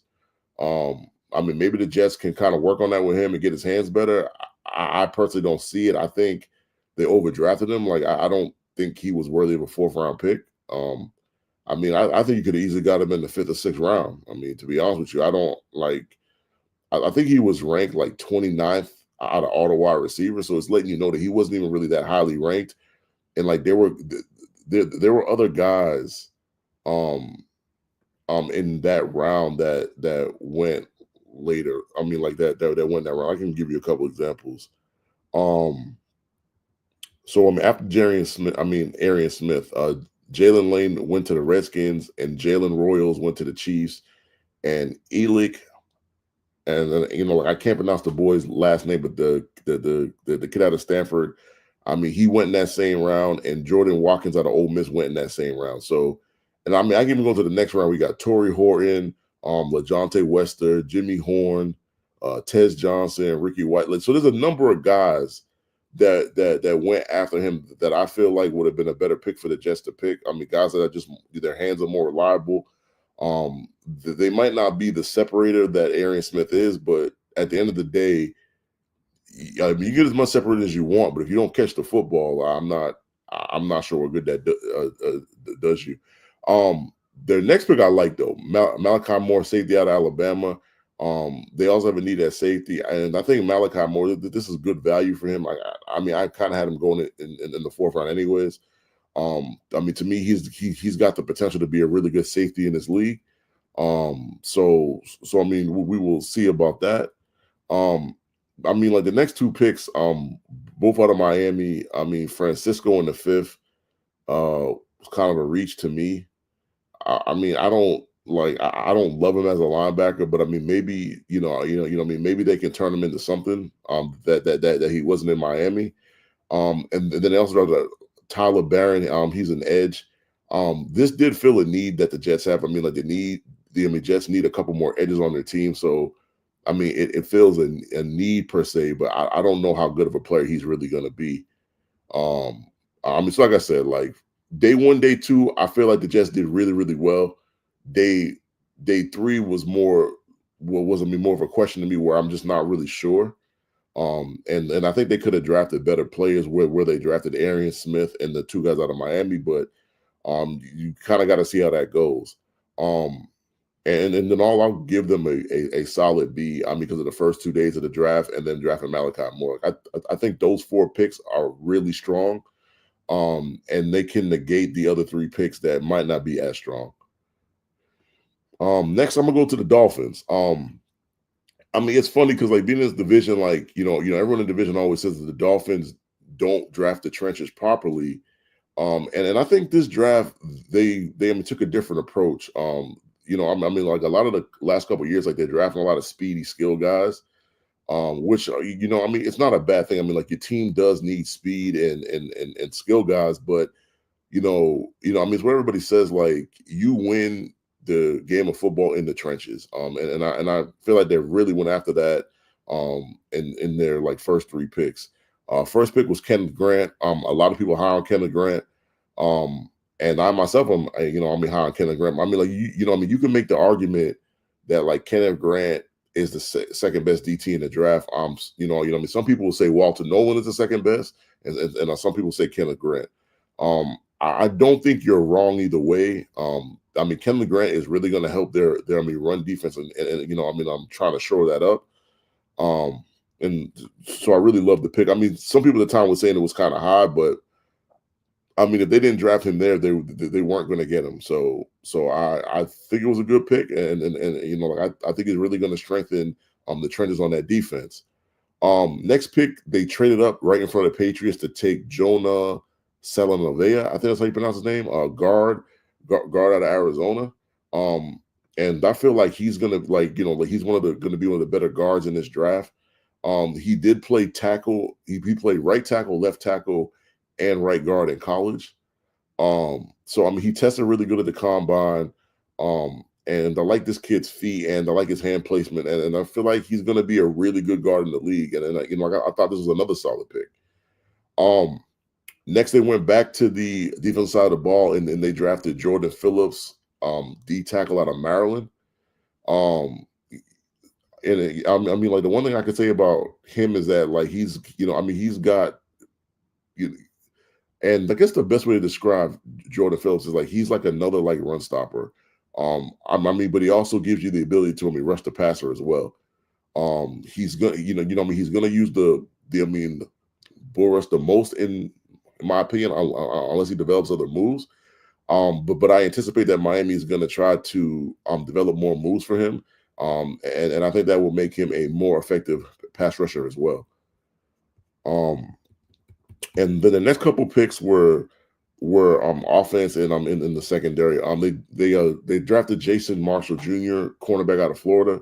I mean, maybe the Jets can kind of work on that with him and get his hands better. I personally don't see it. I think they overdrafted him. Like, I don't think he was worthy of a 4th round pick. I mean, I think you could have easily got him in the 5th or 6th round. I mean, to be honest with you, I think he was ranked like 29th out of all the wide receivers. So it's letting you know that he wasn't even really that highly ranked. And like there were other guys in that round that went later. I mean, like that went that round. I can give you a couple examples. So I mean, after Arian Smith, Jalen Lane went to the Redskins, and Jalen Royals went to the Chiefs, and Elick, and like I can't pronounce the boy's last name, but the kid out of Stanford, I mean, he went in that same round, and Jordan Watkins out of Ole Miss went in that same round. So, and I mean, I can even go to the next round. We got Torrey Horton, LaJohntay Wester, Jimmy Horn, Tez Johnson, Ricky White. So there's a number of guys that went after him that I feel like would have been a better pick for the Jets to pick. I mean, guys that are just, their hands are more reliable. They might not be the separator that Arian Smith is, but at the end of the day, I mean, you get as much separated as you want, but if you don't catch the football, I'm not sure what good that does you. Their next pick I like though, Malachi Moore, safety out of Alabama. They also have a need at safety, and I think Malachi Moore, this is good value for him. I mean, I kind of had him going in the 4th round anyways. I mean, to me, he's got the potential to be a really good safety in this league. So I mean, we will see about that. I mean, like the next 2 picks, both out of Miami. I mean, Francisco in the 5th was kind of a reach to me. I mean, I don't love him as a linebacker, but I mean, maybe I mean, maybe they can turn him into something that he wasn't in Miami. And then they also got Tyler Barron. He's an edge. This did fill a need that the Jets have. I mean, like the Jets need a couple more edges on their team. So, I mean, it fills a need per se, but I don't know how good of a player he's really going to be. I mean, so like I said, like day 1, day 2, I feel like the Jets did really, really well. Day 3 was more of a question to me where I'm just not really sure. And I think they could have drafted better players where they drafted Arian Smith and the 2 guys out of Miami, but you kind of got to see how that goes. And then I'll give them a solid B. I mean, because of the first 2 days of the draft and then drafting Malachi Moore. I think those 4 picks are really strong, and they can negate the other 3 picks that might not be as strong. Next, I'm gonna go to the Dolphins. I mean, it's funny because like being in this division, like everyone in the division always says that the Dolphins don't draft the trenches properly. And I think this draft they took a different approach. I mean, like a lot of the last couple of years, like they're drafting a lot of speedy skill guys, which I mean, it's not a bad thing. I mean, like your team does need speed and skill guys, but I mean, it's what everybody says. Like you win the game of football in the trenches. And I feel like they really went after that. In their like first 3 picks. First pick was Kenneth Grant. A lot of people high on Kenneth Grant. And I myself, I'm high on Kenneth Grant. I mean, like I mean, you can make the argument that like Kenneth Grant is the second best DT in the draft. I mean, some people will say Walter Nolan is the second best, and some people say Kenneth Grant. I don't think you're wrong either way. I mean, Kenneth Grant is really going to help their run defense, and I mean, I'm trying to shore that up. And so I really love the pick. I mean, some people at the time were saying it was kind of high, but I mean, if they didn't draft him there, they weren't going to get him. So I think it was a good pick, and like I think it's really going to strengthen the trenches on that defense. Next pick, they traded up right in front of the Patriots to take Jonah Salanovea. I think that's how you pronounce his name. Guard out of Arizona. And I feel like he's gonna like he's gonna be one of the better guards in this draft. He did play tackle. He played right tackle, left tackle, and right guard in college. So I mean, he tested really good at the combine. And I like this kid's feet, and I like his hand placement, and I feel like he's going to be a really good guard in the league. And I thought this was another solid pick. Next, they went back to the defensive side of the ball, and they drafted Jordan Phillips, D tackle out of Maryland. And I mean, like the one thing I could say about him is that like he's got and I guess the best way to describe Jordan Phillips is like he's like another like run stopper. I mean, but he also gives you the ability to rush the passer as well. He's gonna, he's gonna use the bull rush the most in my opinion, unless he develops other moves. But I anticipate that Miami is gonna try to develop more moves for him. And I think that will make him a more effective pass rusher as well. And then the next couple picks were offense and in the secondary. They drafted Jason Marshall Jr., cornerback out of Florida.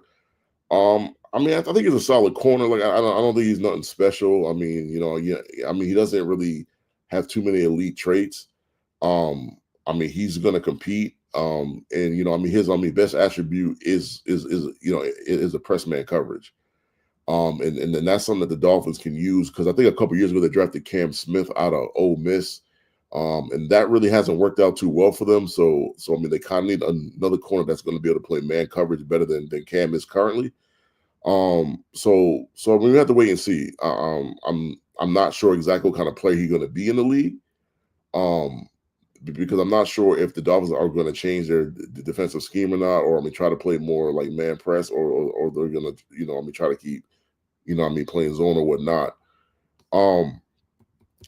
I mean, I think he's a solid corner. Like I don't think he's nothing special. I mean, I mean, he doesn't really have too many elite traits. I mean, he's going to compete. And I mean, his best attribute is a press man coverage. And then that's something that the Dolphins can use because I think a couple years ago they drafted Cam Smith out of Ole Miss, and that really hasn't worked out too well for them. So I mean they kind of need another corner that's going to be able to play man coverage better than Cam is currently. So I mean, we have to wait and see. I'm not sure exactly what kind of player he's going to be in the league. Because I'm not sure if the Dolphins are going to change their defensive scheme or not, or try to play more like man press, or they're going to try to keep playing zone or whatnot.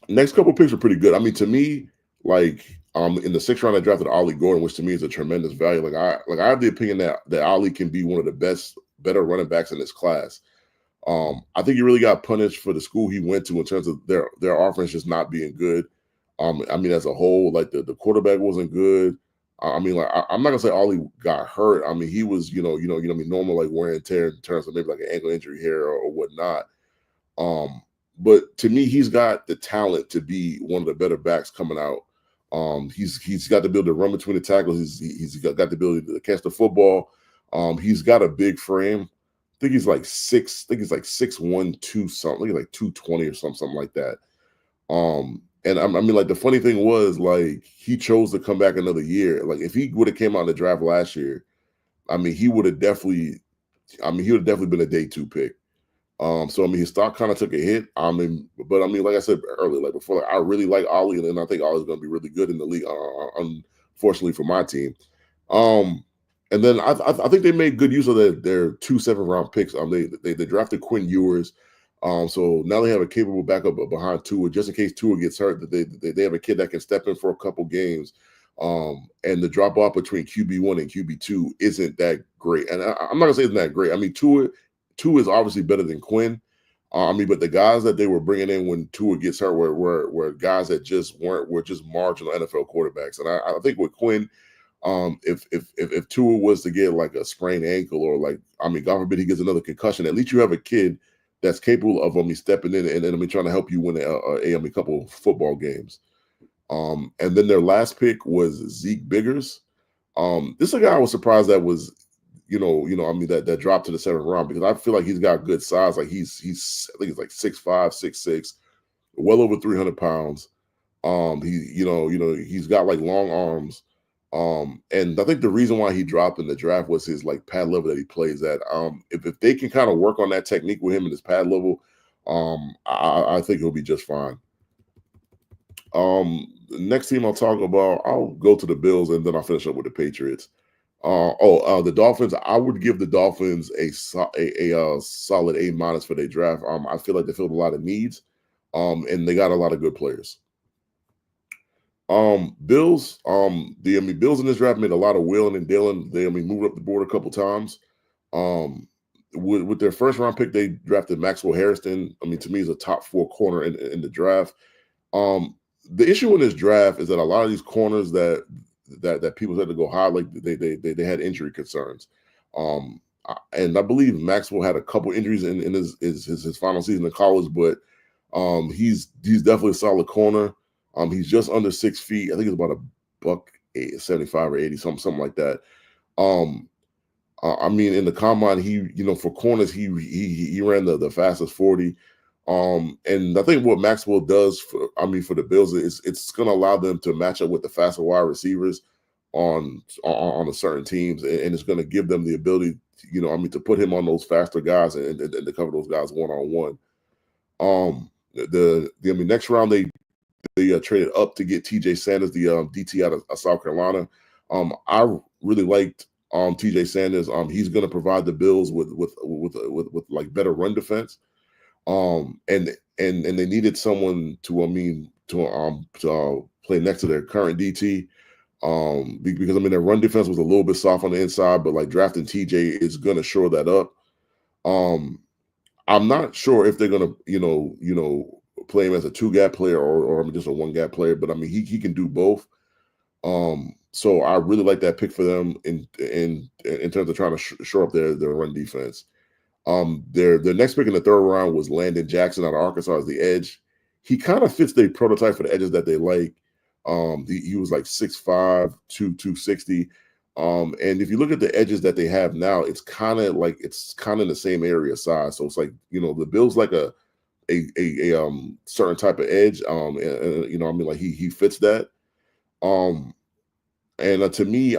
Next couple picks are pretty good. I mean, to me, like in the 6th round, I drafted Ollie Gordon, which to me is a tremendous value. Like I have the opinion that Ollie can be one of the better running backs in this class. I think he really got punished for the school he went to in terms of their offense just not being good. I mean, as a whole, like the quarterback wasn't good. I mean, like I'm not gonna say Ollie got hurt. I mean, he was, normal like wear and tear in terms of maybe like an ankle injury here or whatnot. But to me, he's got the talent to be one of the better backs coming out. He's got the ability to run between the tackles. He's got the ability to catch the football. He's got a big frame. I think he's like 6'1", 2 something, like 220 or something like that. And I mean, like the funny thing was, like he chose to come back another year. Like if he would have came out in the draft last year, I mean, he would have definitely been a day 2 pick. So I mean, his stock kind of took a hit. But I mean, like I said earlier, like before, like, I really like Ollie, and I think Ollie's going to be really good in the league. Unfortunately for my team, and then I think they made good use of their 2 7th-round picks. They drafted Quinn Ewers. So now they have a capable backup behind Tua, just in case Tua gets hurt. That they have a kid that can step in for a couple games. And the drop off between QB1 and QB2 isn't that great. And I'm not gonna say it's not great. I mean, Tua Tua is obviously better than Quinn. I mean, but the guys that they were bringing in when Tua gets hurt were guys that were just marginal NFL quarterbacks. And I think with Quinn, if Tua was to get like a sprained ankle or like, I mean, God forbid he gets another concussion, at least you have a kid that's capable of stepping in and trying to help you win a couple football games. And then their last pick was Zeke Biggers. This is a guy I was surprised that was, I mean, that dropped to the 7th round, because I feel like he's got good size. Like he's I think he's like 6'5", 6'6", well over 300 pounds. He's got like long arms. And I think the reason why he dropped in the draft was his like pad level that he plays at. If they can kind of work on that technique with him and his pad level, I think he'll be just fine. The next team I'll talk about, I'll go to the Bills and then I'll finish up with the Patriots. The Dolphins. I would give the Dolphins a solid A- for their draft. I feel like they filled a lot of needs, and they got a lot of good players. Bills. Bills in this draft made a lot of wheeling and dealing. They moved up the board a couple times. With their first round pick, they drafted Maxwell Harrison. I mean, to me, he's a top 4 corner in the draft. The issue in this draft is that a lot of these corners that people had to go high, like they had injury concerns. And I believe Maxwell had a couple injuries in his final season in college, but he's definitely a solid corner. He's just under 6 feet. I think it's about $175 or 80, something like that. I mean, in the combine, for corners, he ran the fastest 40. And I think what Maxwell does for the Bills is it's going to allow them to match up with the faster wide receivers on the certain teams, and it's going to give them the ability, to put him on those faster guys and to cover those guys one-on-one. Next round they traded up to get T.J. Sanders, the DT out of South Carolina. I really liked T.J. Sanders. He's going to provide the Bills with like better run defense. And they needed someone to play next to their current DT. Because their run defense was a little bit soft on the inside, but like drafting TJ is going to shore that up. I'm not sure if they're going to play him as a 2-gap player or just a 1-gap player, but he can do both. So I really like that pick for them in terms of trying to shore up their run defense. Their next pick in the 3rd round was Landon Jackson out of Arkansas as the edge. He kind of fits the prototype for the edges that they like. He was like 6'5", 260. And if you look at the edges that they have now, it's kind of in the same area size. So it's like, the Bills like a certain type of edge. He fits that. And to me,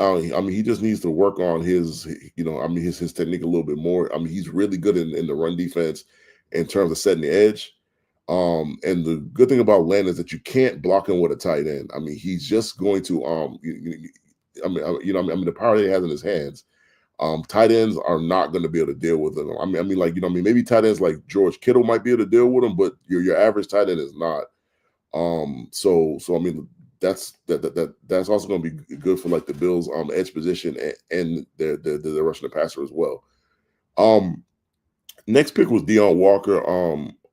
he just needs to work on his technique a little bit more. He's really good in the run defense in terms of setting the edge. And the good thing about Landon is that you can't block him with a tight end. He's just going to the power that he has in his hands. Tight ends are not going to be able to deal with him. Maybe tight ends like George Kittle might be able to deal with him, but your average tight end is not. That's also going to be good for like the Bills edge position and their rushing the passer as well. Next pick was Deion Walker,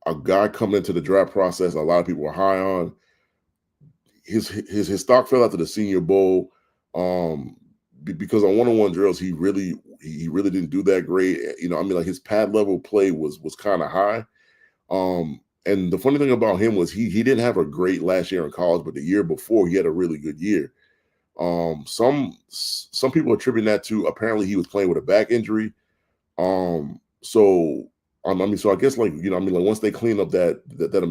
a guy coming into the draft process a lot of people were high on. His stock fell after the Senior Bowl because on one-on-one drills he really didn't do that great. His pad level play was kind of high. And the funny thing about him was he didn't have a great last year in college, but the year before he had a really good year. Some people attribute that to apparently he was playing with a back injury. So I guess once they clean up that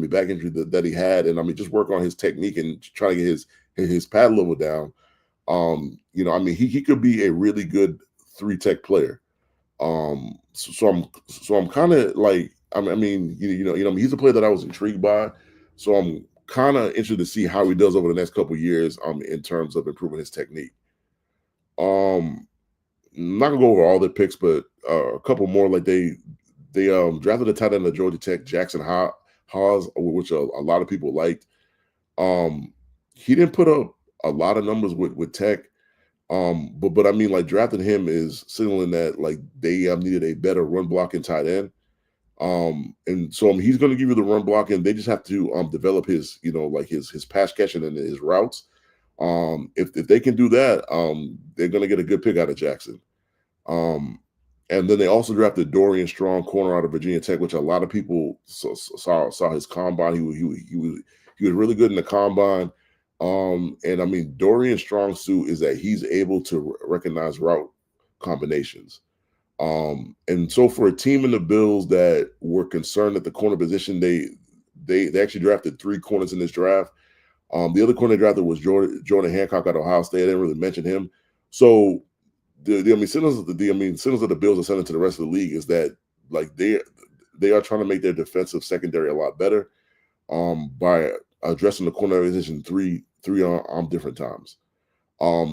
back injury that he had, and just work on his technique and try to get his pad level down. He could be a really good 3-tech player. So I'm kind of like, he's a player that I was intrigued by. So I'm kind of interested to see how he does over the next couple of years in terms of improving his technique. I'm not gonna go over all the picks, but a couple more. Like they drafted a tight end of Georgia Tech, Jackson Haws, which a lot of people liked. He didn't put up a lot of numbers with Tech. But I mean, like drafting him is signaling that like they needed a better run blocking tight end. And so he's going to give you the run blocking. They just have to develop his, like his pass catching and his routes. If they can do that, they're going to get a good pick out of Jackson. And then they also drafted Dorian Strong, corner out of Virginia Tech, which a lot of people saw his combine. He was really good in the combine. And I mean, Dorian Strong's suit is that he's able to recognize route combinations. And so for a team in the Bills that were concerned at the corner position, they actually drafted 3 corners in this draft. The other corner they drafted was Jordan Hancock out of Ohio State. I didn't really mention him. So the signals of the Bills are sending to the rest of the league is that like they are trying to make their defensive secondary a lot better by addressing the corner position three different times.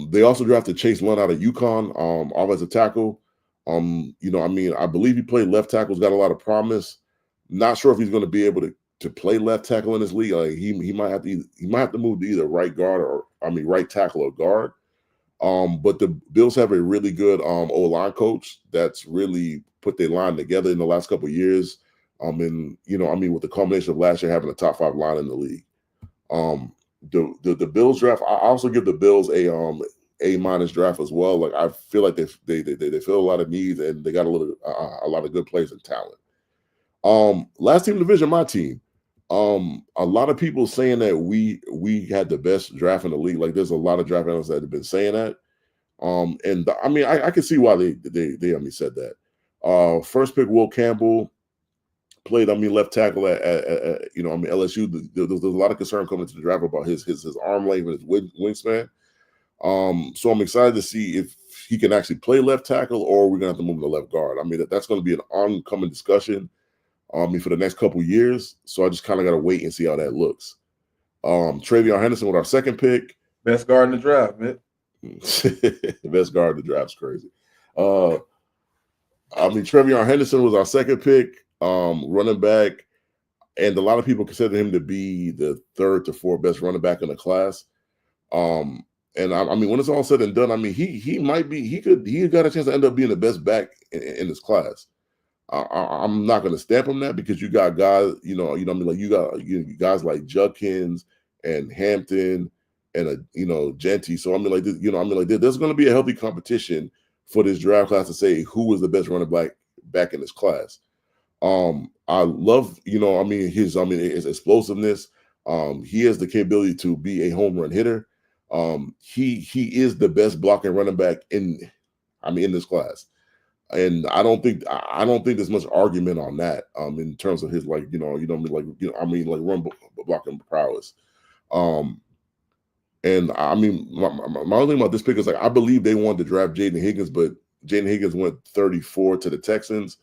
They also drafted Chase Lund out of UConn, offensive tackle. I believe he played left tackle. He's got a lot of promise. Not sure if he's going to be able to play left tackle in this league. Like he might have to move to either right guard or right tackle or guard. But the Bills have a really good O-line coach that's really put their line together in the last couple of years. With the combination of last year having a top 5 line in the league. The Bills draft, I also give the Bills A- draft as well. Like I feel like they fill a lot of needs and they got a lot of good players and talent. Last team in the division, my team. A lot of people saying that we had the best draft in the league. Like there's a lot of draft analysts that have been saying that. I can see why they said that. First pick Will Campbell played left tackle at LSU. There's a lot of concern coming to the draft about his arm length and his wingspan. So I'm excited to see if he can actually play left tackle or we're gonna have to move him to left guard. I mean that's going to be an oncoming discussion. For the next couple years. So I just kind of got to wait and see how that looks. Travion Henderson with our second pick. Best guard in the draft, man. Best guard in the draft's crazy. Travion Henderson was our second pick, running back. And a lot of people consider him to be the 3rd to 4th best running back in the class. When it's all said and done, he got a chance to end up being the best back in this class. I'm not going to stamp him that because you got guys, you got guys like Judkins and Hampton and Genty. So there's going to be a healthy competition for this draft class to say who is the best running back in this class. I love, his explosiveness. He has the capability to be a home run hitter. He is the best blocking running back in this class. And I don't think there's much argument on that in terms of his run blocking prowess. My only thing about this pick is like I believe they wanted to draft Jaden Higgins, but Jaden Higgins went 34 to the Texans,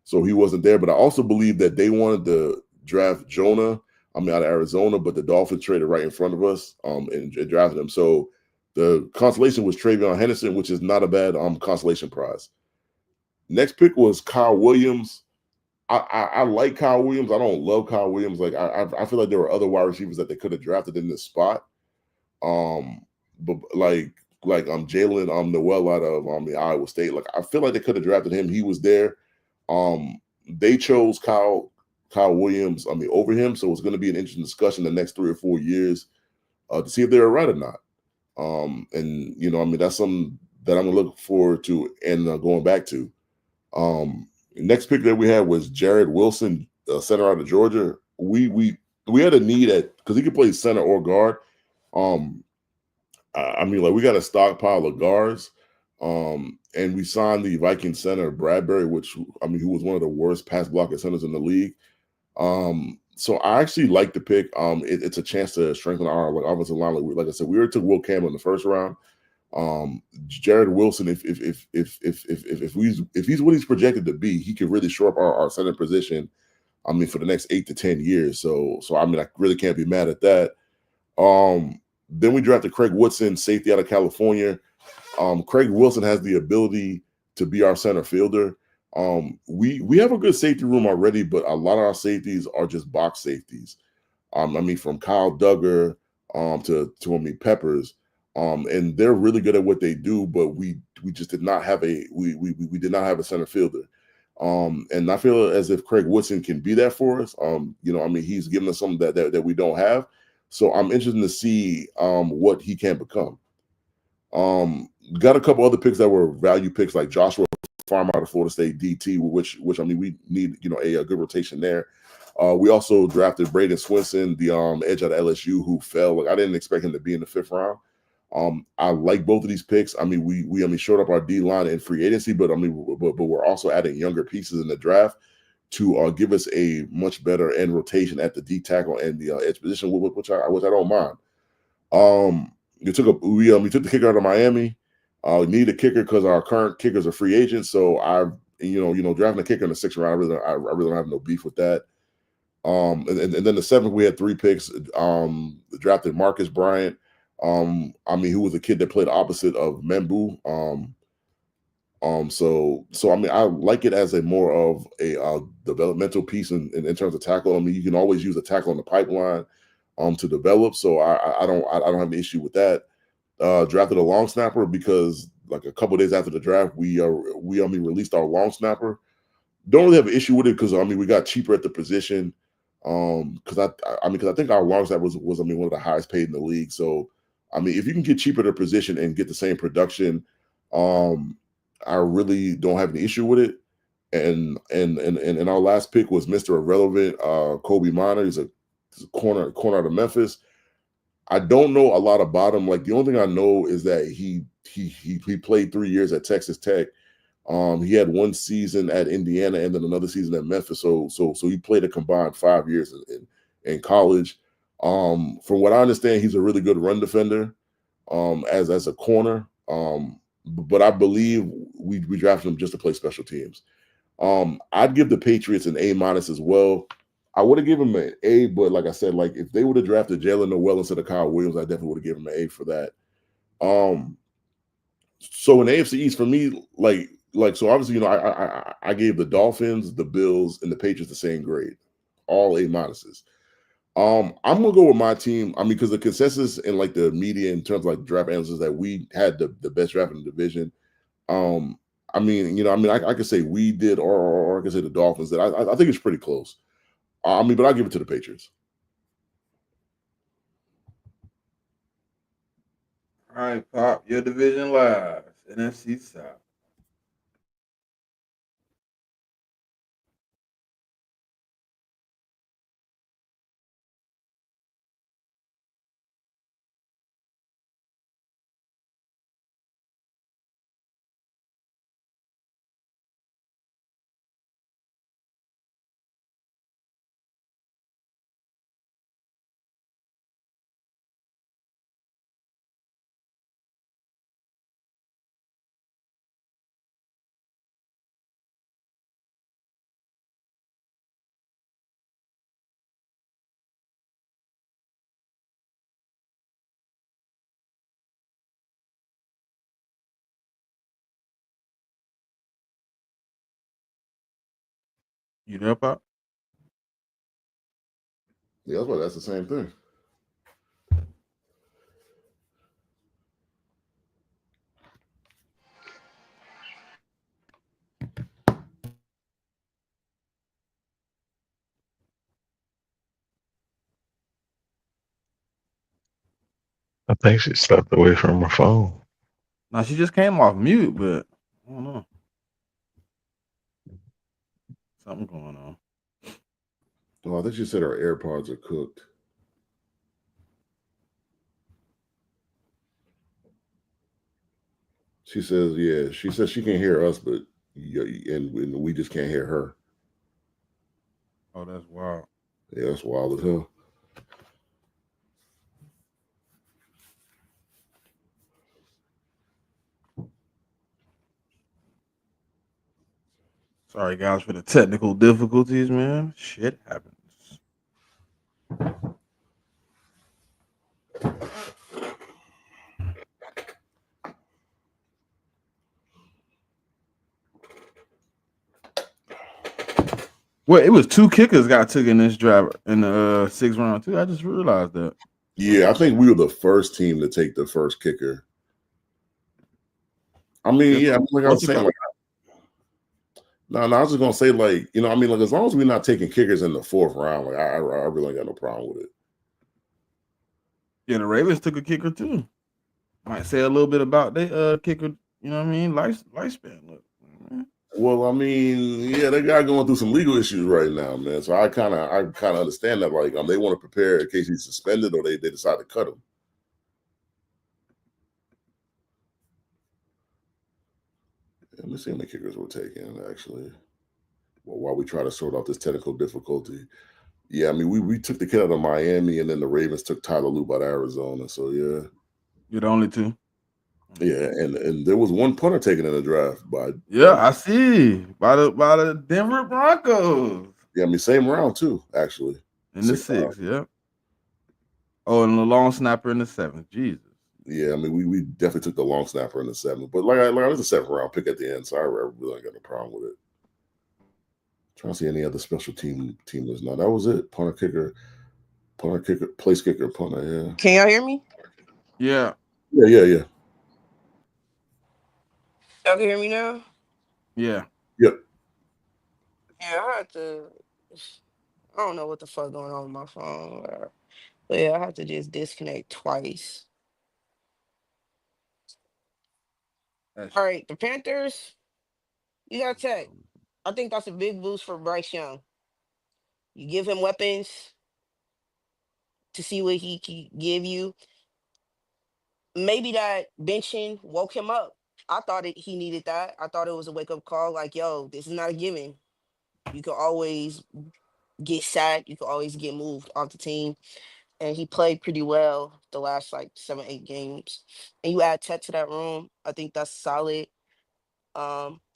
so he wasn't there. But I also believe that they wanted to draft Jonah, out of Arizona, but the Dolphins traded right in front of us and drafted him. So the consolation was Travion Henderson, which is not a bad consolation prize. Next pick was Kyle Williams. I like Kyle Williams. I don't love Kyle Williams. Like I feel like there were other wide receivers that they could have drafted in this spot. But like Jalen Noel out of Iowa State. Like I feel like they could have drafted him. He was there. They chose Kyle Williams over him. So it's going to be an interesting discussion the next 3 or 4 years to see if they're right or not. That's something that I'm gonna look forward to and going back to. Next pick that we had was Jared Wilson, center out of Georgia. We had a need because he could play center or guard. We got a stockpile of guards. And we signed the Viking center Bradbury, who was one of the worst pass blocking centers in the league. So I actually like the pick. It's a chance to strengthen our offensive line. Like I said, we already took Will Campbell in the first round. Jared Wilson, if he's what he's projected to be, he could really shore up our center position. For the next 8 to 10 years. So I really can't be mad at that. Then we drafted Craig Woodson, safety out of California. Craig Wilson has the ability to be our center fielder. We have a good safety room already, but a lot of our safeties are just box safeties. From Kyle Duggar to Peppers. And they're really good at what they do, but we just did not have a we did not have a center fielder. And I feel as if Craig Woodson can be that for us. He's given us something that we don't have. So I'm interested to see what he can become. Got a couple other picks that were value picks, like Joshua Farm out of Florida State DT, which we need a good rotation there. We also drafted Braden Swinson, the edge out of LSU, who fell. Like, I didn't expect him to be in the 5th round. I like both of these picks. We showed up our D line in free agency, but we're also adding younger pieces in the draft to give us a much better end rotation at the D tackle and the edge position, which I don't mind. We took the kicker out of Miami. We need a kicker because our current kickers are free agents. So drafting a kicker in the 6th round, I really don't have no beef with that. And then the 7th, we had 3 picks. Drafted Marcus Bryant. Who was a kid that played opposite of Membu. I like it as a more of a developmental piece in terms of tackle. You can always use a tackle in the pipeline to develop. So I don't have an issue with that. Drafted a long snapper because like a couple of days after the draft, we released our long snapper. Don't really have an issue with it because we got cheaper at the position. Because I think our long snapper was one of the highest paid in the league. So if you can get cheaper at a position and get the same production, I really don't have an issue with it. And our last pick was Mr. Irrelevant, Kobe Minor. He's a corner out of Memphis. I don't know a lot about him. Like, the only thing I know is that he played 3 years at Texas Tech. He had 1 season at Indiana and then another season at Memphis. So he played a combined 5 years in college. From what I understand, he's a really good run defender as a corner. But I believe we drafted him just to play special teams. I'd give the Patriots an A- as well. I would have given him an A, but like I said, like if they would have drafted Jalen Noel instead of Kyle Williams, I definitely would have given him an A for that. So in AFC East for me, so obviously, I gave the Dolphins, the Bills, and the Patriots the same grade, all A-. I'm gonna go with my team. Because the consensus and like the media in terms of like draft analysts is that we had the best draft in the division. I could say we did, or I could say the Dolphins did. I think it's pretty close. But I'll give it to the Patriots. All right, Pop, your division live, NFC South. You there, Pop? Yeah, that's the same thing. I think she stepped away from her phone. Now she just came off mute, but I don't know. Something going on. Oh, I think she said her AirPods are cooked. She says, yeah. She says she can hear us, but and we just can't hear her. Oh, that's wild. Yeah, that's wild as hell. Sorry, guys, for the technical difficulties, man. Shit happens. Well, it was 2 kickers got took in this draft in the 6th round too. I just realized that. Yeah, I think we were the first team to take the first kicker. I mean, yeah, like I was saying, like, no, I was just gonna say, like, I mean, like, as long as we're not taking kickers in the 4th round, like, I really ain't got no problem with it. Yeah, the Ravens took a kicker too. Might say a little bit about their kicker. You know what I mean? Lifespan. Look, well, I mean, yeah, they got going through some legal issues right now, man. So I kind of understand that. Like, they want to prepare in case he's suspended or they decide to cut him. Let me see how many kickers we're taking, actually. Well, while we try to sort out this technical difficulty. Yeah, I mean, we took the kid out of Miami, and then the Ravens took Tyler Loop out of Arizona. So, yeah. You're the only two. Yeah, and there was one punter taken in the draft by. Yeah, I see. By the Denver Broncos. Yeah, I mean, same round, too, actually. In the 6th, yeah. Oh, and the long snapper in the 7th. Jesus. Yeah, I mean, we definitely took the long snapper in the 7th, but like I was a 7th round pick at the end, so I really ain't got no problem with it. Trying to see any other special teamers. No, that was it. Punter, kicker, place kicker, punter. Yeah. Can y'all hear me? Yeah. Yeah. Y'all can hear me now? Yeah. Yep. Yeah, I had to. I don't know what the fuck going on with my phone, but yeah, I had to just disconnect twice. All right, the Panthers. You got Tech. I think that's a big boost for Bryce Young. You give him weapons to see what he can give you. Maybe that benching woke him up. I thought he needed that. I thought it was a wake up call. Like, yo, this is not a given. You can always get sacked. You can always get moved off the team. And he played pretty well the last like 7, 8 games. And you add Ted to that room, I think that's solid.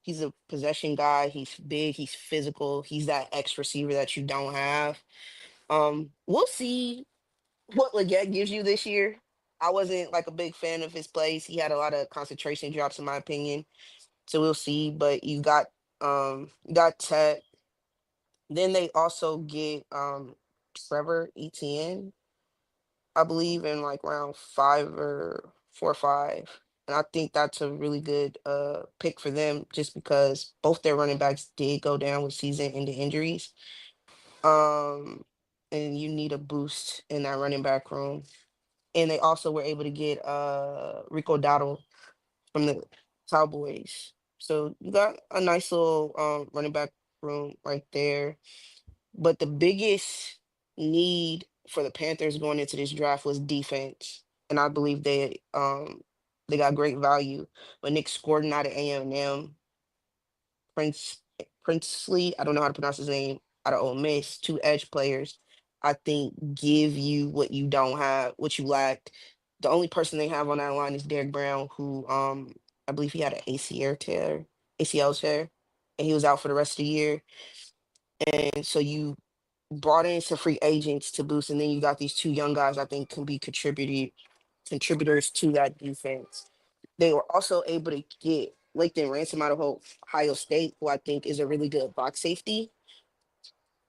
He's a possession guy. He's big. He's physical. He's that X receiver that you don't have. We'll see what Leggett gives you this year. I wasn't like a big fan of his plays. He had a lot of concentration drops, in my opinion. So we'll see. But you got Ted. Then they also get Trevor Etienne, I believe, in like round 5 or 4 or 5. And I think that's a really good pick for them just because both their running backs did go down with season ending injuries. Um and you need a boost in that running back room. And they also were able to get Rico Dowdle from the Cowboys. So you got a nice little running back room right there. But the biggest need for the Panthers going into this draft was defense, and I believe they got great value. But Nick Gordon out of A&M, Princely, I don't know how to pronounce his name, out of Ole Miss, 2 edge players, I think give you what you don't have, what you lacked. The only person they have on that line is Derek Brown, who I believe he had an ACL tear, and he was out for the rest of the year. And so you brought in some free agents to boost, and then you got these 2 young guys I think can be contributors to that defense. They were also able to get Laketon Ransom out of Ohio State, who I think is a really good box safety.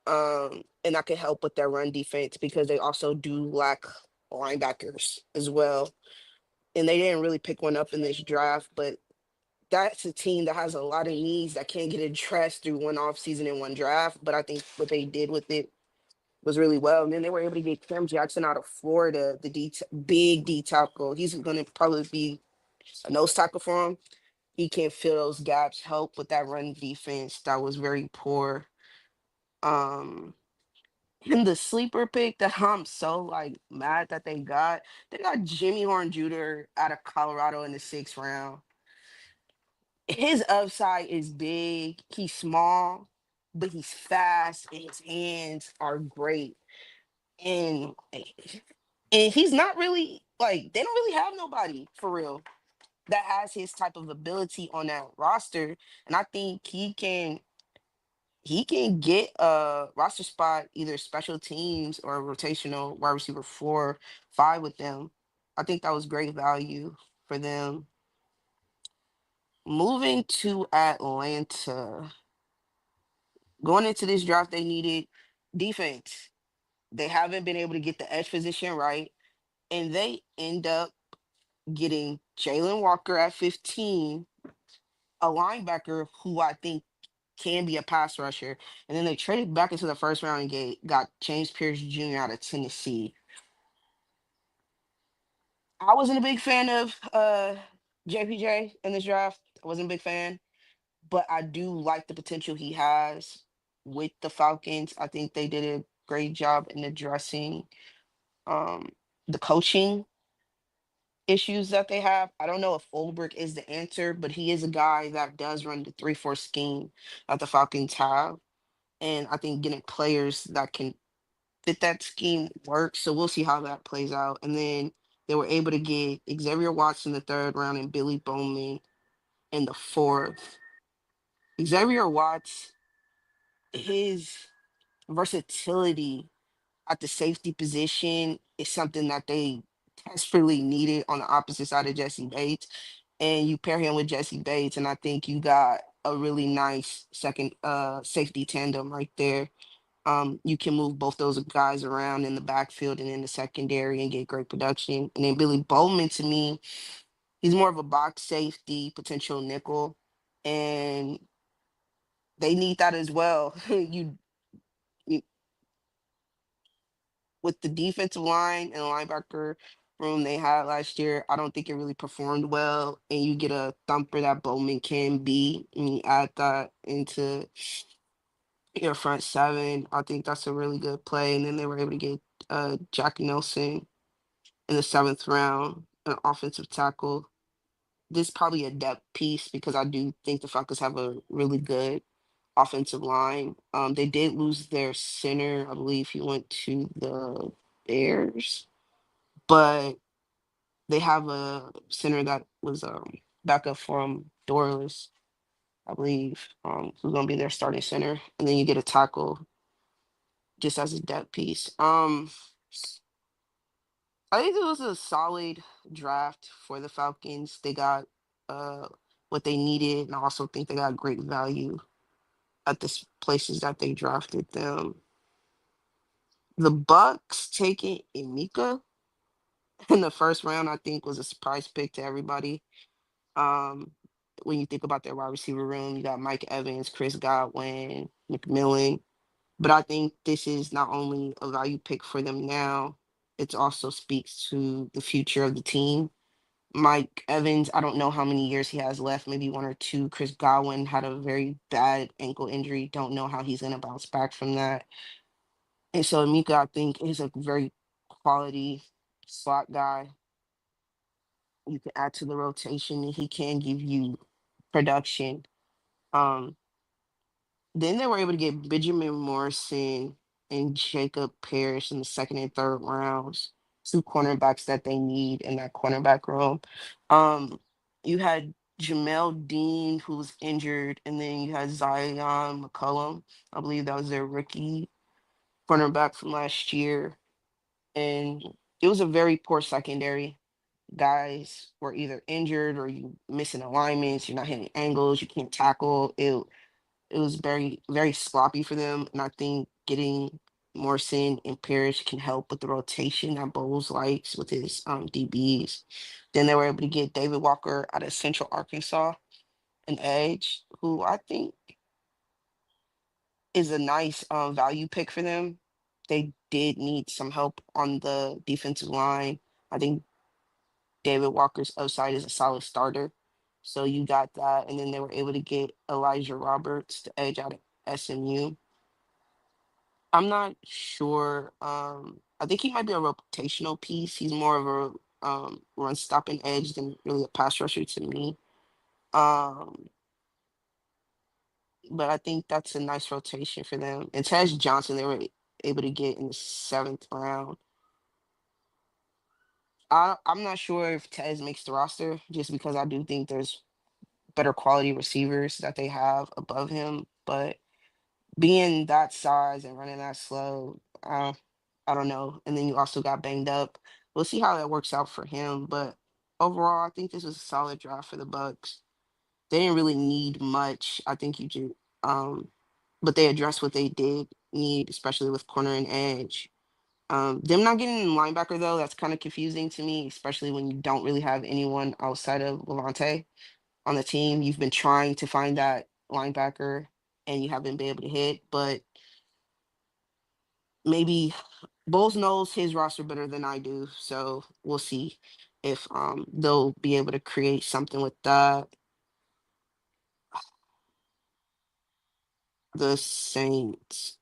And that could help with their run defense because they also do lack linebackers as well. And they didn't really pick one up in this draft, but that's a team that has a lot of needs that can't get addressed through one offseason and one draft. But I think what they did with it was really well. And then they were able to get Cam Jackson out of Florida, the big D tackle. He's going to probably be a nose tackle for him. He can fill those gaps, help with that run defense that was very poor. And the sleeper pick that I'm so like mad that they got Jimmy Horn Jr. out of Colorado in the 6th round. His upside is big. He's small, but he's fast and his hands are great. And he's not really like they don't really have nobody for real that has his type of ability on that roster. And I think he can get a roster spot, either special teams or rotational wide receiver 4, 5 with them. I think that was great value for them. Moving to Atlanta, going into this draft, they needed defense. They haven't been able to get the edge position right. and they end up getting Jalen Walker at 15, a linebacker who I think can be a pass rusher. And then they traded back into the first round and got James Pierce Jr. out of Tennessee. I wasn't a big fan of JPJ in this draft. I wasn't a big fan, but I do like the potential he has with the Falcons. I think they did a great job in addressing um, the coaching issues that they have. I don't know if Ulbrich is the answer, but he is a guy that does run the 3-4 scheme that the Falcons have. And I think getting players that can fit that scheme works. So we'll see how that plays out. And then they were able to get Xavier Watts in the third round and Billy Bowman in the fourth. Xavier Watts, his versatility at the safety position is something that they desperately needed on the opposite side of Jesse Bates. And you pair him with Jesse Bates, and I think you got a really nice second safety tandem right there. You can move both those guys around in the backfield and in the secondary and get great production. And then Billy Bowman, to me, he's more of a box safety, potential nickel, and they need that as well. You with the defensive line and linebacker room they had last year, I don't think it really performed well. And you get a thumper that Bowman can be, and you add that into your front seven. I think that's a really good play. And then they were able to get Jackie Nelson in the seventh round, an offensive tackle. This is probably a depth piece because I do think the Falcons have a really good offensive line. They did lose their center. I believe he went to the Bears, but they have a center that was backup from Dorless, I believe, who's gonna be their starting center. And then you get a tackle just as a depth piece. I think it was a solid draft for the Falcons. They got uh what they needed, and I also think they got great value at the places that they drafted them. The Bucks taking Emeka in the first round, I think, was a surprise pick to everybody. Um, when you think about their wide receiver room, you got Mike Evans, Chris Godwin, McMillan. But I think this is not only a value pick for them now, it also speaks to the future of the team. Mike Evans, I don't know how many years he has left, maybe one or two. Chris Godwin had a very bad ankle injury. Don't know how he's going to bounce back from that. And so Mika, I think, is a very quality slot guy. You can add to the rotation, and he can give you production. Um, then they were able to get Benjamin Morrison and Jacob Parrish in the second and third rounds, two cornerbacks that they need in that cornerback room. Um, you had Jamel Dean, who was injured, and then you had Zion McCullum. I believe that was their rookie cornerback from last year. And it was a very poor secondary. Guys were either injured or you missing alignments, you're not hitting angles, you can't tackle. It was very, very sloppy for them. And I think getting Morrison and Parrish can help with the rotation that Bowles likes with his DBs. Then they were able to get David Walker out of Central Arkansas, an edge, who I think is a nice value pick for them. They did need some help on the defensive line. I think David Walker's upside is a solid starter. So you got that. And then they were able to get Elijah Roberts, the edge out of SMU. I'm not sure. I think he might be a rotational piece. He's more of a run stopping edge than really a pass rusher to me. Um, but I think that's a nice rotation for them. And Tej Johnson, they were able to get in the seventh round. I'm not sure if Tez makes the roster just because I do think there's better quality receivers that they have above him. But being that size and running that slow, I don't know. And then you also got banged up. We'll see how that works out for him. But overall, I think this was a solid draft for the Bucks. They didn't really need much. I think you just, but they addressed what they did need, especially with corner and edge. Them not getting linebacker though, that's kind of confusing to me, especially when you don't really have anyone outside of Levante on the team. You've been trying to find that linebacker and you haven't been able to hit, but maybe Bowles knows his roster better than I do, so we'll see if they'll be able to create something with that. The Saints.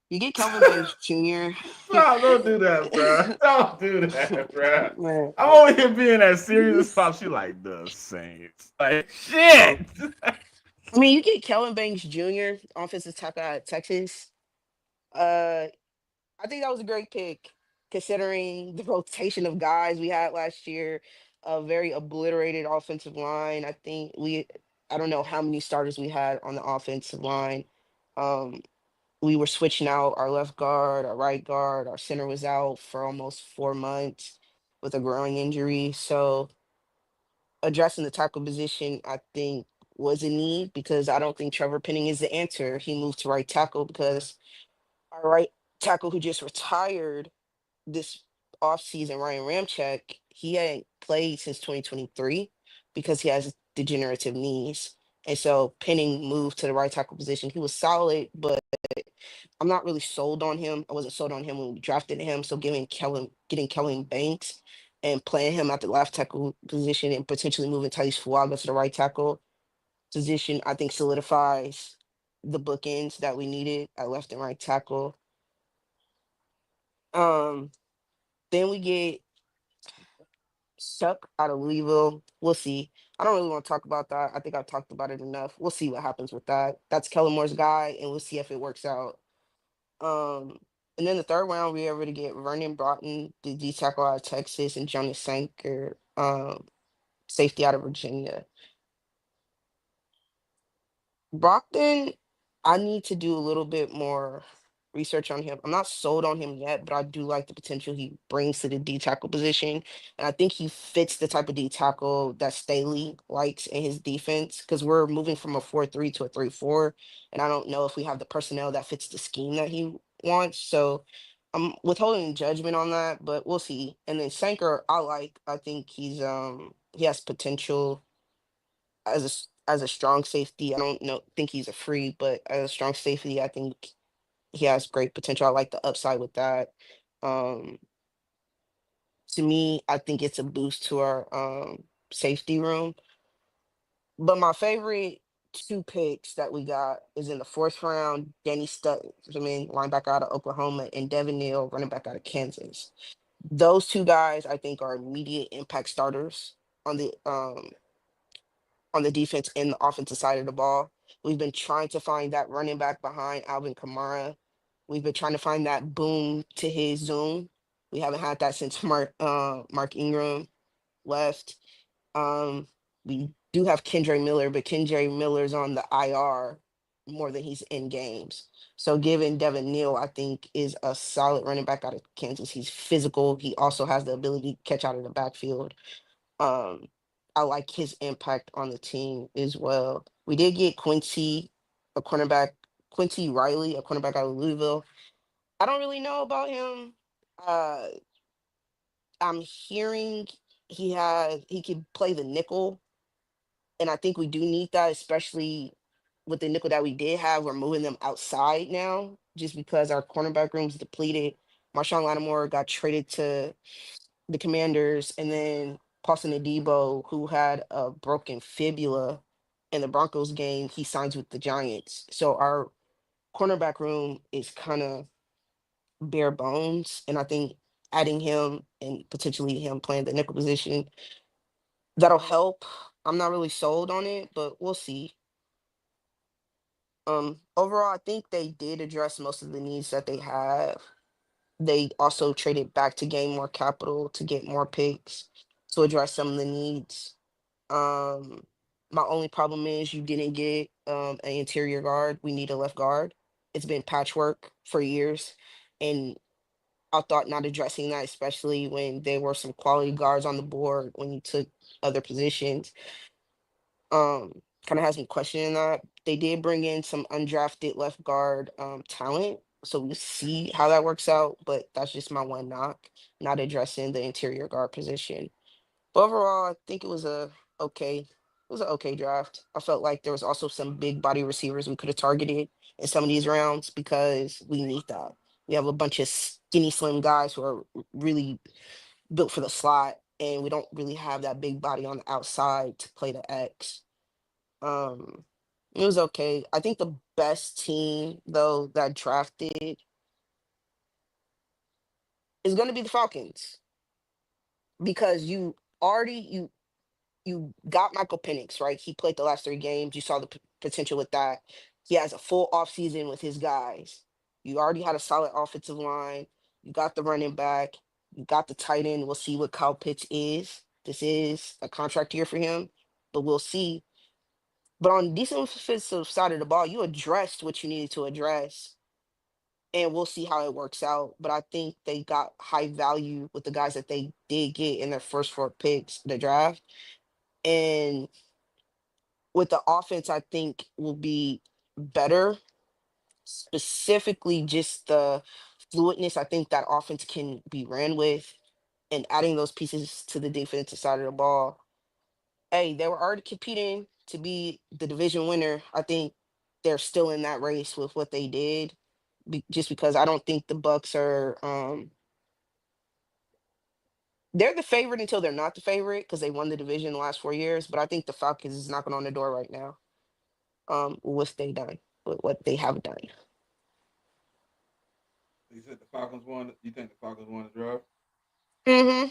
You get Kelvin Banks Jr. Stop, don't do that, bro. Don't do that, bro. Man, I'm over here being as serious as possible. She like the Saints. Like shit. um, I mean, you get Kelvin Banks Jr., offensive tackle out of Texas. Uh, I think that was a great pick, considering the rotation of guys we had last year. A very obliterated offensive line. I don't know how many starters we had on the offensive line. Um, we were switching out our left guard, our right guard, our center was out for almost 4 months with a growing injury. So addressing the tackle position, I think, was a need because I don't think Trevor Penning is the answer. He moved to right tackle because our right tackle who just retired this offseason, Ryan Ramczyk, he hadn't played since 2023 because he has degenerative knees. And so Penning moved to the right tackle position. He was solid, but I'm not really sold on him. I wasn't sold on him when we drafted him. So getting Kellen Banks and playing him at the left tackle position and potentially moving Titus Fuaga to the right tackle position, I think solidifies the bookends that we needed at left and right tackle. Um, then we get Chuck out of Louisville. We'll see. I don't really want to talk about that. I think I've talked about it enough. We'll see what happens with that. That's Kellen Moore's guy, and we'll see if it works out. Um, and then the third round, we were able to get Vernon Broughton, the D tackle out of Texas, and Jonas Sanker, safety out of Virginia. Brockton, I need to do a little bit more research on him. I'm not sold on him yet, but I do like the potential he brings to the D tackle position. And I think he fits the type of D tackle that Staley likes in his defense because we're moving from a 4-3 to a 3-4. And I don't know if we have the personnel that fits the scheme that he wants. So I'm withholding judgment on that, but we'll see. And then Sanker, I think he has potential as a strong safety. I don't think he's a free, but as a strong safety, I think he has great potential. I like the upside with that. Um, to me, I think it's a boost to our safety room. But my favorite two picks that we got is in the fourth round, Danny Stutzman, linebacker out of Oklahoma, and Devin Neal, running back out of Kansas. Those two guys, I think, are immediate impact starters on the defense and the offensive side of the ball. We've been trying to find that running back behind Alvin Kamara. We've been trying to find that boom to his zoom. We haven't had that since Mark Ingram left. Um, we do have Kendre Miller, but Kendre Miller's on the IR more than he's in games. So giving Devin Neal, I think, is a solid running back out of Kansas. He's physical. He also has the ability to catch out of the backfield. Um, I like his impact on the team as well. We did get a cornerback, Quincy Riley, a cornerback out of Louisville. I don't really know about him. Uh, I'm hearing he can play the nickel, and I think we do need that, especially with the nickel that we did have. We're moving them outside now, just because our cornerback room's depleted. Marshawn Lattimore got traded to the Commanders, and then Paulson Adebo, who had a broken fibula in the Broncos game, he signs with the Giants. So our cornerback room is kind of bare bones, and I think adding him and potentially him playing the nickel position that'll help. I'm not really sold on it, but we'll see. Overall, I think they did address most of the needs that they have. They also traded back to gain more capital to get more picks to address some of the needs. Um, my only problem is you didn't get an interior guard. We need a left guard. It's been patchwork for years, and I thought not addressing that, especially when there were some quality guards on the board when you took other positions. Kind of has me questioning that. They did bring in some undrafted left guard talent, So we see how that works out, but that's just my one knock, not addressing the interior guard position. But overall, I think it was an okay draft. I felt like there was also some big body receivers we could have targeted in some of these rounds because we need that. We have a bunch of skinny, slim guys who are really built for the slot, and we don't really have that big body on the outside to play the X. Um, it was okay. I think the best team though that drafted is going to be the Falcons because you got Michael Penix, right? He played the last 3 games. You saw the potential with that. He has a full offseason with his guys. You already had a solid offensive line. You got the running back. You got the tight end. We'll see what Kyle Pitts is. This is a contract year for him, but we'll see. But on the defensive side of the ball, you addressed what you needed to address, and we'll see how it works out. But I think they got high value with the guys that they did get in their first 4 picks, the draft. And with the offense, I think will be better. Specifically, just the fluidness. I think that offense can be ran with, and adding those pieces to the defensive side of the ball. Hey, they were already competing to be the division winner. I think they're still in that race with what they did, just because I don't think the Bucks are. They're the favorite until they're not the favorite because they won the division the last 4 years. But I think the Falcons is knocking on the door right now. What they done, with what they have done. You said the Falcons won. You think the Falcons won the draft? Mm-hmm.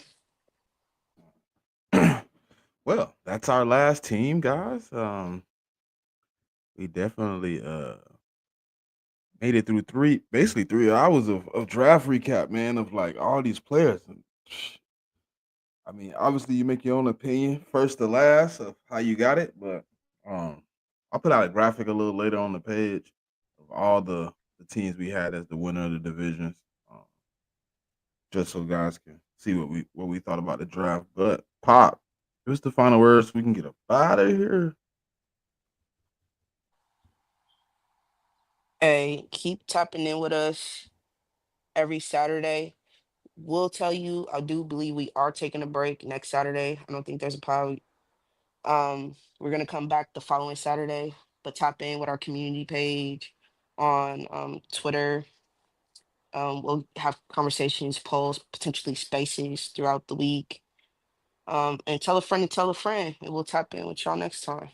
Well, that's our last team, guys. We definitely made it through basically 3 hours of draft recap, man, of like all these players. And I mean, obviously you make your own opinion first to last of how you got it, but um I'll put out a graphic a little later on the page of all the teams we had as the winner of the divisions. Um, just so guys can see what we thought about the draft. But Pop, give us the final words so we can get up out of here. Hey, keep tapping in with us every Saturday. We'll tell you, I do believe we are taking a break next Saturday. I don't think there's a pod. We're gonna come back the following Saturday, but tap in with our community page on Twitter. We'll have conversations, polls, potentially spaces throughout the week. And tell a friend, and we'll tap in with y'all next time.